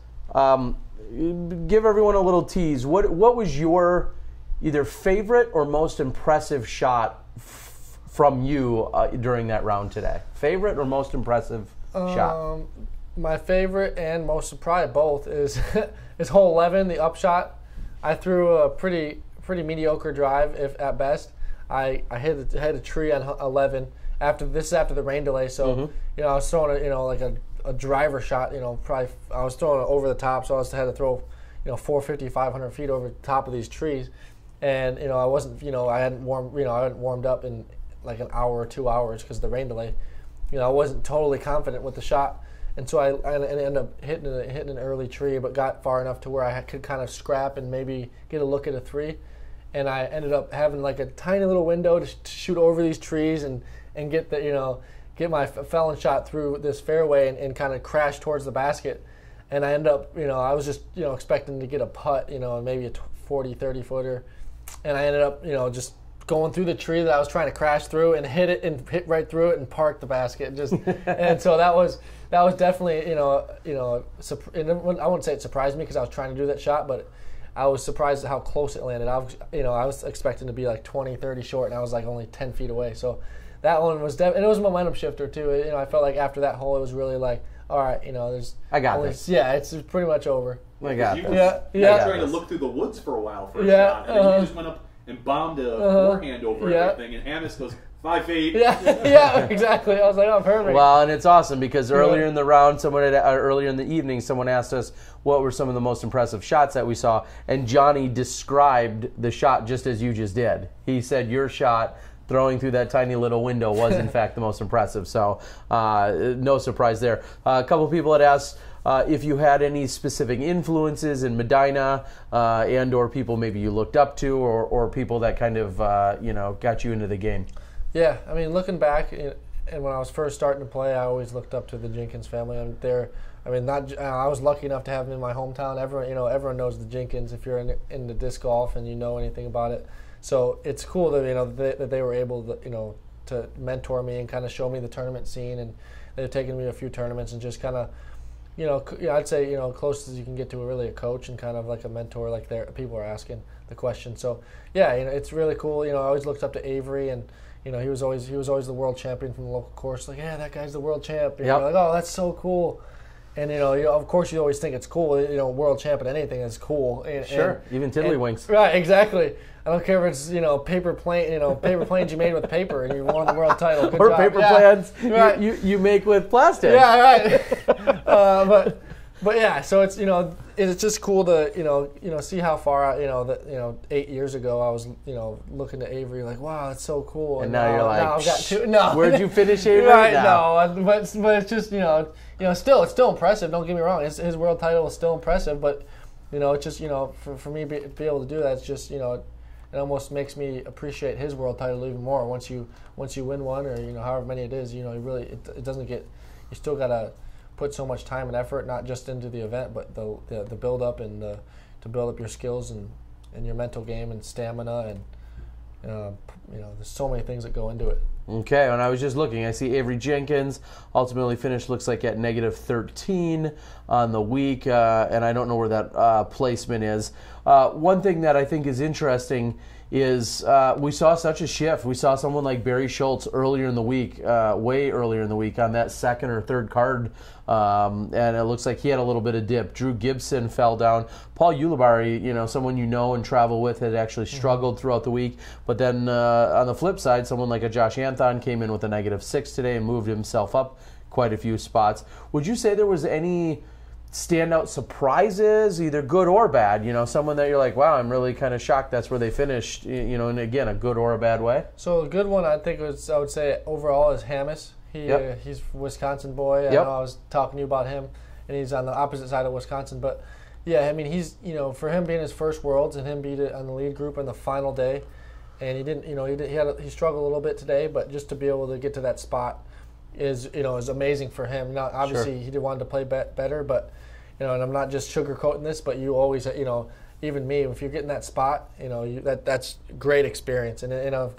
give everyone a little tease. What was your either favorite or most impressive shot from you during that round today? Favorite or most impressive shot? My favorite and most surprised both is hole 11, the upshot. I threw a pretty mediocre drive, if at best. I hit a tree on 11. After the rain delay, so I was throwing like a driver shot. Probably I was throwing it over the top, so I had to throw 450, 500 feet over the top of these trees, and I wasn't I hadn't warmed up in like an hour or 2 hours because of the rain delay. I wasn't totally confident with the shot, and so I ended up hitting an early tree, but got far enough to where I could kind of scrap and maybe get a look at a 3, and I ended up having like a tiny little window to shoot over these trees and get the get my felon shot through this fairway and kind of crash towards the basket, and I ended up I was just expecting to get a putt maybe a 40, 30 footer, and I ended up just going through the tree that I was trying to crash through and hit right through it and parked the basket. And so that was definitely I wouldn't say it surprised me because I was trying to do that shot, but I was surprised at how close it landed. I was expecting to be like 20, 30 short, and I was like only 10 feet away. So that one was and it was a momentum shifter too. I felt like after that hole it was really like, all right, there's I got this. Yeah, it's pretty much over. I got You this. were Yeah. trying to look through the woods for a while for a Yeah, shot, and then you just went up and bombed a forehand over everything, and Hamas goes 5 feet. Yeah, exactly. I was like, oh, perfect. Well, and it's awesome because earlier in the round, earlier in the evening, someone asked us what were some of the most impressive shots that we saw, and Johnny described the shot just as you just did. He said your shot throwing through that tiny little window was in fact the most impressive. So no surprise there. A couple people had asked if you had any specific influences in Medina and or people maybe you looked up to or people that kind of got you into the game. Yeah, I mean, looking back, and when I was first starting to play, I always looked up to the Jenkins family. I was lucky enough to have them in my hometown. Everyone knows the Jenkins if you're into disc golf and you know anything about it. So it's cool that that they were able to mentor me and kind of show me the tournament scene, and they've taken me to a few tournaments and just kind of I'd say close as you can get to really a coach and kind of like a mentor, like people are asking the question. So yeah, it's really cool. I always looked up to Avery, and he was always the world champion from the local course. Like, yeah, that guy's the world champ. Yep. Like, oh, that's so cool. And of course you always think it's cool. World champ at anything is cool. Sure, even tiddlywinks. Right, exactly. I don't care if it's paper planes you made with paper and you won the world title. Good or job. paper plans right. you make with plastic. Yeah, right. But yeah, so it's just cool to see how far out 8 years ago I was looking to Avery like, wow, that's so cool. And now you're like, now I've got two. No, where'd you finish, Avery? Right, no, but it's just still it's still impressive. Don't get me wrong, his world title is still impressive, but it's just for me to be able to do that, it's just it almost makes me appreciate his world title even more. Once you win one, or however many it is, it really it doesn't get you still gotta put so much time and effort, not just into the event, but the build up and to build up your skills and your mental game and stamina and there's so many things that go into it. Okay, when I was just looking, I see Avery Jenkins ultimately finished, looks like at -13 on the week, and I don't know where that placement is. One thing that I think is interesting is we saw such a shift. We saw someone like Barry Schultz earlier in the week, way earlier in the week on that second or third card, and it looks like he had a little bit of dip. Drew Gibson fell down. Paul Ulibarri, someone you know and travel with, had actually struggled throughout the week. But then on the flip side, someone like a Josh Anthon came in with a -6 today and moved himself up quite a few spots. Would you say there was any standout surprises, either good or bad? Someone that you're like, wow, I'm really kind of shocked that's where they finished, and again, a good or a bad way? So a good one, I would say overall is Hammis. He's a Wisconsin boy. I know I was talking to you about him, and he's on the opposite side of Wisconsin. But yeah, I mean, he's for him being his first Worlds and him beat it on the lead group on the final day, and he didn't, he struggled a little bit today, but just to be able to get to that spot is amazing for him. Now, obviously, he wanted to play better, but and I'm not just sugarcoating this, but you always, even me, if you're getting that spot, that's great experience. And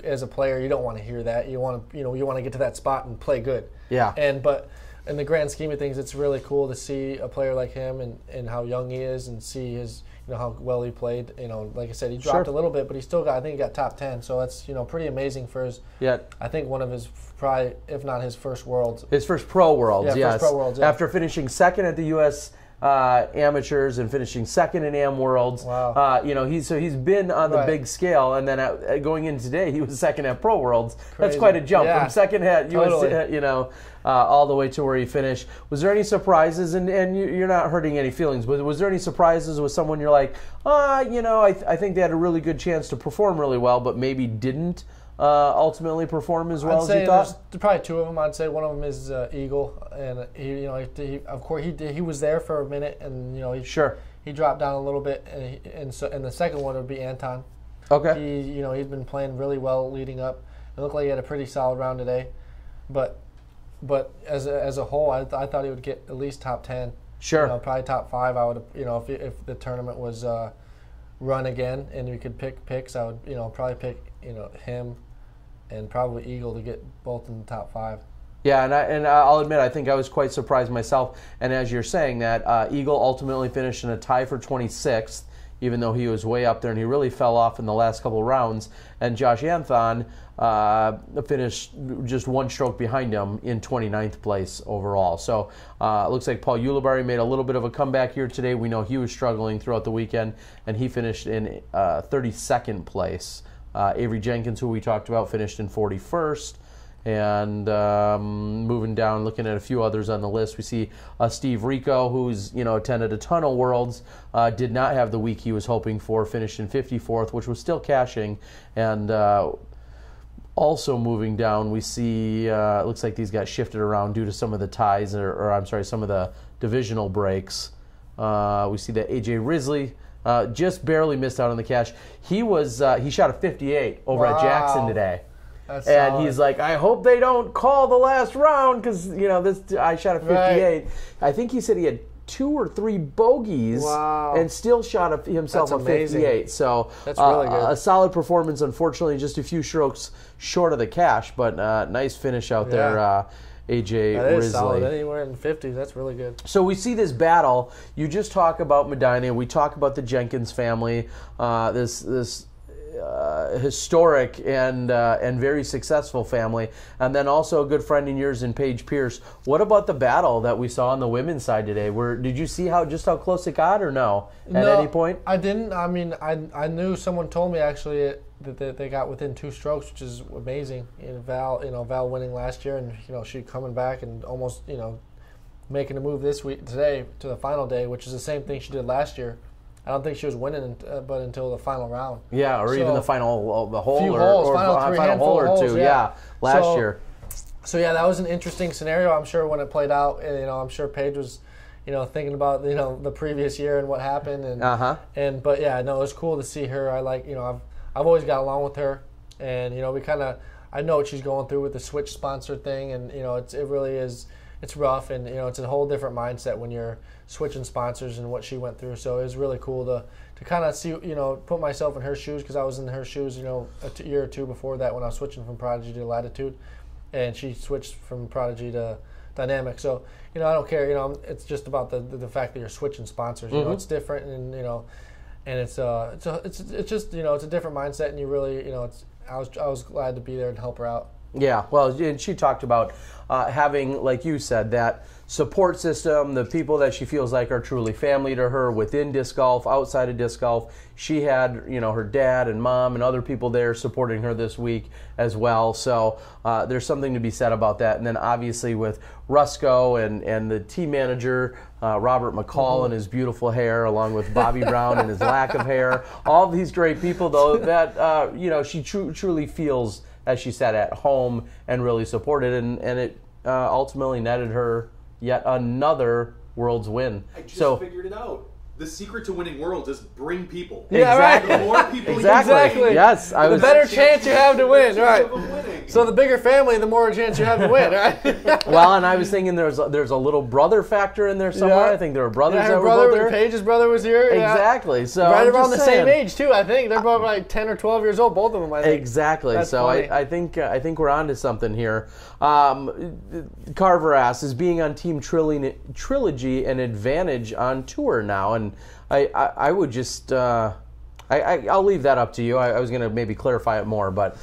as a player, you don't want to hear that. You want to get to that spot and play good. Yeah. But in the grand scheme of things, it's really cool to see a player like him and how young he is, and see his how well he played. Like I said, he dropped a little bit, but he still got, I think he got top 10. So that's pretty amazing for his. Yeah. I think one of his probably, if not his first Worlds. His first Pro Worlds. Yeah, first Pro Worlds. Yeah. After finishing second at the U.S. Amateurs and finishing second in Am Worlds. Wow. He's been on the big scale, and then going in today, he was second at Pro Worlds. Crazy. That's quite a jump from second at US, all the way to where he finished. Was there any surprises? And you're not hurting any feelings, but was there any surprises with someone you're like, I think they had a really good chance to perform really well, but maybe didn't ultimately perform as well as you thought? There's probably two of them. I'd say one of them is Eagle, and he of course he was there for a minute, and he dropped down a little bit, and the second one would be Anton. Okay. He'd been playing really well leading up. It looked like he had a pretty solid round today, but as a whole, I thought he would get at least top 10. Sure. Probably top 5. I would, if the tournament was run again and we could pick picks, I would, probably pick, him and probably Eagle to get both in the top 5. Yeah, and I'll admit, I think I was quite surprised myself. And as you're saying that, Eagle ultimately finished in a tie for 26th, even though he was way up there, and he really fell off in the last couple of rounds. And Josh Anthon finished just one stroke behind him in 29th place overall. So it looks like Paul Ulibarri made a little bit of a comeback here today. We know he was struggling throughout the weekend, and he finished in 32nd place. Avery Jenkins, who we talked about, finished in 41st. And moving down, looking at a few others on the list, we see Steve Rico, who's attended a ton of Worlds, did not have the week he was hoping for, finished in 54th, which was still cashing. And also moving down, we see it looks like these got shifted around due to some of the ties, or I'm sorry, some of the divisional breaks. We see that AJ Risley just barely missed out on the cash. He shot a 58 over at Jackson today. That's and solid. He's like, I hope they don't call the last round because I shot a 58. Right. I think he said he had 2 or 3 bogeys and still shot himself a 58. So that's really good. A solid performance. Unfortunately, just a few strokes short of the cash, but nice finish out there. AJ that is Risley. solid. Anywhere in the 50s, that's really good. So we see this battle. You just talk about Medina. We talk about the Jenkins family. This historic and very successful family, and then also a good friend of yours in Paige Pierce. What about the battle that we saw on the women's side today? Did you see how close it got, or no? At any point? I didn't. I mean, I knew someone told me actually that they got within 2 strokes, which is amazing. Val winning last year, and she coming back and almost making a move today to the final day, which is the same thing she did last year. I don't think she was winning, but until the final round. Yeah, or even the final hole, final hole or two. Yeah, last year. So yeah, that was an interesting scenario. I'm sure when it played out, and I'm sure Paige was, thinking about the previous year and what happened, but yeah, no, it was cool to see her. I like, I've always got along with her, and we kind of, I know what she's going through with the Switch sponsor thing, and it really is. it's rough, and it's a whole different mindset when you're switching sponsors and what she went through. So it was really cool to kind of see, put myself in her shoes, because I was in her shoes, a year or two before that when I was switching from Prodigy to Latitude, and she switched from Prodigy to Dynamic. So I don't care. It's just about the fact that you're switching sponsors. It's different, and and it's just it's a different mindset, and you really I was glad to be there and help her out. Yeah, well, and she talked about having, like you said, that support system, the people that she feels like are truly family to her within disc golf, outside of disc golf. She had, her dad and mom and other people there supporting her this week as well. So there's something to be said about that. And then obviously with Rusco and the team manager, Robert McCall and his beautiful hair, along with Bobby Brown and his lack of hair. All of these great people, though, that, she truly feels, as she said, at home and really supported, and it ultimately netted her yet another Worlds win. I just figured it out. The secret to winning Worlds is bring people. Yeah, exactly. right. The more people Exactly. you bring, Yes, the better chance you have to win, right? winning. So the bigger family, the more chance you have to win, right? Well, and I was thinking there's a little brother factor in there somewhere. Yeah. I think there were brothers her that were brother, both there. Paige's brother was here. Yeah. Exactly. So Right I'm around the just same saying. age too. I think they're both like 10 or 12 years old, both of them. I think. Exactly. That's So funny. I think we're onto something here. Carver asks, is being on Team Trilogy an advantage on tour now? And I would just I'll leave that up to you. I was going to maybe clarify it more, but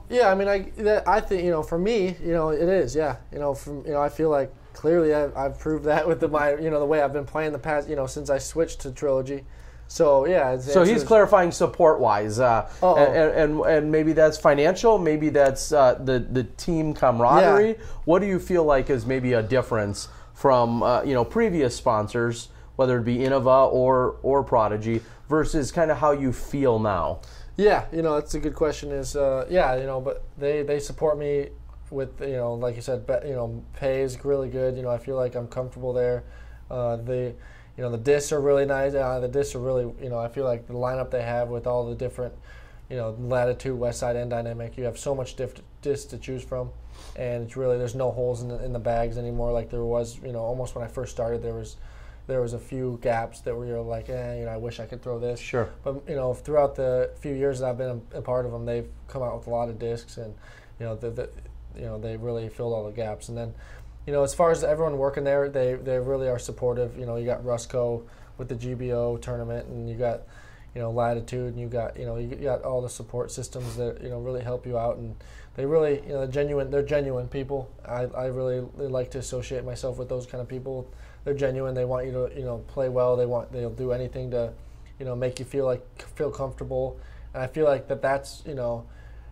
yeah, I mean, I think for me, it is. Yeah, I feel like clearly I've proved that with the way I've been playing the past, since I switched to Trilogy. So yeah. So he's clarifying support wise, and maybe that's financial, maybe that's the team camaraderie. Yeah. What do you feel like is maybe a difference from previous sponsors, whether it be Innova or Prodigy, versus kind of how you feel now? Yeah, it's a good question. But they support me with, like you said, pay is really good. I feel like I'm comfortable there. The discs are really nice. The discs are really, I feel like the lineup they have with all the different, Latitude, Westside, and Dynamic, you have so much discs to choose from, and it's really, there's no holes in the bags anymore like there was, almost when I first started. There was a few gaps that were like, I wish I could throw this. Sure. But throughout the few years that I've been a part of them, they've come out with a lot of discs, and they really filled all the gaps. And then, as far as everyone working there, they really are supportive. You got Rusco with the GBO tournament, and you got Latitude, and you got all the support systems that really help you out, and they really they're genuine people. I really like to associate myself with those kind of people. They're genuine. They want you to play well. They'll do anything to make you feel comfortable. And I feel like that's I'm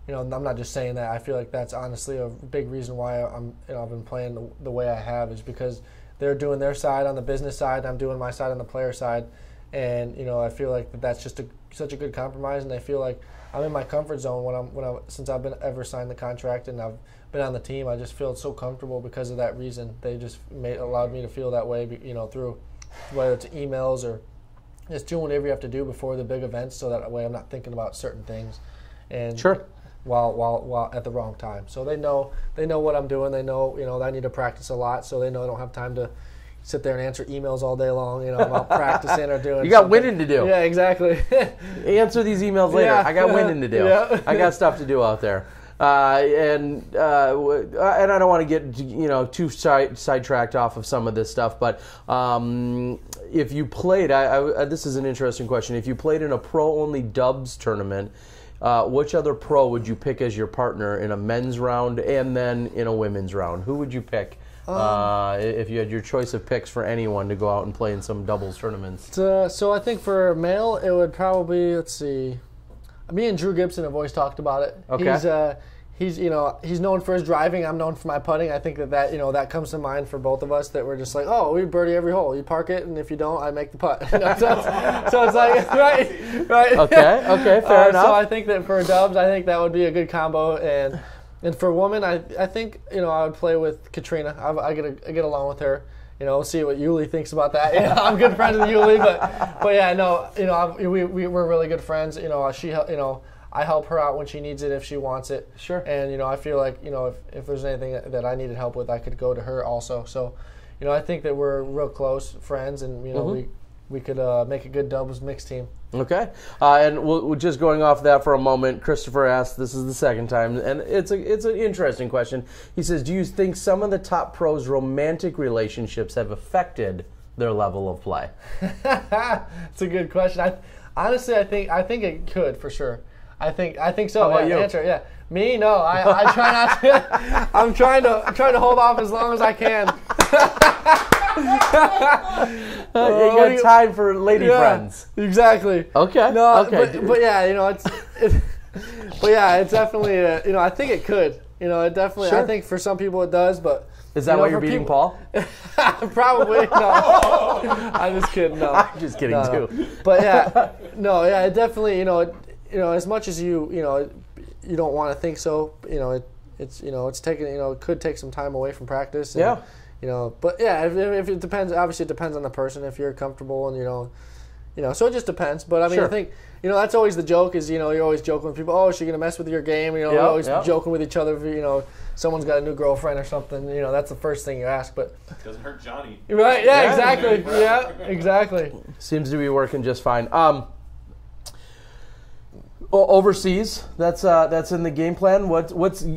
not just saying that. I feel like that's honestly a big reason why I've been playing the way I have, is because they're doing their side on the business side, I'm doing my side on the player side, and I feel like that's just such a good compromise, and I feel like I'm in my comfort zone since I've been ever signed the contract and I've been on the team. I just feel so comfortable because of that reason. They just allowed me to feel that way, through whether it's emails or just doing whatever you have to do before the big events, so that way I'm not thinking about certain things. And Sure. While at the wrong time. So they know what I'm doing. They know I need to practice a lot, so they know I don't have time to sit there and answer emails all day long. I'm out practicing or doing. You got something. winning to do. Yeah, exactly. Answer these emails later. Yeah. I got winning to do. Yeah. I got stuff to do out there. And I don't want to get too sidetracked off of some of this stuff, but if you played, this is an interesting question. If you played in a pro-only dubs tournament, which other pro would you pick as your partner in a men's round and then in a women's round? Who would you pick if you had your choice of picks for anyone to go out and play in some doubles tournaments? So I think for male, it would probably, let's see, me and Drew Gibson have always talked about it. Okay. He's known for his driving. I'm known for my putting. I think that comes to mind for both of us, that we're just like, oh, we birdie every hole. You park it, and if you don't, I make the putt. So it's like, right. Okay, fair enough. So I think that for dubs, I think that would be a good combo, and for women, I think I would play with Katrina. I get along with her. We'll see what Yuli thinks about that. I'm good friends with Yuli, but yeah, no, we're really good friends. I help her out when she needs it if she wants it. Sure. And I feel like if there's anything that I needed help with, I could go to her also. So I think that we're real close friends, and we could make a good doubles mixed team. Okay, and we're just going off that for a moment. Christopher asked, this is the second time, and it's an interesting question. He says, do you think some of the top pros' romantic relationships have affected their level of play? That's a good question. Honestly, I think it could for sure. I think so. How about you? Answer, yeah. Me, no. I try not to. I'm trying to hold off as long as I can. You got time for lady friends. Exactly. Okay. No, okay. But yeah, but yeah, it's definitely I think it could. It definitely. Sure. I think for some people it does, but. Is that why you're beating Paul? Probably. No. I'm just kidding. No. I'm just kidding too. No. But yeah, no, yeah, it definitely. As much as you don't want to think so. It's taking. It could take some time away from practice. And, but yeah, if it depends. Obviously, it depends on the person. If you're comfortable and so it just depends. But I mean, sure. I think that's always the joke. Is you're always joking with people. Oh, is she gonna mess with your game? We're always joking with each other. If, someone's got a new girlfriend or something. That's the first thing you ask. But doesn't hurt Johnny. Right? Yeah, exactly. Yeah, exactly. Seems to be working just fine. Overseas, that's in the game plan.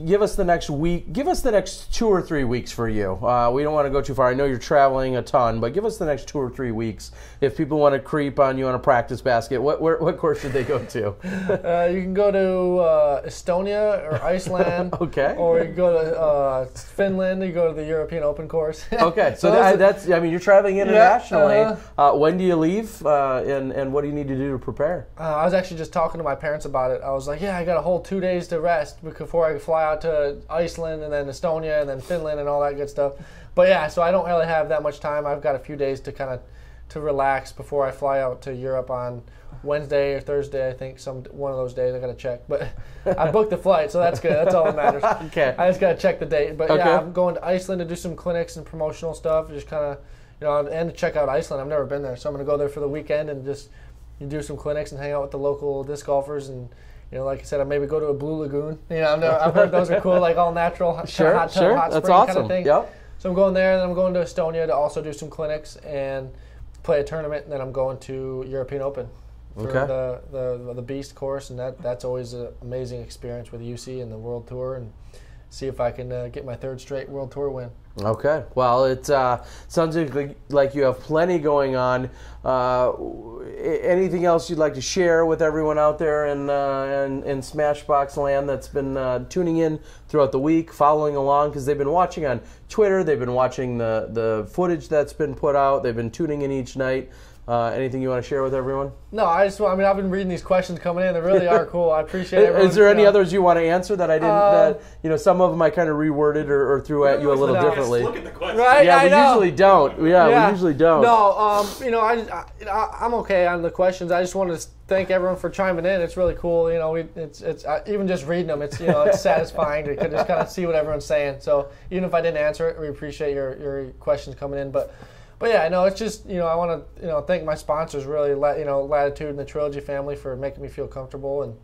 Give us the next week. Give us the next 2 or 3 weeks for you. We don't want to go too far. I know you're traveling a ton, but give us the next 2 or 3 weeks. If people want to creep on you on a practice basket, what course should they go to? You can go to Estonia or Iceland. Okay. Or you can go to Finland. You go to the European Open course. Okay, so that's. I mean, you're traveling internationally. When do you leave? And what do you need to do to prepare? I was actually just talking to my parents about it. I was like, I got a whole 2 days to rest before I fly out to Iceland and then Estonia and then Finland and all that good stuff. But yeah, so I don't really have that much time. I've got a few days to to relax before I fly out to Europe on Wednesday or Thursday. I think one of those days. I got to check, but I booked the flight, so that's good. That's all that matters. Okay. I just got to check the date. But okay. Yeah, I'm going to Iceland to do some clinics and promotional stuff. Just and to check out Iceland. I've never been there, so I'm going to go there for the weekend and just do some clinics and hang out with the local disc golfers and. Like I said, I maybe go to a Blue Lagoon. I've heard those are cool, like all natural, hot tub, hot spring that's awesome. kind of thing. Yep. So I'm going there, and then I'm going to Estonia to also do some clinics and play a tournament, and then I'm going to European Open for the Beast course, and that's always an amazing experience with UC and the World Tour, and see if I can get my 3rd straight World Tour win. Okay. Well, it sounds like you have plenty going on. Anything else you'd like to share with everyone out there in Smashbox land that's been tuning in throughout the week, following along, because they've been watching on Twitter, they've been watching the footage that's been put out, they've been tuning in each night. Anything you want to share with everyone? No, I've been reading these questions coming in. They really are cool. I appreciate everyone. Is there any others you want to answer that I didn't? Some of them I kind of reworded or threw at you a little differently. Look at the questions. Right? Yeah, we usually don't. Yeah, we usually don't. No, I'm okay on the questions. I just wanted to thank everyone for chiming in. It's really cool. It's even just reading them. It's it's satisfying to just kind of see what everyone's saying. So even if I didn't answer it, we appreciate your questions coming in. But yeah, it's just, I want to, thank my sponsors, really, Latitude and the Trilogy family for making me feel comfortable. And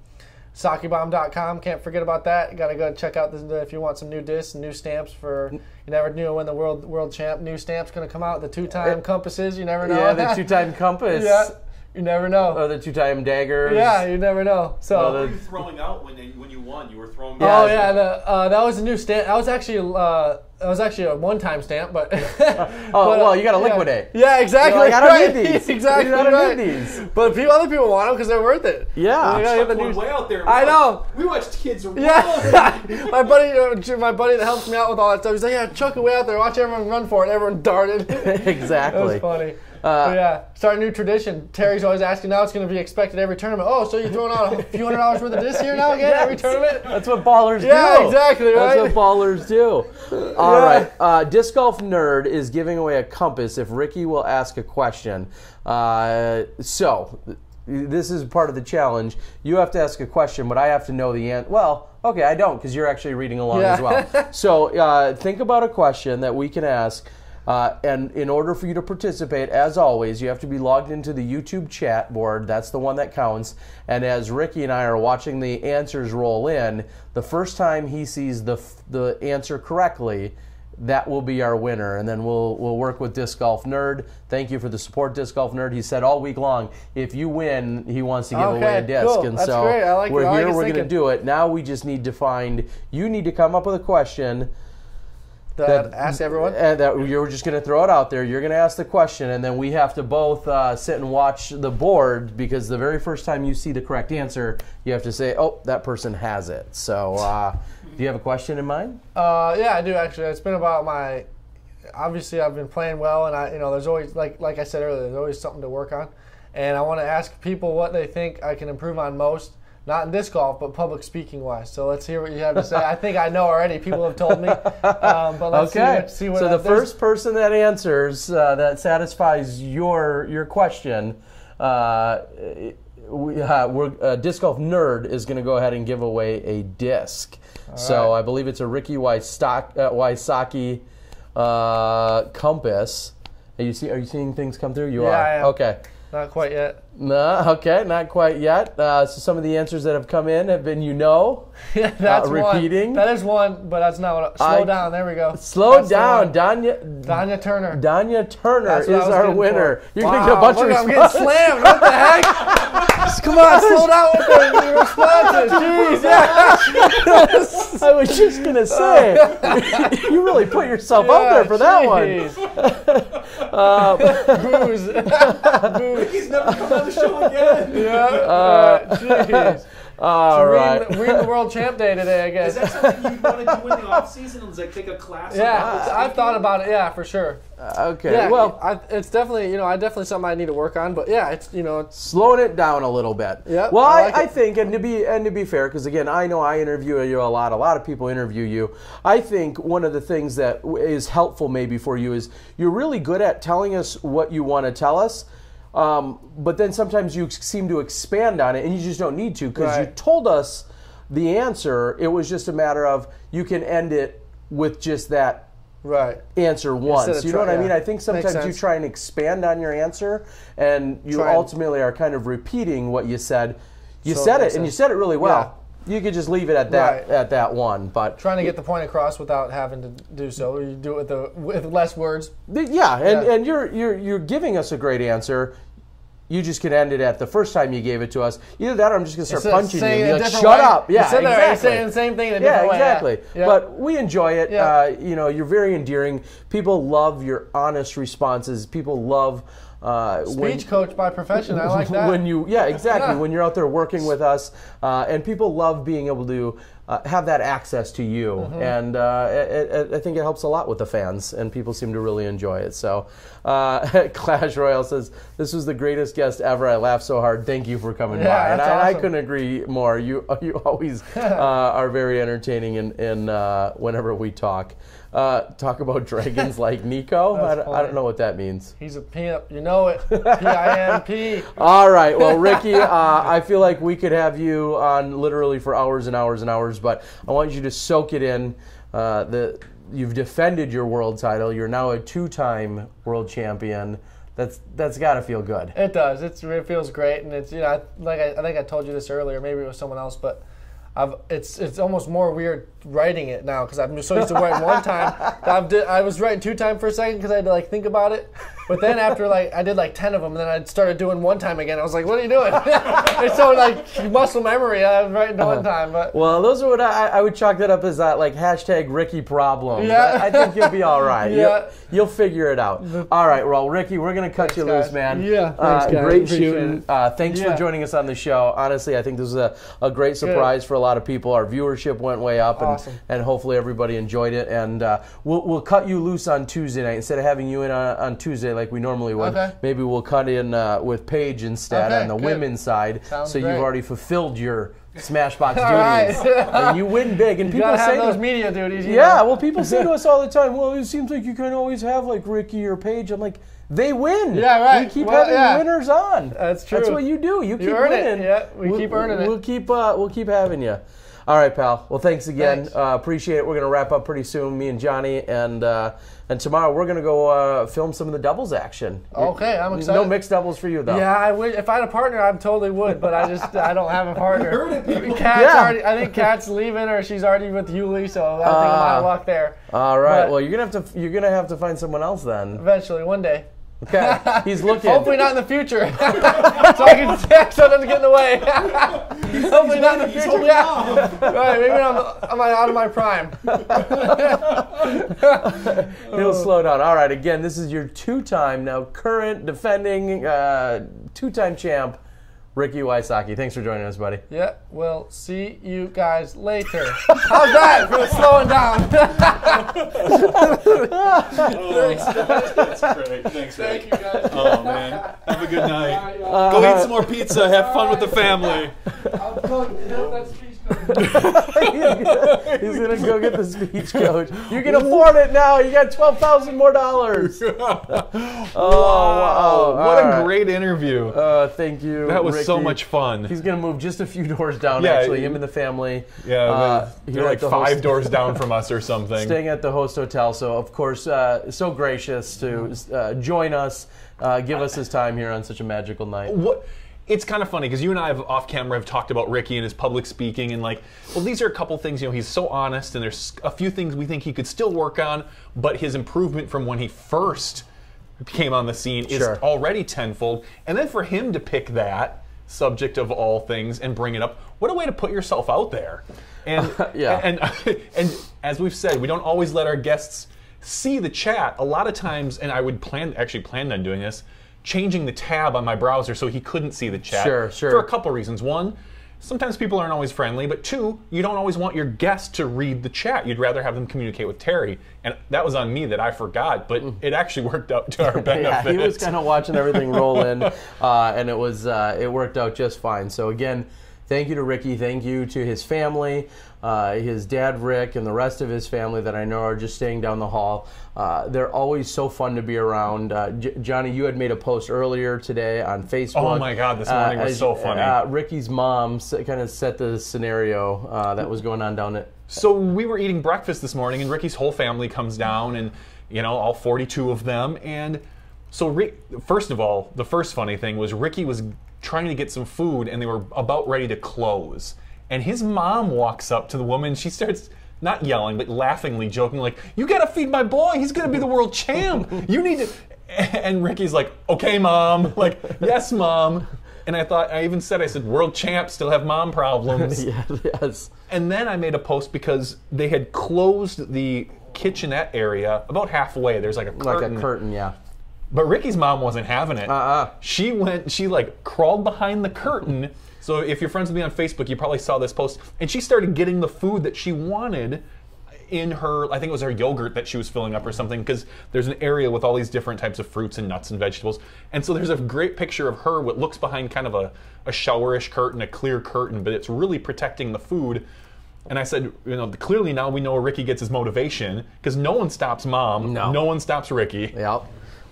SockyBomb.com, can't forget about that. You got to go check out if you want some new discs and new stamps for, you never knew when the world champ new stamp's going to come out. The 2-time compasses, you never know. Yeah, the 2-time compass. Yeah. You never know. Or the 2-time daggers. Yeah, you never know. So what were you throwing out when you won? You were throwing. Oh yeah, that was a new stamp. That was actually a one-time stamp, but. Well, you got to liquidate. Yeah, exactly. Like, I don't need these. Exactly. I don't need these. But other people want them because they're worth it. Yeah. Chuck one way out there. I know. We watched kids. Yeah. my buddy that helps me out with all that stuff. He's like, yeah, chuck it way out there. Watch everyone run for it. Everyone darted. Exactly. It was funny. Yeah, start a new tradition. Terry's always asking, now it's going to be expected every tournament. Oh, so you're throwing out a few $100 worth of discs here now again, every tournament? That's what ballers do. Yeah, exactly, right? That's what ballers do. All right. Disc Golf Nerd is giving away a compass if Ricky will ask a question. So this is part of the challenge. You have to ask a question, but I have to know the answer. Well, okay, I don't, because you're actually reading along as well. So think about a question that we can ask. And in order for you to participate, as always, you have to be logged into the YouTube chat board. That's the one that counts. And as Ricky and I are watching the answers roll in, the first time he sees the answer correctly, that will be our winner. And then we'll work with Disc Golf Nerd. Thank you for the support, Disc Golf Nerd. He said all week long, if you win, he wants to give away a disc. Cool. And That's so great. I like we're it. I here, like we're his going to do it. Now we just need to find, you need to come up with a question that ask everyone? And that you're just going to throw it out there. You're going to ask the question, and then we have to both sit and watch the board, because the very first time you see the correct answer, you have to say, oh, that person has it. So do you have a question in mind? Yeah, I do, actually. It's been about my... Obviously, I've been playing well, and there's always, like I said earlier, there's always something to work on. And I want to ask people what they think I can improve on most, not in disc golf, but public speaking wise. So let's hear what you have to say. I think I know already. People have told me, but let's see what. So the first person that answers that satisfies your question, Disc Golf Nerd is going to go ahead and give away a disc. So I believe it's a Ricky Wysocki compass. Are you seeing things come through? You are. I am. Okay. Not quite yet. No, okay, not quite yet. So some of the answers that have come in have been, yeah, that's repeating. One. That is one, but that's not what. Slow down. There we go. Slow down, Danya Turner. Danya Turner is our winner. For. You're gonna get a bunch of responses. I'm getting slammed. What the heck? Come on, slow down with the responses. Jeez. I was just gonna say, you really put yourself out there for that one. Booze. He's never come on the show again. Jeez. All right. We're in the World Champ Day today, I guess. Is that something you want to do in the off season? Is like take a class? Yeah, I've thought about it. Yeah, for sure. Okay. Yeah, well, it's definitely definitely something I need to work on. But yeah, it's slowing it down a little bit. Yeah. Well, I think, and to be fair, because again, I know I interview you a lot. A lot of people interview you. I think one of the things that is helpful maybe for you is you're really good at telling us what you want to tell us. But then sometimes you seem to expand on it, and you just don't need to, because you told us the answer. It was just a matter of you can end it with just that answer once. You know what I mean? I think sometimes you try and expand on your answer, and you ultimately are kind of repeating what you said. You said it, and you said it really well. You could just leave it at that at that one, but trying to get the point across without having to do so. You do it with less words. Yeah, and you're giving us a great answer. You just could end it at the first time you gave it to us. Either that, or I'm just going to start punching you. And be like, shut up. Yeah, exactly. You're saying the same thing in a different way. Exactly. Yeah. But we enjoy it. Yeah. You're very endearing. People love your honest responses. People love. Speech coach by profession. I like that. When you're out there working with us, and people love being able to have that access to you, and I think it helps a lot with the fans, and people seem to really enjoy it. So, Clash Royale says, "This was the greatest guest ever. I laughed so hard. Thank you for coming by." And I couldn't agree more. You always are very entertaining, in whenever we talk. Talk about dragons like Nico. I don't know what that means. He's a pimp. You know it. P-I-M-P. All right. Well, Ricky, I feel like we could have you on literally for hours and hours and hours, but I want you to soak it in. You've defended your world title. You're now a 2-time world champion. That's got to feel good. It does. It feels great, and it's I think I told you this earlier. Maybe it was someone else, but it's almost more weird writing it now, because I'm so used to writing one time. I was writing 2 times for a second because I had to think about it. But then after I did 10 of them, and then I started doing 1 time again. I was like, "What are you doing?" It's so muscle memory. I was writing 1 time, but those are what I would chalk that up as hashtag Ricky problem. Yeah. I think you'll be all right. Yeah. You'll figure it out. All right, well, Ricky, we're gonna cut you loose, man. Yeah, thanks, guys. Great shooting. Thanks for joining us on the show. Honestly, I think this is a great surprise for a lot of people. Our viewership went way up, and hopefully everybody enjoyed it. And we'll cut you loose on Tuesday night instead of having you in on Tuesday like we normally would. Okay. Maybe we'll cut in with Paige instead on the women's side. Sounds so great. You've already fulfilled your SmashBox duties. And you win big. And you people gotta say have those media duties. Well, people say to us all the time, "Well, it seems like you can always have Ricky or Paige." I'm like, they win. Yeah, right. We keep having winners on. That's true. That's what you do. You keep earn winning. it. Yeah, we keep earning it. We'll keep having you. All right, pal. Well, thanks again. Thanks. Appreciate it. We're going to wrap up pretty soon, me and Johnny, and tomorrow we're going to go film some of the doubles action. Okay, I'm excited. No mixed doubles for you, though. Yeah, I wish if I had a partner, I totally would, but I don't have a partner. Heard it, people. I think Kat's leaving, or she's already with Yuli, so I think I might walk there. All right. But well, you're gonna have to find someone else then. eventually, one day. Okay. He's looking. Hopefully not in the future, so I can so it doesn't get in the way. Hopefully not in the He's future. holding Yeah. off. Right, maybe I'm out of my prime. He'll slow down. All right. Again, this is your two-time, now current, defending, two-time champ, Ricky Wysocki. Thanks for joining us, buddy. Yeah, we'll see you guys later. How's that for slowing down? That's great. Thanks, Rick. Thank you guys. Oh, man. Have a good night. Go eat some more pizza. Have fun with the family. I'll go build that speech coach. He's gonna go get the speech coach. You can afford it now. You got $12,000 more. Oh, wow! What a great interview. Thank you. That was so Ricky. much fun. He's gonna move just a few doors down. Yeah, actually, him and the family. Yeah, here they're at like the 5 host- doors down from us or something. Staying at the host hotel. So of course, so gracious to join us, give us his time here on such a magical night. It's kind of funny because you and I have off camera have talked about Ricky and his public speaking and like, well, these are a couple things, he's so honest and there's a few things we think he could still work on, but his improvement from when he first came on the scene is already tenfold. And then for him to pick that subject of all things and bring it up, what a way to put yourself out there. And and as we've said, we don't always let our guests see the chat. A lot of times, and I would actually planned on doing this, changing the tab on my browser so he couldn't see the chat. Sure. For a couple reasons. One, sometimes people aren't always friendly, but two, you don't always want your guests to read the chat. You'd rather have them communicate with Terry. And that was on me that I forgot, but it actually worked out to our benefit. Yeah, he was kind of watching everything roll in, and it worked out just fine. So again, thank you to Ricky. Thank you to his family, his dad Rick, and the rest of his family that I know are just staying down the hall. They're always so fun to be around. Johnny, you had made a post earlier today on Facebook. Oh my God, this morning was so funny. Ricky's mom kind of set the scenario that was going on down at. So we were eating breakfast this morning, and Ricky's whole family comes down, and all 42 of them. And so, first of all, the first funny thing was Ricky was trying to get some food, and they were about ready to close. And his mom walks up to the woman. She starts not yelling, but laughingly joking, like, "You gotta feed my boy. He's gonna be the world champ. You need to." And Ricky's like, "Okay, mom." Like, "Yes, mom." And I even said, world champs still have mom problems. Yes. And then I made a post because they had closed the kitchenette area about halfway. There's like a curtain. Like a curtain, yeah. But Ricky's mom wasn't having it. She crawled behind the curtain. So if you're friends with me on Facebook, you probably saw this post. And she started getting the food that she wanted in her, I think it was her yogurt that she was filling up or something, because there's an area with all these different types of fruits and nuts and vegetables. And so there's a great picture of her, what looks behind kind of a showerish curtain, a clear curtain, but it's really protecting the food. And I said, clearly now we know where Ricky gets his motivation, because no one stops mom, no one stops Ricky. Yep.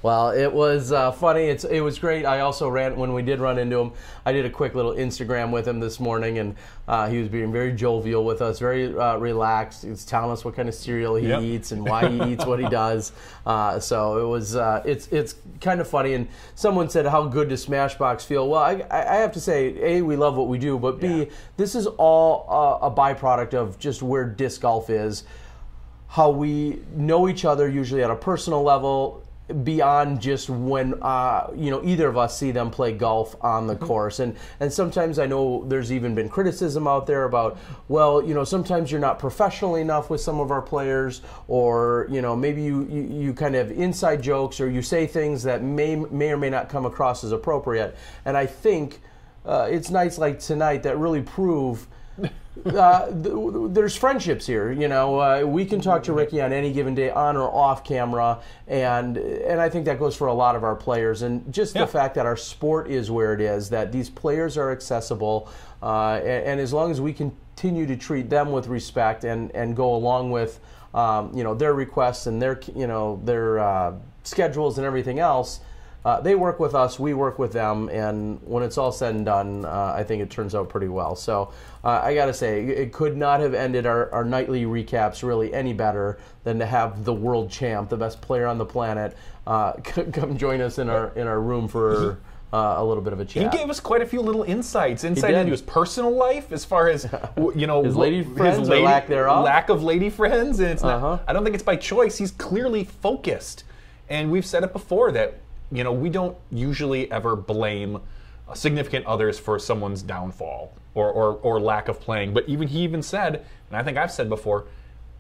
Well, it was funny. It was great. I also when we did run into him, I did a quick little Instagram with him this morning, and he was being very jovial with us, very relaxed. He was telling us what kind of cereal he eats and why he eats what he does. So it was it's kind of funny. And someone said, "How good does SmashBoxx feel?" Well, I have to say, A, we love what we do, but B, this is all a byproduct of just where disc golf is, how we know each other usually at a personal level, beyond just when either of us see them play golf on the course. And sometimes I know there's even been criticism out there about, well, sometimes you're not professional enough with some of our players, or maybe you kind of have inside jokes, or you say things that may or may not come across as appropriate. And I think it's nights like tonight that really prove there's friendships here. We can talk to Ricky on any given day, on or off camera, and I think that goes for a lot of our players. And just the fact that our sport is where it is, that these players are accessible, and as long as we continue to treat them with respect and go along with their requests and their schedules and everything else, they work with us, we work with them, and when it's all said and done, I think it turns out pretty well. So I got to say, it could not have ended our nightly recaps really any better than to have the world champ, the best player on the planet, come join us in our room for a little bit of a chat. He gave us quite a few little insights into his personal life, as far as his lady friends, or lack thereof. Lack of lady friends, and it's not. I don't think it's by choice. He's clearly focused, and we've said it before that we don't usually ever blame significant others for someone's downfall or lack of playing. But he even said, and I think I've said before,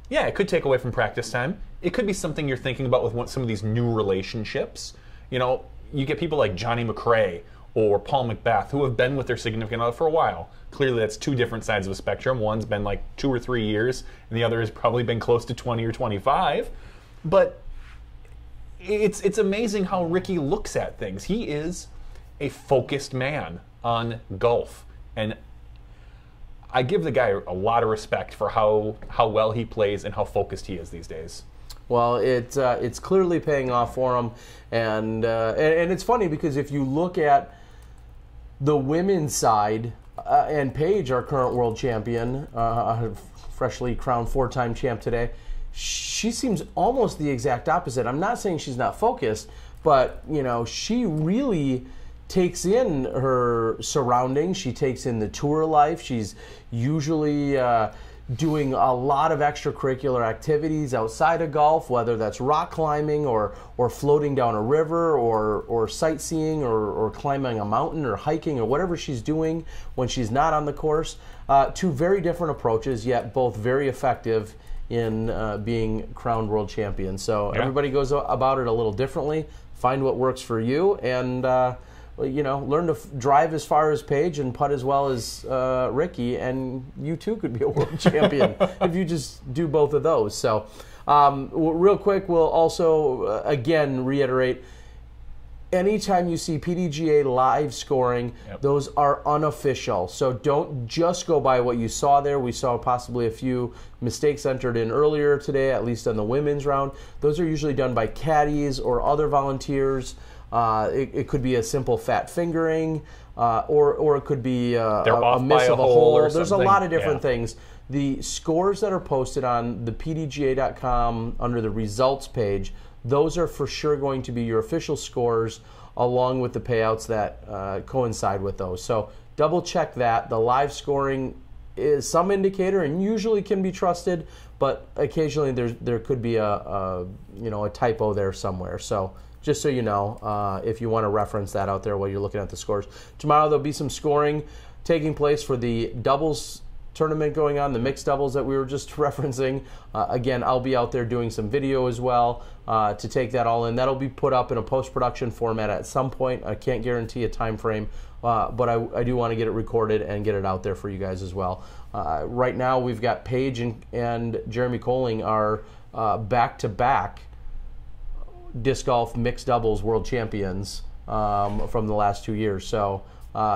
yeah, it could take away from practice time. It could be something you're thinking about with some of these new relationships. You get people like Johnny McRae or Paul Macbeth who have been with their significant other for a while. Clearly, that's two different sides of a spectrum. One's been like 2 or 3 years, and the other has probably been close to 20 or 25. But it's amazing how Ricky looks at things. He is a focused man on golf, and I give the guy a lot of respect for how well he plays and how focused he is these days. Well, it's clearly paying off for him, and it's funny because if you look at the women's side, and Paige, our current world champion, freshly crowned 4-time champ today, she seems almost the exact opposite. I'm not saying she's not focused, but she really takes in her surroundings. She takes in the tour life. She's usually doing a lot of extracurricular activities outside of golf, whether that's rock climbing or floating down a river or sightseeing or climbing a mountain or hiking or whatever she's doing when she's not on the course. Two very different approaches, yet both very effective in being crowned world champion. So everybody goes about it a little differently. Find what works for you, and learn to drive as far as Paige and putt as well as Ricky, and you too could be a world champion if you just do both of those. So real quick, we'll also again reiterate, anytime you see PDGA live scoring, those are unofficial. So don't just go by what you saw there. We saw possibly a few mistakes entered in earlier today, at least on the women's round. Those are usually done by caddies or other volunteers. It could be a simple fat fingering, or it could be a miss of a hole. There's a lot of different things. The scores that are posted on the PDGA.com under the results page, those are for sure going to be your official scores, along with the payouts that coincide with those. So double check that. The live scoring is some indicator and usually can be trusted, but occasionally there could be a typo there somewhere. So just so you know, if you want to reference that out there while you're looking at the scores. Tomorrow there'll be some scoring taking place for the doubles tournament going on, the mixed doubles that we were just referencing. Again, I'll be out there doing some video as well to take that all in. That'll be put up in a post-production format at some point. I can't guarantee a time frame, but I do want to get it recorded and get it out there for you guys as well. Right now we've got Paige and Jeremy Colling are back-to-back disc golf mixed doubles world champions from the last 2 years. So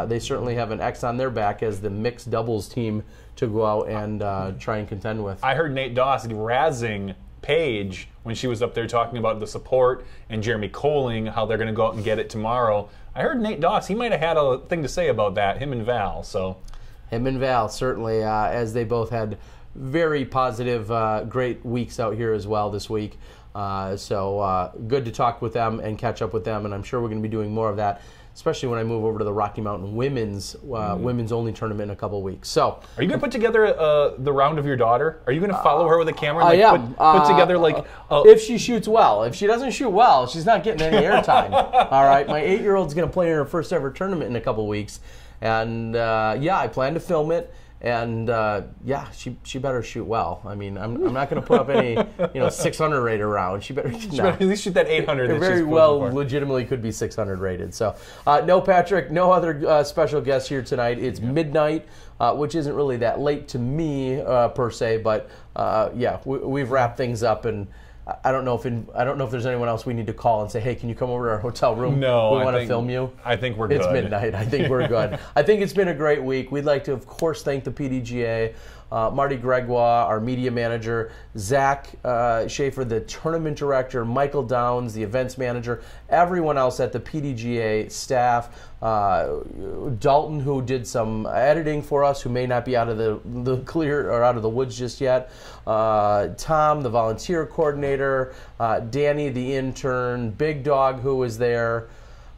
they certainly have an X on their back as the mixed doubles team to go out and try and contend with. I heard Nate Doss razzing Paige when she was up there talking about the support, and Jeremy Colling, how they're going to go out and get it tomorrow. I heard Nate Doss, he might have had a thing to say about that, him and Val. So him and Val, certainly, as they both had very positive, great weeks out here as well this week. So good to talk with them and catch up with them, and I'm sure we're going to be doing more of that, especially when I move over to the Rocky Mountain women's only tournament in a couple of weeks. So, are you going to put together the round of your daughter? Are you going to follow her with a camera? I am. Put together if she shoots well. If she doesn't shoot well, she's not getting any airtime. All right, my 8-year-old's going to play in her first ever tournament in a couple of weeks, and I plan to film it. And she better shoot well. I mean, I'm not going to put up any 600 rated round. She better at least shoot that 800. It very well legitimately could be 600 rated. So no Patrick, no other special guests here tonight. It's midnight, which isn't really that late to me per se, but we've wrapped things up, and I don't know if there's anyone else we need to call and say, hey, can you come over to our hotel room? No, we want to film you. I think we're good. It's midnight. I think we're good. I think it's been a great week. We'd like to, of course, thank the PDGA Marty Gregoire, our media manager, Zach Schaefer, the tournament director, Michael Downs, the events manager, everyone else at the PDGA staff, Dalton, who did some editing for us, who may not be out of the clear or out of the woods just yet, Tom, the volunteer coordinator, Danny, the intern, Big Dog, who was there,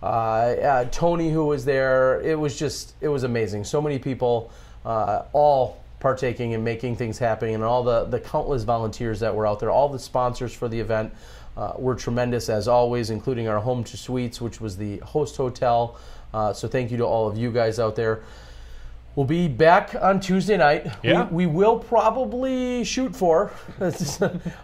Tony, who was there. It was amazing. So many people, all partaking and making things happen, and all the countless volunteers that were out there. All the sponsors for the event were tremendous as always, including our Home2Suites, which was the host hotel. So thank you to all of you guys out there. We'll be back on Tuesday night. Yeah. We will probably shoot for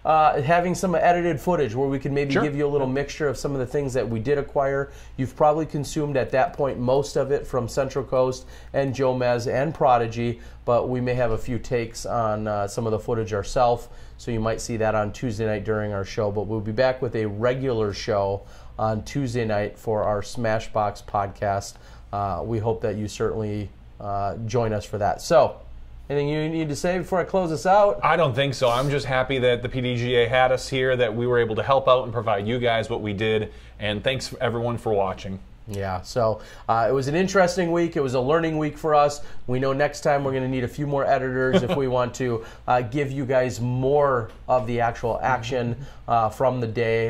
having some edited footage where we can maybe give you a little mixture of some of the things that we did acquire. You've probably consumed at that point most of it from Central Coast and Jomez and Prodigy, but we may have a few takes on some of the footage ourselves, so you might see that on Tuesday night during our show. But we'll be back with a regular show on Tuesday night for our Smashbox podcast. We hope that you certainly join us for that. So, anything you need to say before I close this out? I don't think so. I'm just happy that the PDGA had us here, that we were able to help out and provide you guys what we did, and thanks everyone for watching. Yeah, so it was an interesting week. It was a learning week for us. We know next time we're going to need a few more editors if we want to give you guys more of the actual action from the day.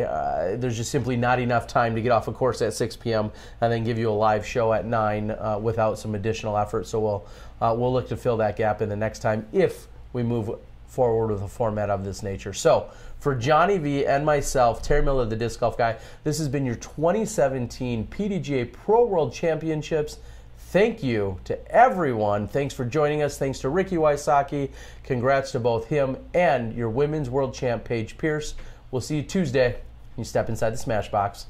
There's just simply not enough time to get off a course at 6 p.m. and then give you a live show at 9 without some additional effort. So we'll look to fill that gap in the next time if we move forward with a format of this nature. So for Johnny V and myself, Terry Miller, the Disc Golf Guy, this has been your 2017 PDGA Pro World Championships. Thank you to everyone. Thanks for joining us. Thanks to Ricky Wysocki. Congrats to both him and your Women's World Champ, Paige Pierce. We'll see you Tuesday. You step inside the Smashbox.